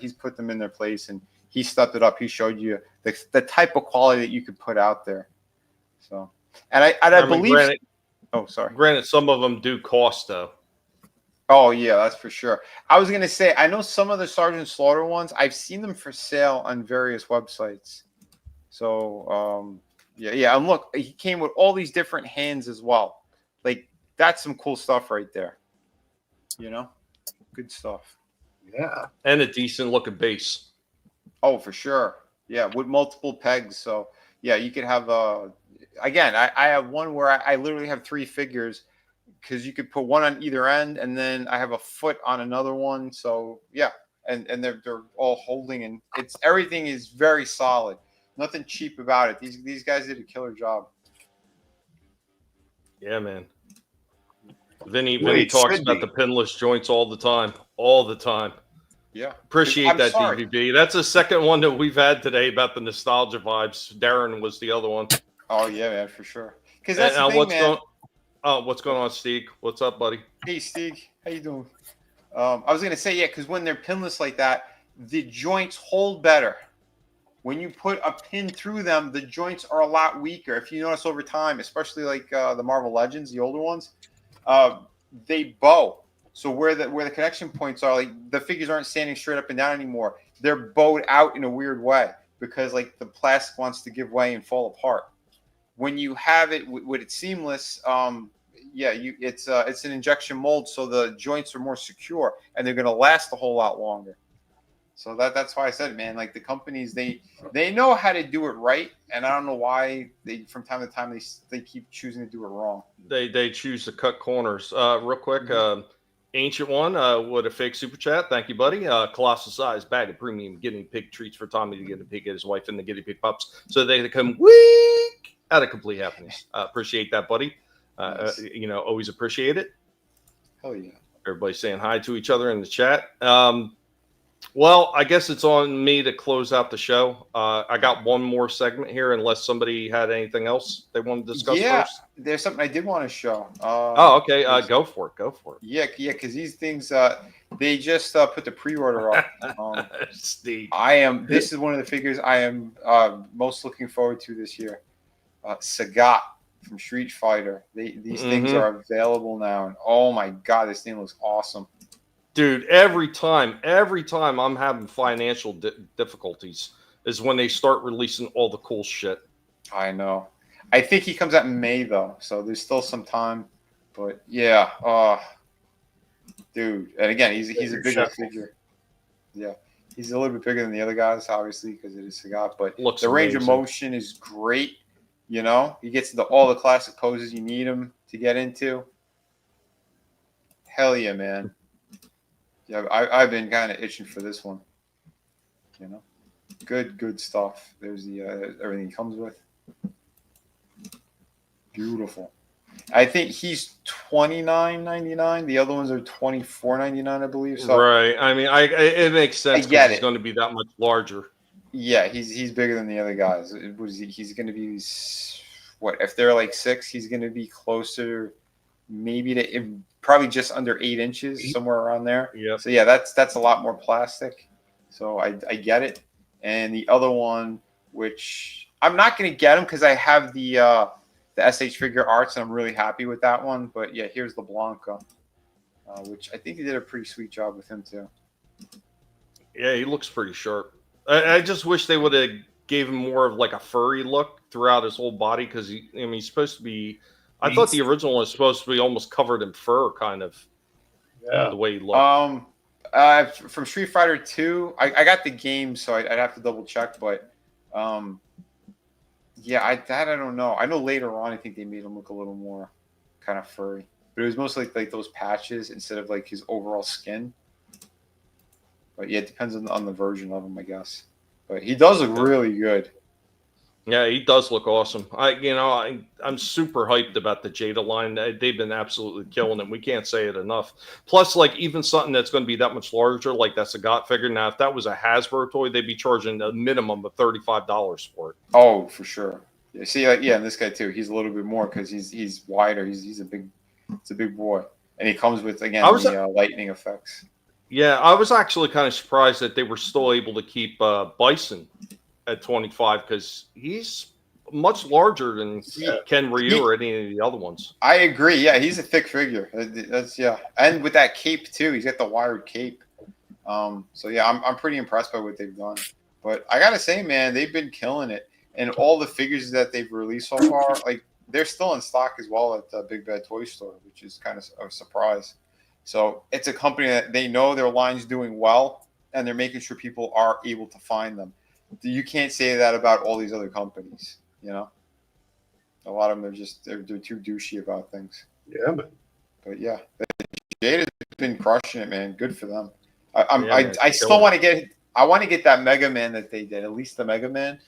He's put them in their place, and he stepped it up. He showed you the type of quality that you could put out there. So, and I believe. Granted, sorry. Granted, some of them do cost though. Oh yeah, that's for sure. I was gonna say I know some of the Sergeant Slaughter ones. I've seen them for sale on various websites. So yeah. And look, he came with all these different hands as well. Like that's some cool stuff right there. Good stuff. Yeah, and a decent looking base. Oh, for sure. Yeah, with multiple pegs. So yeah, you could have again. I have one where I literally have 3 figures because you could put one on either end, and then I have a foot on another one. So yeah, and they're all holding, and everything is very solid. Nothing cheap about it. These guys did a killer job. Yeah, man. Vinnie talks about the pinless joints all the time. Yeah. Appreciate that, DVB. That's the second one that we've had today about the nostalgia vibes. Darren was the other one. Oh, yeah, man, for sure. Because that's the thing, man. What's going on, Steve? What's up, buddy? Hey, Steve. How you doing? I was going to say, yeah, because when they're pinless like that, the joints hold better. When you put a pin through them, the joints are a lot weaker. If you notice over time, especially like the Marvel Legends, the older ones, they bow. So where the connection points are, like the figures aren't standing straight up and down anymore. They're bowed out in a weird way because like the plastic wants to give way and fall apart. When you have it with it seamless, it's an injection mold, so the joints are more secure and they're going to last a whole lot longer. So that's why I said, man, like the companies, they know how to do it right, and I don't know why from time to time they keep choosing to do it wrong. They choose to cut corners. Real quick, Ancient One with a fake super chat. Thank you, buddy. Colossal size bag of premium guinea pig treats for Tommy to get a pig, his wife, and the guinea pig pups, so they come weak out of complete happiness. Appreciate that, buddy. Nice. Always appreciate it. Hell yeah. Everybody's saying hi to each other in the chat. Well, I guess it's on me to close out the show. I got one more segment here, unless somebody had anything else they want to discuss first. There's something I did want to show. Oh, okay. Go for it. Go for it. Yeah, because these things, they just put the pre-order up. Steve. This is one of the figures I am most looking forward to this year. Sagat from Street Fighter. These things are available now, and oh my god, this thing looks awesome. Dude, every time I'm having financial difficulties is when they start releasing all the cool shit. I know. I think he comes out in May though, so there's still some time. But yeah, dude, and again, he's a bigger figure. Yeah, he's a little bit bigger than the other guys, obviously, because it is Sagat. But the range of motion is great. You know, he gets into all the classic poses you need him to get into. Hell yeah, man. Yeah, I've been kind of itching for this one. You know, good stuff. There's the everything he comes with. Beautiful. I think he's $29.99. The other ones are $24.99, I believe. So right. I mean, it makes sense. He's going to be that much larger. Yeah, he's bigger than the other guys. He's going to be what if they're like 6? He's going to be closer, maybe to probably just under 8 inches, somewhere around there. Yeah. So yeah, that's a lot more plastic. So I get it. And the other one, which I'm not going to get him because I have the SH Figure Arts, and I'm really happy with that one. But yeah, here's the Blanca, which I think they did a pretty sweet job with him too. Yeah, he looks pretty sharp. I just wish they would have gave him more of like a furry look throughout his whole body, because he's supposed to be. I thought the original was supposed to be almost covered in fur, kind of. Yeah, the way he looked. From Street Fighter 2, I got the game, so I'd have to double check, but yeah, I don't know. I know later on, I think they made him look a little more kind of furry, but it was mostly like those patches instead of like his overall skin. But yeah, it depends on the version of him, I guess. But he does look really good. Yeah, he does look awesome. I'm super hyped about the Jada line. They've been absolutely killing it. We can't say it enough. Plus, like, even something that's going to be that much larger, like that's a Sagat figure. Now, if that was a Hasbro toy, they'd be charging a minimum of $35 for it. Oh, for sure. Yeah, see, and this guy too. He's a little bit more because he's wider. He's a big boy, and he comes with the lightning effects. Yeah, I was actually kind of surprised that they were still able to keep Bison at 25, because he's much larger than Ken Ryu or any of the other ones. I agree. Yeah, he's a thick figure. That's and with that cape too, he's got the wired cape. So yeah, I'm pretty impressed by what they've done. But I gotta say, man, they've been killing it, and all the figures that they've released so far, like they're still in stock as well at the Big Bad Toy Store, which is kind of a surprise. So it's a company that they know their line's doing well, and they're making sure people are able to find them. You can't say that about all these other companies, you know. A lot of them they're too douchey about things. Yeah, but yeah, Jada's been crushing it, man. Good for them. I still want to get. I want to get that Mega Man that they did, at least the Mega Man,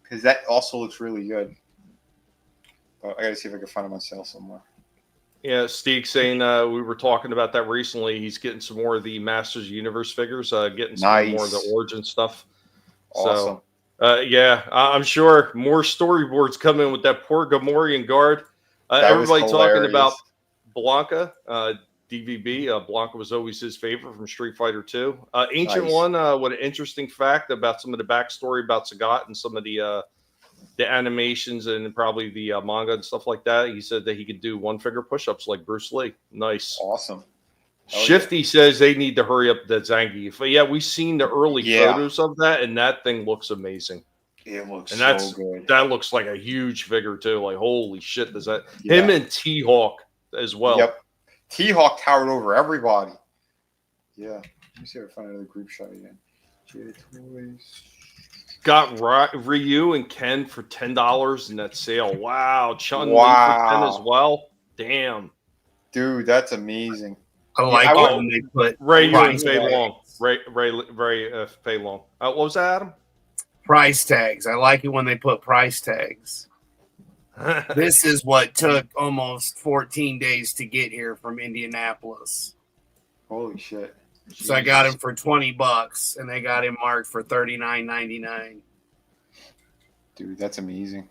because that also looks really good. But I gotta see if I can find them on sale somewhere. Yeah, Steve saying we were talking about that recently. He's getting some more of the Masters Universe figures, getting some more of the Origin stuff. Awesome. So, yeah, I'm sure more storyboards coming with that poor Gamorrean guard. Everybody talking about Blanca, DVB. Blanca was always his favorite from Street Fighter 2. Ancient One, what an interesting fact about some of the backstory about Sagat and some of the animations and probably the manga and stuff like that. He said that he could do one-figure push-ups like Bruce Lee. Nice. Awesome. Shifty says they need to hurry up the Zangief. But yeah, we've seen the early photos of that, and that thing looks amazing. It looks so good. That looks like a huge figure too. Like, holy shit, does that him and T-Hawk as well. Yep. T-Hawk towered over everybody. Yeah. Let me see if I find another group shot again. Jada Toys. Got Ryu and Ken for $10 in that sale. Wow. Chun-Li for 10 as well. Damn. Dude, that's amazing. I like when they put Ray and Fei Long. Ray Fei Long. What was that, Adam? Price tags. I like it when they put price tags. This is what took almost 14 days to get here from Indianapolis. Holy shit. So I got him for $20, and they got him marked for $39.99. Dude, that's amazing.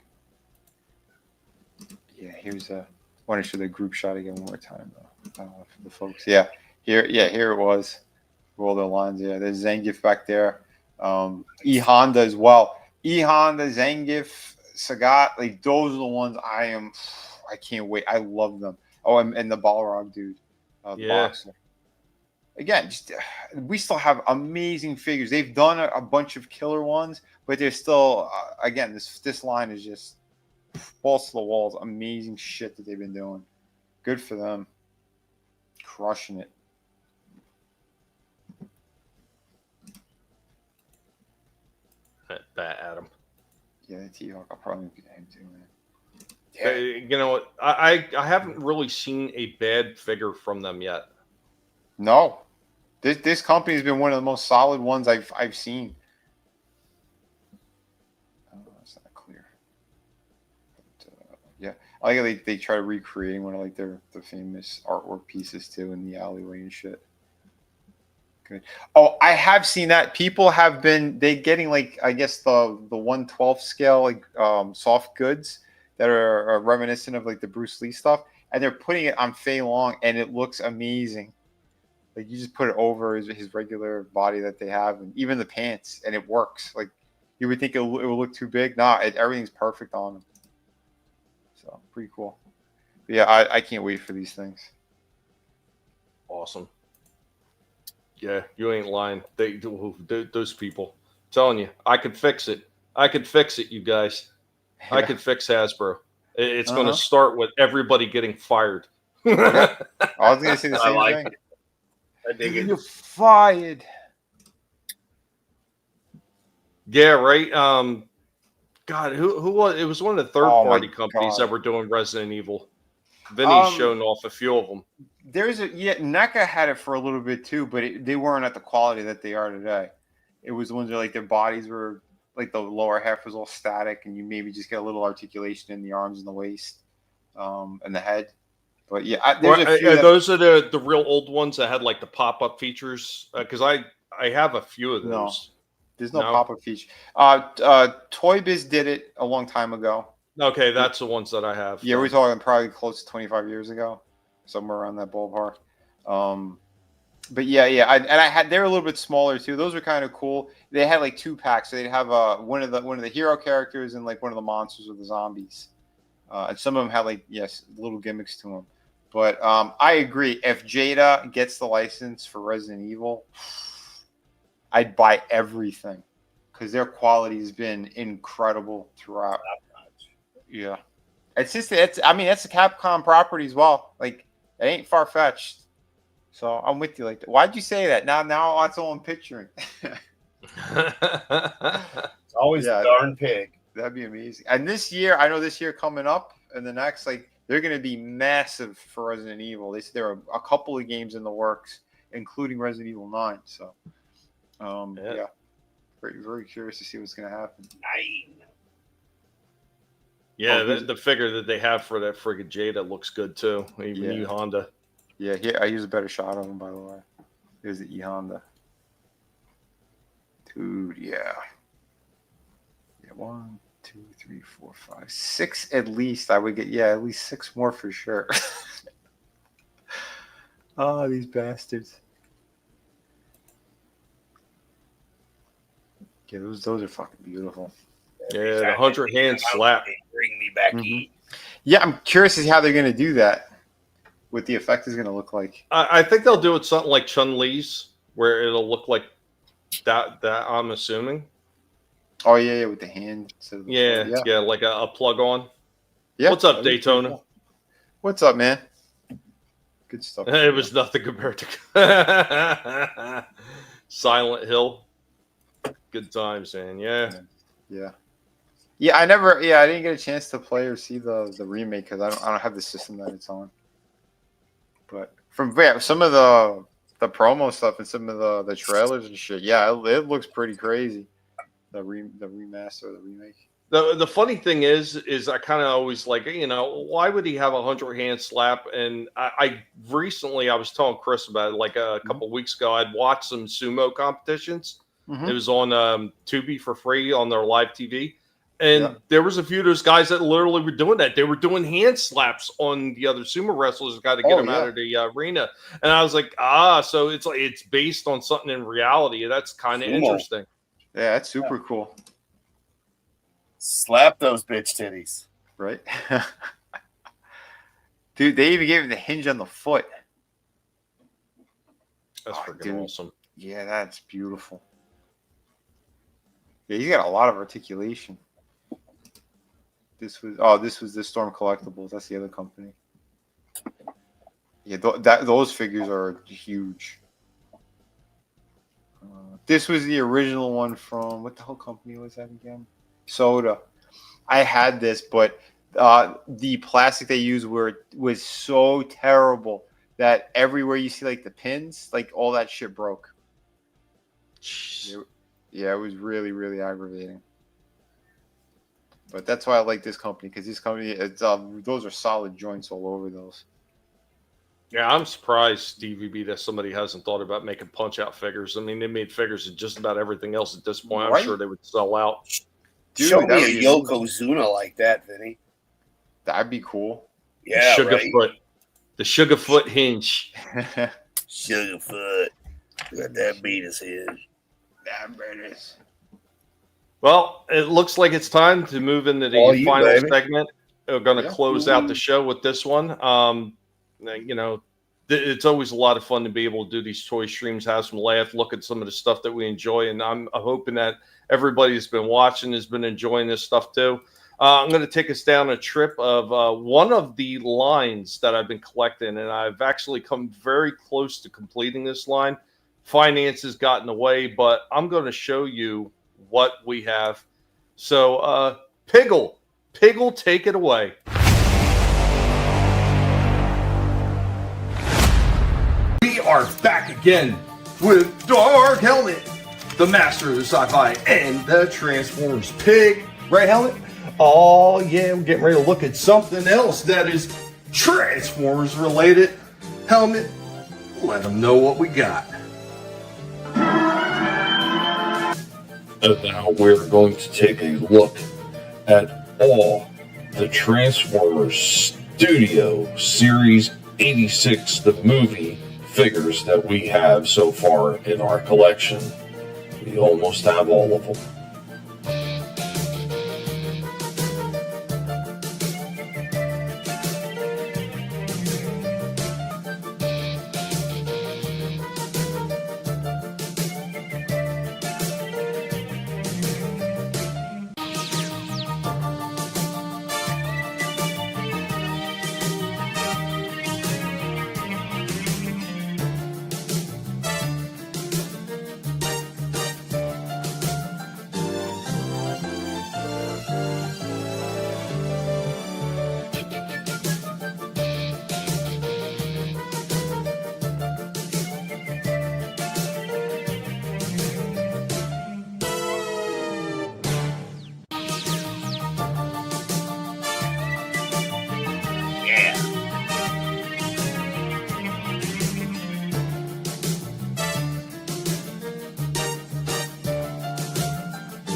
Yeah, here's a. I want to show the group shot again one more time though, for the folks. Yeah, here it was. Roll the lines. Yeah, there's Zangief back there. E Honda as well. E Honda, Zangief, Sagat. Like those are the ones I can't wait. I love them. Oh, and the Balrog dude, the boxer. Again, we still have amazing figures. They've done a bunch of killer ones, but they're still again. This line is just balls to the walls. Amazing shit that they've been doing. Good for them. Crushing it. Bat Adam. Yeah, the T-Hawk. I'll probably get him too, man. Yeah. You know what? I haven't really seen a bad figure from them yet. No, this company has been one of the most solid ones I've seen. Oh, that's not clear. But, yeah, I like how they try to recreating one of like their famous artwork pieces too in the alleyway and shit. Good. Oh, I have seen that. People have been getting like I guess the 1/12 scale like soft goods that are reminiscent of like the Bruce Lee stuff, and they're putting it on Fei Long, and it looks amazing. Like you just put it over his regular body that they have, and even the pants, and it works. Like you would think it will look too big. Nah, everything's perfect on them. So pretty cool. But yeah, I can't wait for these things. Awesome. Yeah, you ain't lying. Those people. I'm telling you, I could fix it. I could fix it, you guys. I could fix Hasbro. It's going to start with everybody getting fired. I was going to say the same thing. It. I dig it. You're fired. Yeah, right. God, who was it? Was one of the third-party companies that were doing Resident Evil. Vinnie's shown off a few of them. NECA had it for a little bit too, but they weren't at the quality that they are today. It was the ones where like their bodies were like the lower half was all static, and you maybe just get a little articulation in the arms and the waist, and the head. But yeah, those are the real old ones that had like the pop-up features. Because I have a few of those. No, there's no pop-up feature. Toy Biz did it a long time ago. Okay, that's the ones that I have. Yeah, we're talking probably close to 25 years ago, somewhere around that ballpark. But yeah, they're a little bit smaller too. Those were kind of cool. They had like 2-packs. So they'd have one of the hero characters and like one of the monsters or the zombies. And some of them had like little gimmicks to them. But I agree. If Jada gets the license for Resident Evil, I'd buy everything because their quality has been incredible throughout. Yeah, that's a Capcom property as well. Like it ain't far fetched. So I'm with you like that. Why'd you say that? Now that's all I'm picturing. It's always a darn pig. That'd be amazing. And this year, I know this year coming up and the next, like they're going to be massive for Resident Evil. They said there are a couple of games in the works, including Resident Evil 9. So, yeah, very, very curious to see what's going to happen. 9. Yeah, the figure that they have for that friggin' Jada looks good too. Even E Honda. Yeah, here I use a better shot of him, by the way. Here's the E Honda. Dude, yeah. Yeah, 1, 2, 3, 4, 5, 6 at least. I would get at least 6 more for sure. Oh, these bastards. Yeah, those are fucking beautiful. Yeah, the 100-hand slap. Bring me back in. Yeah, I'm curious to see how they're going to do that. What the effect is going to look like. I think they'll do it something like Chun-Li's, where it'll look like that. I'm assuming. Oh yeah, with the hand. Yeah, like a plug-on. Yeah. What's up, Daytona? Cool. What's up, man? Good stuff. It was nothing compared to Silent Hill. Good times, man. Yeah. I didn't get a chance to play or see the remake because I don't have the system that it's on. But from some of the promo stuff and some of the trailers and shit, it looks pretty crazy. The remaster or the remake. The funny thing is I kind of always like, why would he have 100 hand slap? And I recently, I was telling Chris about it like a couple weeks ago. I'd watched some sumo competitions. Mhm. It was on Tubi for free on their live TV. And there was a few of those guys that literally were doing that. They were doing hand slaps on the other sumo wrestlers, got to get them out of the arena. And I was like, so it's based on something in reality. That's kind of interesting. Yeah, that's super cool. Slap those bitch titties. Right? Dude, they even gave him the hinge on the foot. That's freaking awesome. Yeah, that's beautiful. Yeah, he's got a lot of articulation. This was the Storm Collectibles. That's the other company. Yeah, those figures are huge. This was the original one from, what the hell company was that again? Soda. I had this, but the plastic they used was so terrible that everywhere you see like the pins, like all that shit broke. Yeah, it was really, really aggravating. But that's why I like this company, because this company, those are solid joints all over those. Yeah, I'm surprised, DVB, that somebody hasn't thought about making punch-out figures. I mean, they made figures of just about everything else at this point. I'm sure they would sell out. Dude, show me a Yokozuna like that, Vinny. That'd be cool. Yeah, Sugarfoot. The Sugarfoot hinge. Sugarfoot. Got that beat his head. That British. Well, it looks like it's time to move into the final segment. We're going to close out the show with this one. It's always a lot of fun to be able to do these toy streams, have some laugh, look at some of the stuff that we enjoy. And I'm hoping that everybody who's been watching has been enjoying this stuff too. I'm going to take us down a trip of one of the lines that I've been collecting, and I've actually come very close to completing this line. Finance has gotten away, but I'm going to show you what we have. So, Piggle, take it away. We are back again with Dark Helmet, the master of the sci-fi and the Transformers pig. Right, Helmet? Oh, yeah, we're getting ready to look at something else that is Transformers related. Helmet, let them know what we got. And now we're going to take a look at all the Transformers Studio Series 86, the movie figures that we have so far in our collection. We almost have all of them.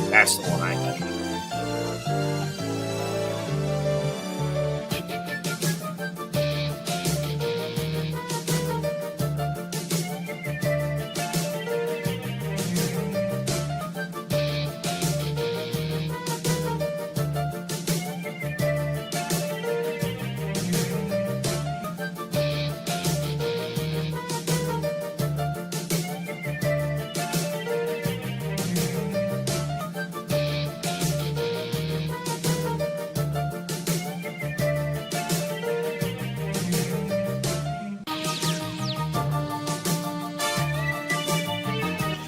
That's the one I got.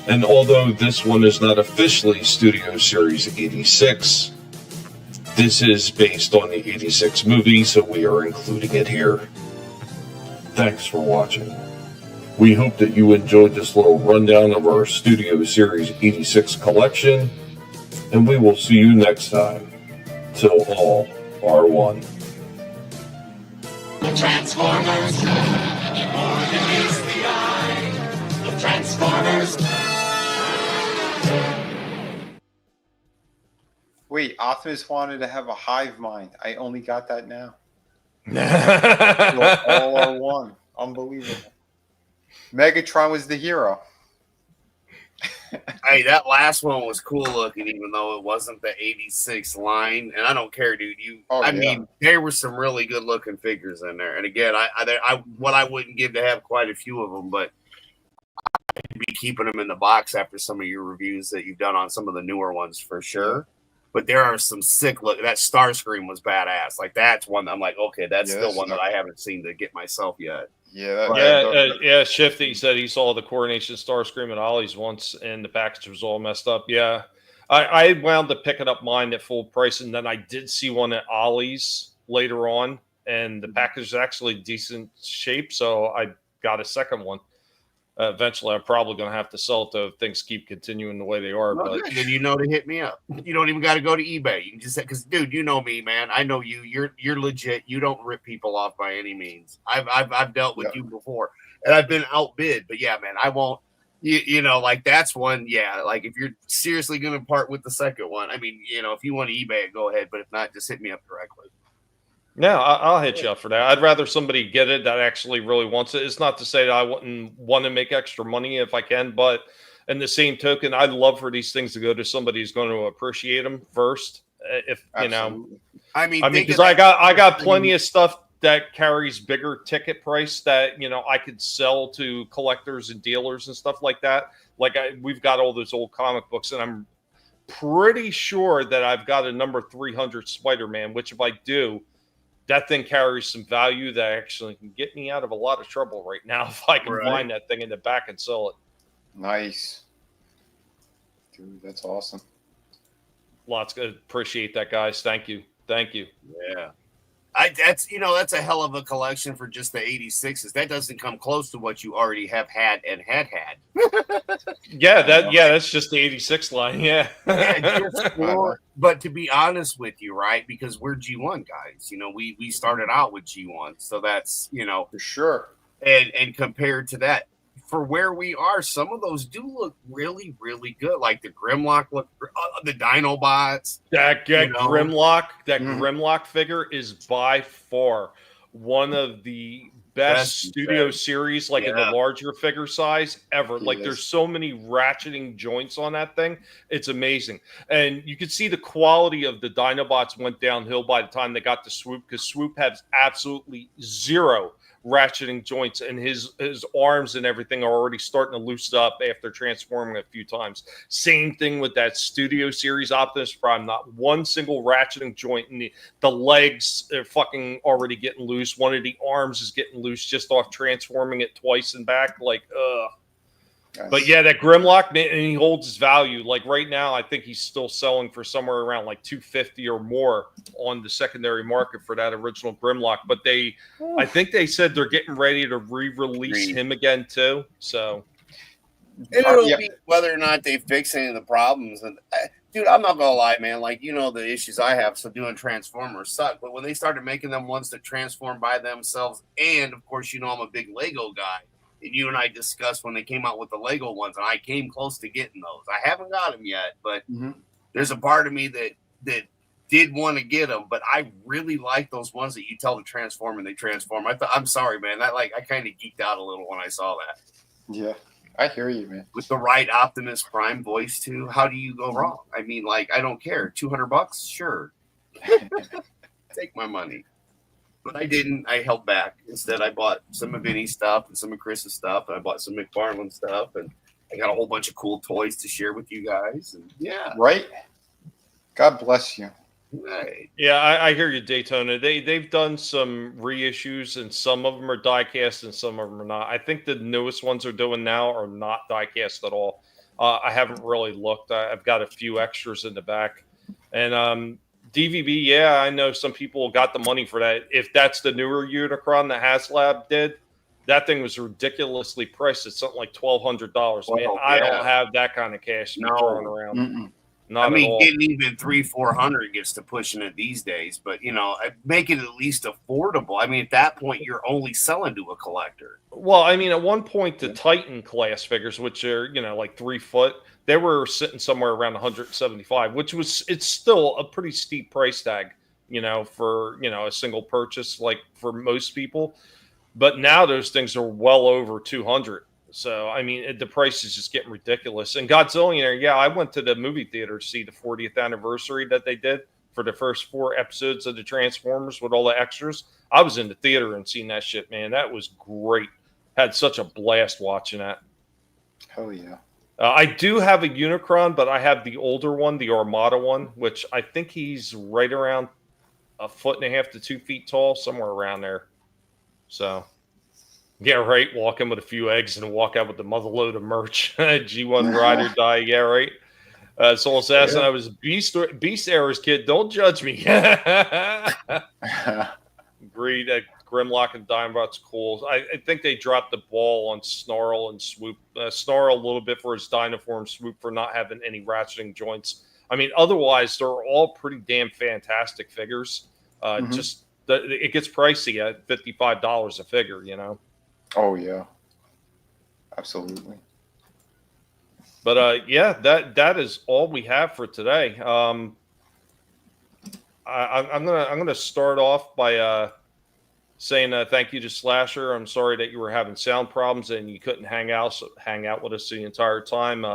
And although this one is not officially Studio Series 86, this is based on the 86 movie, so we are including it here. Thanks for watching. We hope that you enjoyed this little rundown of our Studio Series 86 collection, and we will see you next time. till all are one. The Transformers, more than meets the eye. The Transformers. Wait, Optimus wanted to have a hive mind. I only got that now. All are one. Unbelievable. Megatron was the hero. Hey, that last one was cool looking, even though it wasn't the 86 line. And I don't care, dude. I mean, there were some really good looking figures in there. And again, I wouldn't give to have quite a few of them, but I'd be keeping them in the box after some of your reviews that you've done on some of the newer ones for sure. But there are some sick look. That Starscream was badass. Like that's one that I'm like, okay, that's still one that I haven't seen to get myself yet. Shifty said he saw the Coronation Starscream at Ollie's once, and the package was all messed up. Yeah, I wound up picking up mine at full price, and then I did see one at Ollie's later on, and the package is actually decent shape, so I got a second one. Eventually, I'm probably going to have to sell it though if things keep continuing the way they are. But then you know to hit me up. You don't even got to go to eBay. You can just say, because dude, you know me, man. I know you. You're legit. You don't rip people off by any means. I've dealt with you before, and I've been outbid. But yeah, man, I won't. You know, like that's one. Yeah, like if you're seriously going to part with the second one, I mean, you know, if you want to eBay it, go ahead. But if not, just hit me up directly. Yeah, I'll hit you up for that. I'd rather somebody get it that actually really wants it. It's not to say that I wouldn't want to make extra money if I can, but in the same token, I'd love for these things to go to somebody who's going to appreciate them first. If you know, I mean, because I got plenty of stuff that carries bigger ticket price that I could sell to collectors and dealers and stuff like that. Like we've got all those old comic books, and I'm pretty sure that I've got a number 300 Spider-Man, which if I do, that thing carries some value that actually can get me out of a lot of trouble right now if I can find that thing in the back and sell it. Nice. Dude, that's awesome. Lots good. Appreciate that, guys. Thank you. Yeah. That's a hell of a collection for just the 86s. That doesn't come close to what you already have had and had. That's just the 86 line. Yeah. But to be honest with you, right? Because we're G1 guys, we started out with G1. So that's, for sure. And compared to that, for where we are, some of those do look really, really good. Like the Grimlock the Dinobots. That Grimlock figure is by far one of the best studio series, like in the larger figure size ever. Like there's so many ratcheting joints on that thing. It's amazing. And you can see the quality of the Dinobots went downhill by the time they got to Swoop, because Swoop has absolutely zero ratcheting joints, and his arms and everything are already starting to loosen up after transforming a few times. Same thing with that studio series Optimus Prime. Not one single ratcheting joint, and the legs are fucking already getting loose. One of the arms is getting loose just off transforming it twice and back. Like, ugh. But yeah, that Grimlock, man, and he holds his value. Like right now, I think he's still selling for somewhere around like $250 or more on the secondary market for that original Grimlock. But I think they said they're getting ready to re-release him again too. So, and it'll be whether or not they fix any of the problems. And dude, I'm not gonna lie, man. Like the issues I have. So doing Transformers suck. But when they started making them ones that transform by themselves, and of course, I'm a big Lego guy. And you and I discussed when they came out with the Lego ones, and I came close to getting those. I haven't got them yet, but there's a part of me that did want to get them. But I really like those ones that you tell to transform and they transform. I'm sorry, man. I kind of geeked out a little when I saw that. Yeah, I hear you, man. With the right Optimus Prime voice too, how do you go wrong? I mean, I don't care. $200, sure. Take my money. But I didn't. I held back. Instead, I bought some of Vinnie's stuff and some of Chris's stuff. And I bought some McFarlane stuff. And I got a whole bunch of cool toys to share with you guys. And yeah. Right? God bless you. Right. Yeah, I hear you, Daytona. They've done some reissues, and some of them are die-cast and some of them are not. I think the newest ones they're doing now are not die-cast at all. I haven't really looked. I've got a few extras in the back. And DVB, yeah, I know some people got the money for that. If that's the newer Unicron that HasLab did, that thing was ridiculously priced at something like $1,200. Man, I don't have that kind of cash to be throwing around. Not I mean, at all. getting even 300-400 gets to pushing it these days, but make it at least affordable. I mean, at that point, you're only selling to a collector. Well, I mean, at one point, the Titan class figures, which are like 3 foot, they were sitting somewhere around 175, it's still a pretty steep price tag, for a single purchase, like for most people. But now those things are well over 200. So, I mean, the price is just getting ridiculous. And Godzillionaire, yeah, I went to the movie theater to see the 40th anniversary that they did for the first 4 episodes of the Transformers with all the extras. I was in the theater and seen that shit, man. That was great. Had such a blast watching that. Hell yeah. I do have a Unicron, but I have the older one, the Armada one, which I think he's right around 1.5 to 2 feet tall, somewhere around there. So... yeah, right. Walk in with a few eggs and walk out with the mother load of merch. G1 ride or die. Yeah, right. Soul Assassin, I was a Beast Errors kid. Don't judge me. Agreed. Grimlock and Dinebot's cool. I think they dropped the ball on Snarl and Swoop. Snarl a little bit for his Dynaform, Swoop for not having any ratcheting joints. I mean, otherwise, they're all pretty damn fantastic figures. Just it gets pricey at $55 a figure, Oh yeah, absolutely. But yeah, that is all we have for today. I'm gonna start off by saying thank you to Slasher. I'm sorry that you were having sound problems and you couldn't hang out with us the entire time.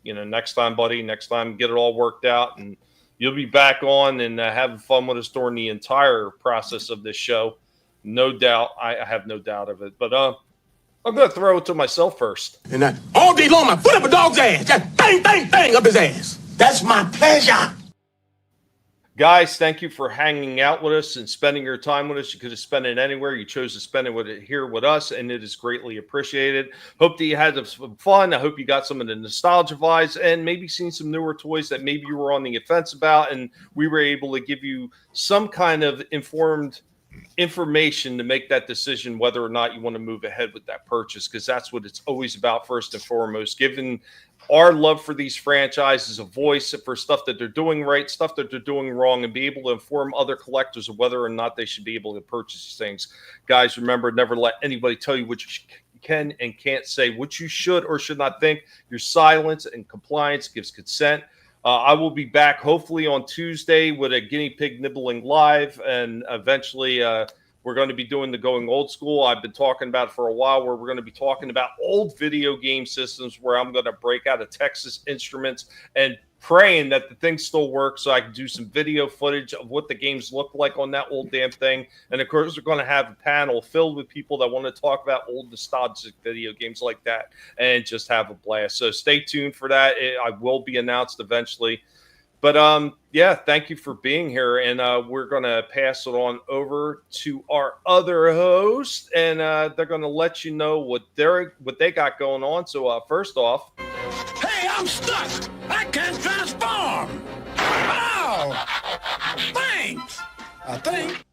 Next time, buddy. Next time, get it all worked out, and you'll be back on and having fun with us during the entire process of this show. No doubt, I have no doubt of it. But I'm going to throw it to myself first. And all day long, I put up a dog's ass. Just bang, bang, bang up his ass. That's my pleasure. Guys, thank you for hanging out with us and spending your time with us. You could have spent it anywhere. You chose to spend it here with us, and it is greatly appreciated. Hope that you had some fun. I hope you got some of the nostalgia vibes and maybe seen some newer toys that maybe you were on the offense about, and we were able to give you some kind of informed information to make that decision whether or not you want to move ahead with that purchase, because that's what it's always about first and foremost, giving our love for these franchises a voice for stuff that they're doing right, stuff that they're doing wrong, and be able to inform other collectors of whether or not they should be able to purchase these things. Guys, remember, never let anybody tell you what you can and can't say, what you should or should not think. Your silence and compliance gives consent. I will be back hopefully on Tuesday with a guinea pig nibbling live, and eventually we're going to be doing the going old school. I've been talking about it for a while, where we're going to be talking about old video game systems, where I'm going to break out a Texas Instruments and praying that the thing still works so I can do some video footage of what the games look like on that old damn thing. And of course, we're going to have a panel filled with people that want to talk about old nostalgic video games like that and just have a blast. So stay tuned for that. I will be announced eventually. But yeah, thank you for being here. And we're going to pass it on over to our other host, and they're going to let you know what they got going on. So first off, Hey, I'm stuck. I can't transform. Oh, thanks. I think.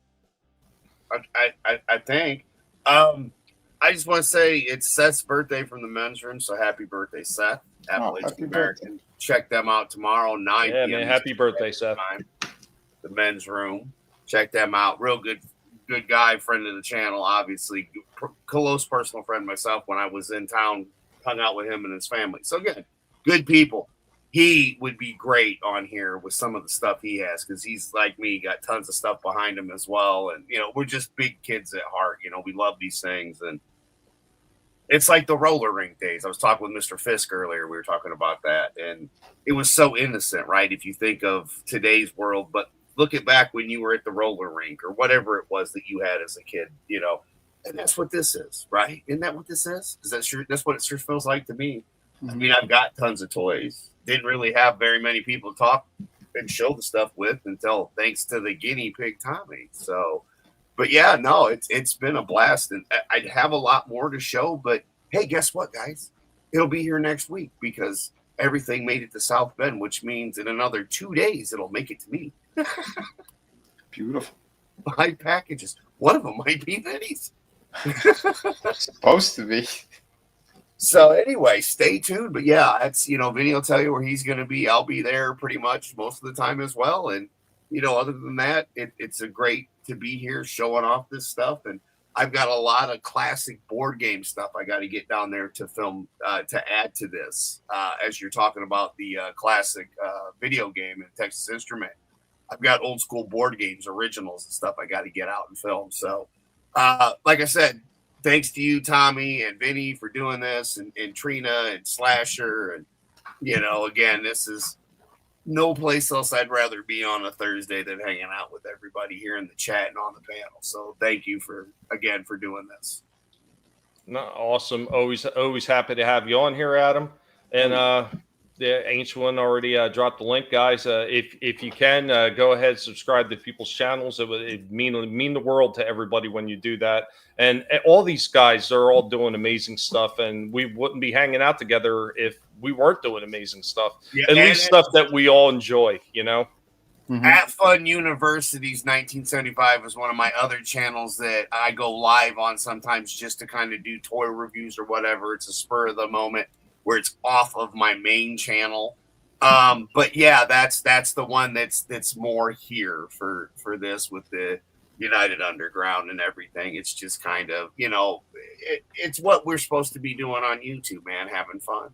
I think. I just want to say it's Seth's birthday from the men's room, so happy birthday, Seth. Appalachian American. Check them out tomorrow, 9 p.m. Man, happy birthday, Seth. The men's room. Check them out. Real good guy, friend of the channel, obviously. Close personal friend myself. When I was in town, hung out with him and his family. So good people. He would be great on here with some of the stuff he has, because he's like me, got tons of stuff behind him as well. And, we're just big kids at heart. We love these things. And it's like the roller rink days. I was talking with Mr. Fisk earlier. We were talking about that. And it was so innocent, right? If you think of today's world, but look at back when you were at the roller rink or whatever it was that you had as a kid, and that's what this is, right? Isn't that what this is? That's what it sure feels like to me. I mean, I've got tons of toys. Didn't really have very many people to talk and show the stuff with until thanks to the guinea pig Tommy. So, but yeah, no, it's been a blast, and I'd have a lot more to show. But hey, guess what, guys? It'll be here next week because everything made it to South Bend, which means in another 2 days it'll make it to me. Beautiful. 5 packages. One of them might be Vinnie's. Supposed to be. So anyway, stay tuned. But yeah, that's, Vinny will tell you where he's going to be. I'll be there pretty much most of the time as well. And, other than that, it's a great to be here showing off this stuff. And I've got a lot of classic board game stuff I got to get down there to film to add to this. As you're talking about the classic video game and Texas Instrument, I've got old school board games, originals and stuff I got to get out and film. So, like I said, thanks to you, Tommy and Vinnie, for doing this, and Trina and Slasher. And, again, this is no place else I'd rather be on a Thursday than hanging out with everybody here in the chat and on the panel. So thank you for doing this. No, awesome. Always happy to have you on here, Adam. And the Ancient One already dropped the link, guys. If you can, go ahead, subscribe to people's channels. It mean the world to everybody when you do that. And all these guys are all doing amazing stuff, and we wouldn't be hanging out together if we weren't doing amazing stuff. Yeah, at least stuff that we all enjoy, At Fun University's 1975 is one of my other channels that I go live on sometimes just to kind of do toy reviews or whatever. It's a spur of the moment where it's off of my main channel. But yeah, that's the one that's more here for this with the United Underground and everything. It's just kind of, it's what we're supposed to be doing on YouTube, man, having fun.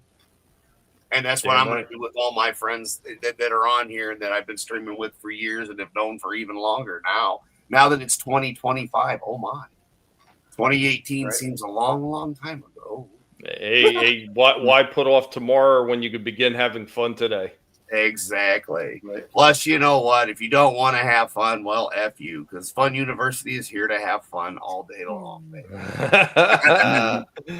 And that's what I'm going to do with all my friends that are on here and that I've been streaming with for years and have known for even longer now. Now that it's 2025, oh my. 2018 seems a long, long time ago. Hey, why put off tomorrow when you could begin having fun today? Exactly. Right. Plus, you know what? If you don't want to have fun, well, F you, because Fun University is here to have fun all day long.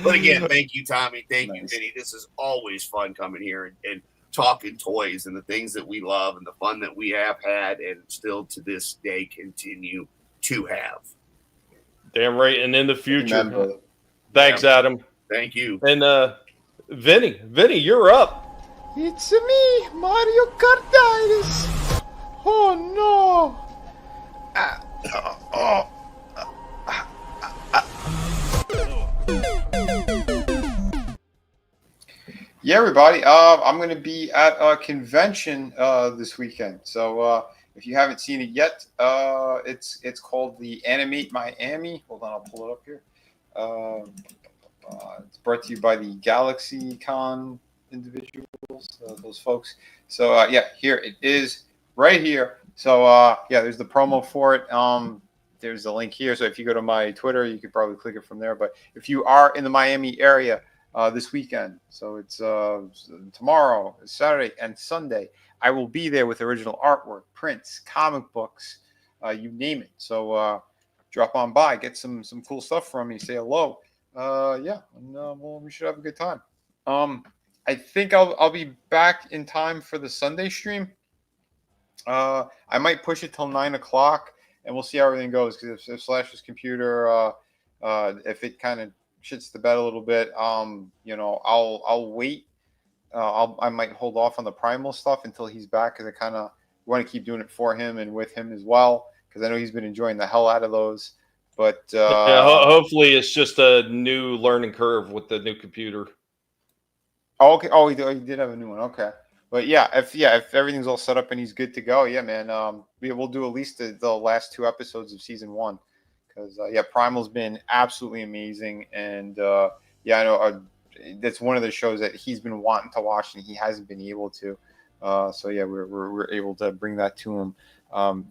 But again, thank you, Tommy. Thank you, Vinnie. This is always fun coming here and talking toys and the things that we love and the fun that we have had and still to this day continue to have. Damn right. And in the future. Thanks, Adam. Thank you. And Vinnie, you're up. It's me, Mario Kartitis. Oh no. Yeah, everybody. I'm going to be at a convention this weekend. So if you haven't seen it yet, it's called the Animate Miami. Hold on, I'll pull it up here. It's brought to you by the GalaxyCon individuals, those folks. So yeah, here it is right here. So yeah, there's the promo for it. There's the link here. So if you go to my Twitter, you could probably click it from there. But if you are in the Miami area this weekend, so it's tomorrow, Saturday, and Sunday, I will be there with original artwork, prints, comic books, you name it. So drop on by, get some cool stuff from me, say hello. Yeah, and well, we should have a good time. I think I'll be back in time for the Sunday stream. I might push it till 9 o'clock, and we'll see how everything goes. Because if Slash's computer, if it kind of shits the bed a little bit, I'll wait. I might hold off on the primal stuff until he's back, because I kind of want to keep doing it for him and with him as well, because I know he's been enjoying the hell out of those. But yeah, hopefully it's just a new learning curve with the new computer. Oh, okay. Oh, he did have a new one. Okay. But yeah, if everything's all set up and he's good to go, yeah, man. We'll do at least the last 2 episodes of season 1, because yeah, Primal's been absolutely amazing, and yeah, I know that's one of the shows that he's been wanting to watch and he hasn't been able to. So yeah, we're able to bring that to him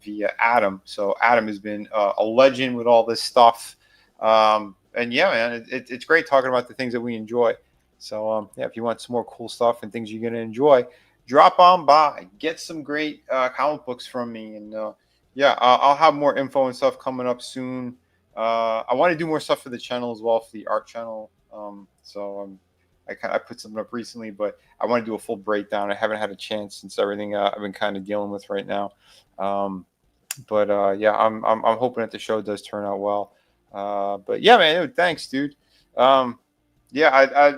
via Adam. So Adam has been a legend with all this stuff, and yeah, man, it's great talking about the things that we enjoy. So yeah, if you want some more cool stuff and things you're gonna enjoy, drop on by, get some great comic books from me, and yeah, I'll have more info and stuff coming up soon. I want to do more stuff for the channel as well, for the art channel. I put something up recently, but I want to do a full breakdown. I haven't had a chance since everything I've been kind of dealing with right now. But yeah, I'm hoping that the show does turn out well. But yeah, man, thanks, dude. Yeah,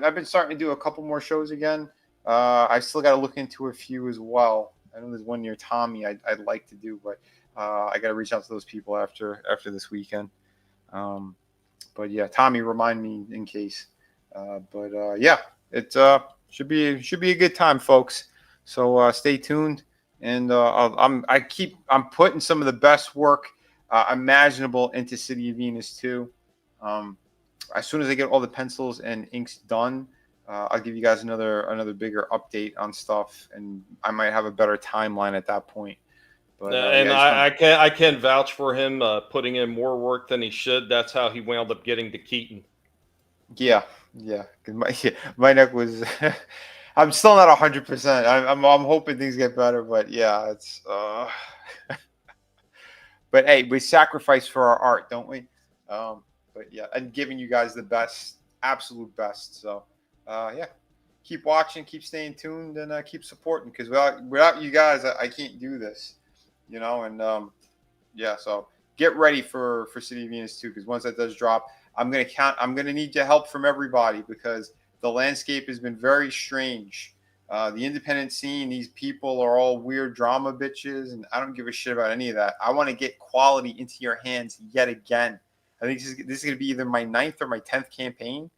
I've been starting to do a couple more shows again. I still got to look into a few as well. I know there's one near Tommy I'd like to do, but I got to reach out to those people after this weekend. But yeah, Tommy, remind me in case. Yeah, it should be a good time, folks. So stay tuned, and I'm putting some of the best work imaginable into City of Venus too. As soon as I get all the pencils and inks done, I'll give you guys another bigger update on stuff, and I might have a better timeline at that point. But, I can vouch for him putting in more work than he should. That's how he wound up getting to Keaton. Yeah. My neck was. I'm still not 100%. I'm hoping things get better, but yeah, it's. But hey, we sacrifice for our art, don't we? But yeah, and giving you guys the best, absolute best. So, yeah, keep watching, keep staying tuned, and keep supporting. Because without you guys, I can't do this, you know. And yeah, so get ready for City of Venus too, because once that does drop, I'm gonna need your help from everybody, because the landscape has been very strange. The independent scene, these people are all weird drama bitches, and I don't give a shit about any of that. I want to get quality into your hands yet again. I think this is going to be either my 9th or my 10th campaign.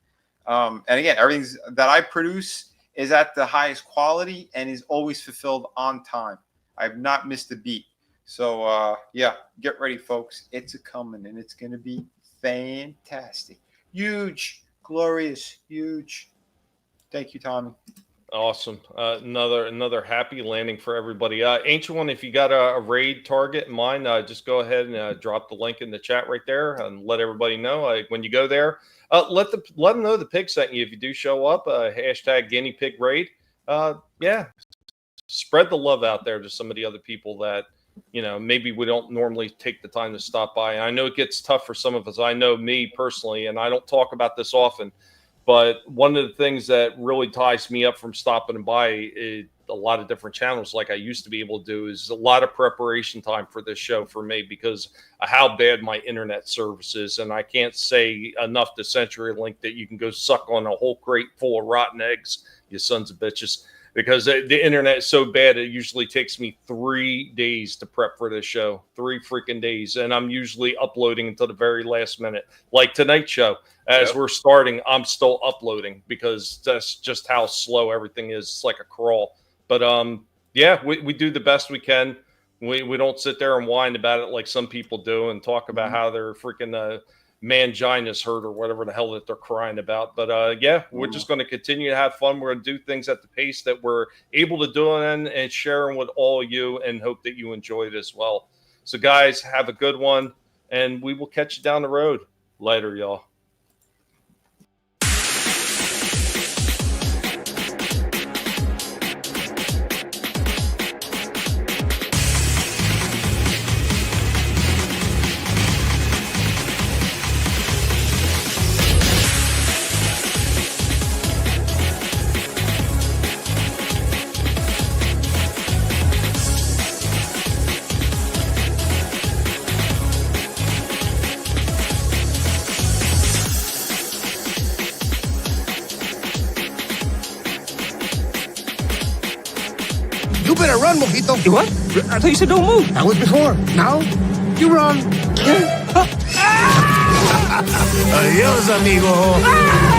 And again, everything that I produce is at the highest quality and is always fulfilled on time. I have not missed a beat. So, yeah, get ready, folks. It's a-coming, and it's going to be fantastic. Huge, glorious, huge. Thank you, Tommy. Awesome. Another happy landing for everybody. Ancient One, if you got a raid target in mind, just go ahead and drop the link in the chat right there and let everybody know. When you go there, let them know the pig sent you. If you do show up, hashtag Guinea Pig Raid. Yeah, spread the love out there to some of the other people that, you know, maybe we don't normally take the time to stop by. And I know it gets tough for some of us. I know me personally, and I don't talk about this often, but one of the things that really ties me up from stopping by a lot of different channels like I used to be able to do is a lot of preparation time for this show for me, because of how bad my internet service is. And I can't say enough to CenturyLink that you can go suck on a whole crate full of rotten eggs, you sons of bitches, because the internet is so bad it usually takes me 3 days to prep for this show. 3 freaking days. And I'm usually uploading until the very last minute. Like tonight's show. As we're starting, I'm still uploading because that's just how slow everything is. It's like a crawl. But yeah, we do the best we can. We don't sit there and whine about it like some people do and talk about how their freaking mangina's hurt or whatever the hell that they're crying about. But yeah, we're just going to continue to have fun. We're going to do things at the pace that we're able to do and sharing with all you, and hope that you enjoy it as well. So guys, have a good one, and we will catch you down the road. Later, y'all. You better run, Mojito. You what? I thought you said don't move. That was before. Now, you run. Adios, amigo.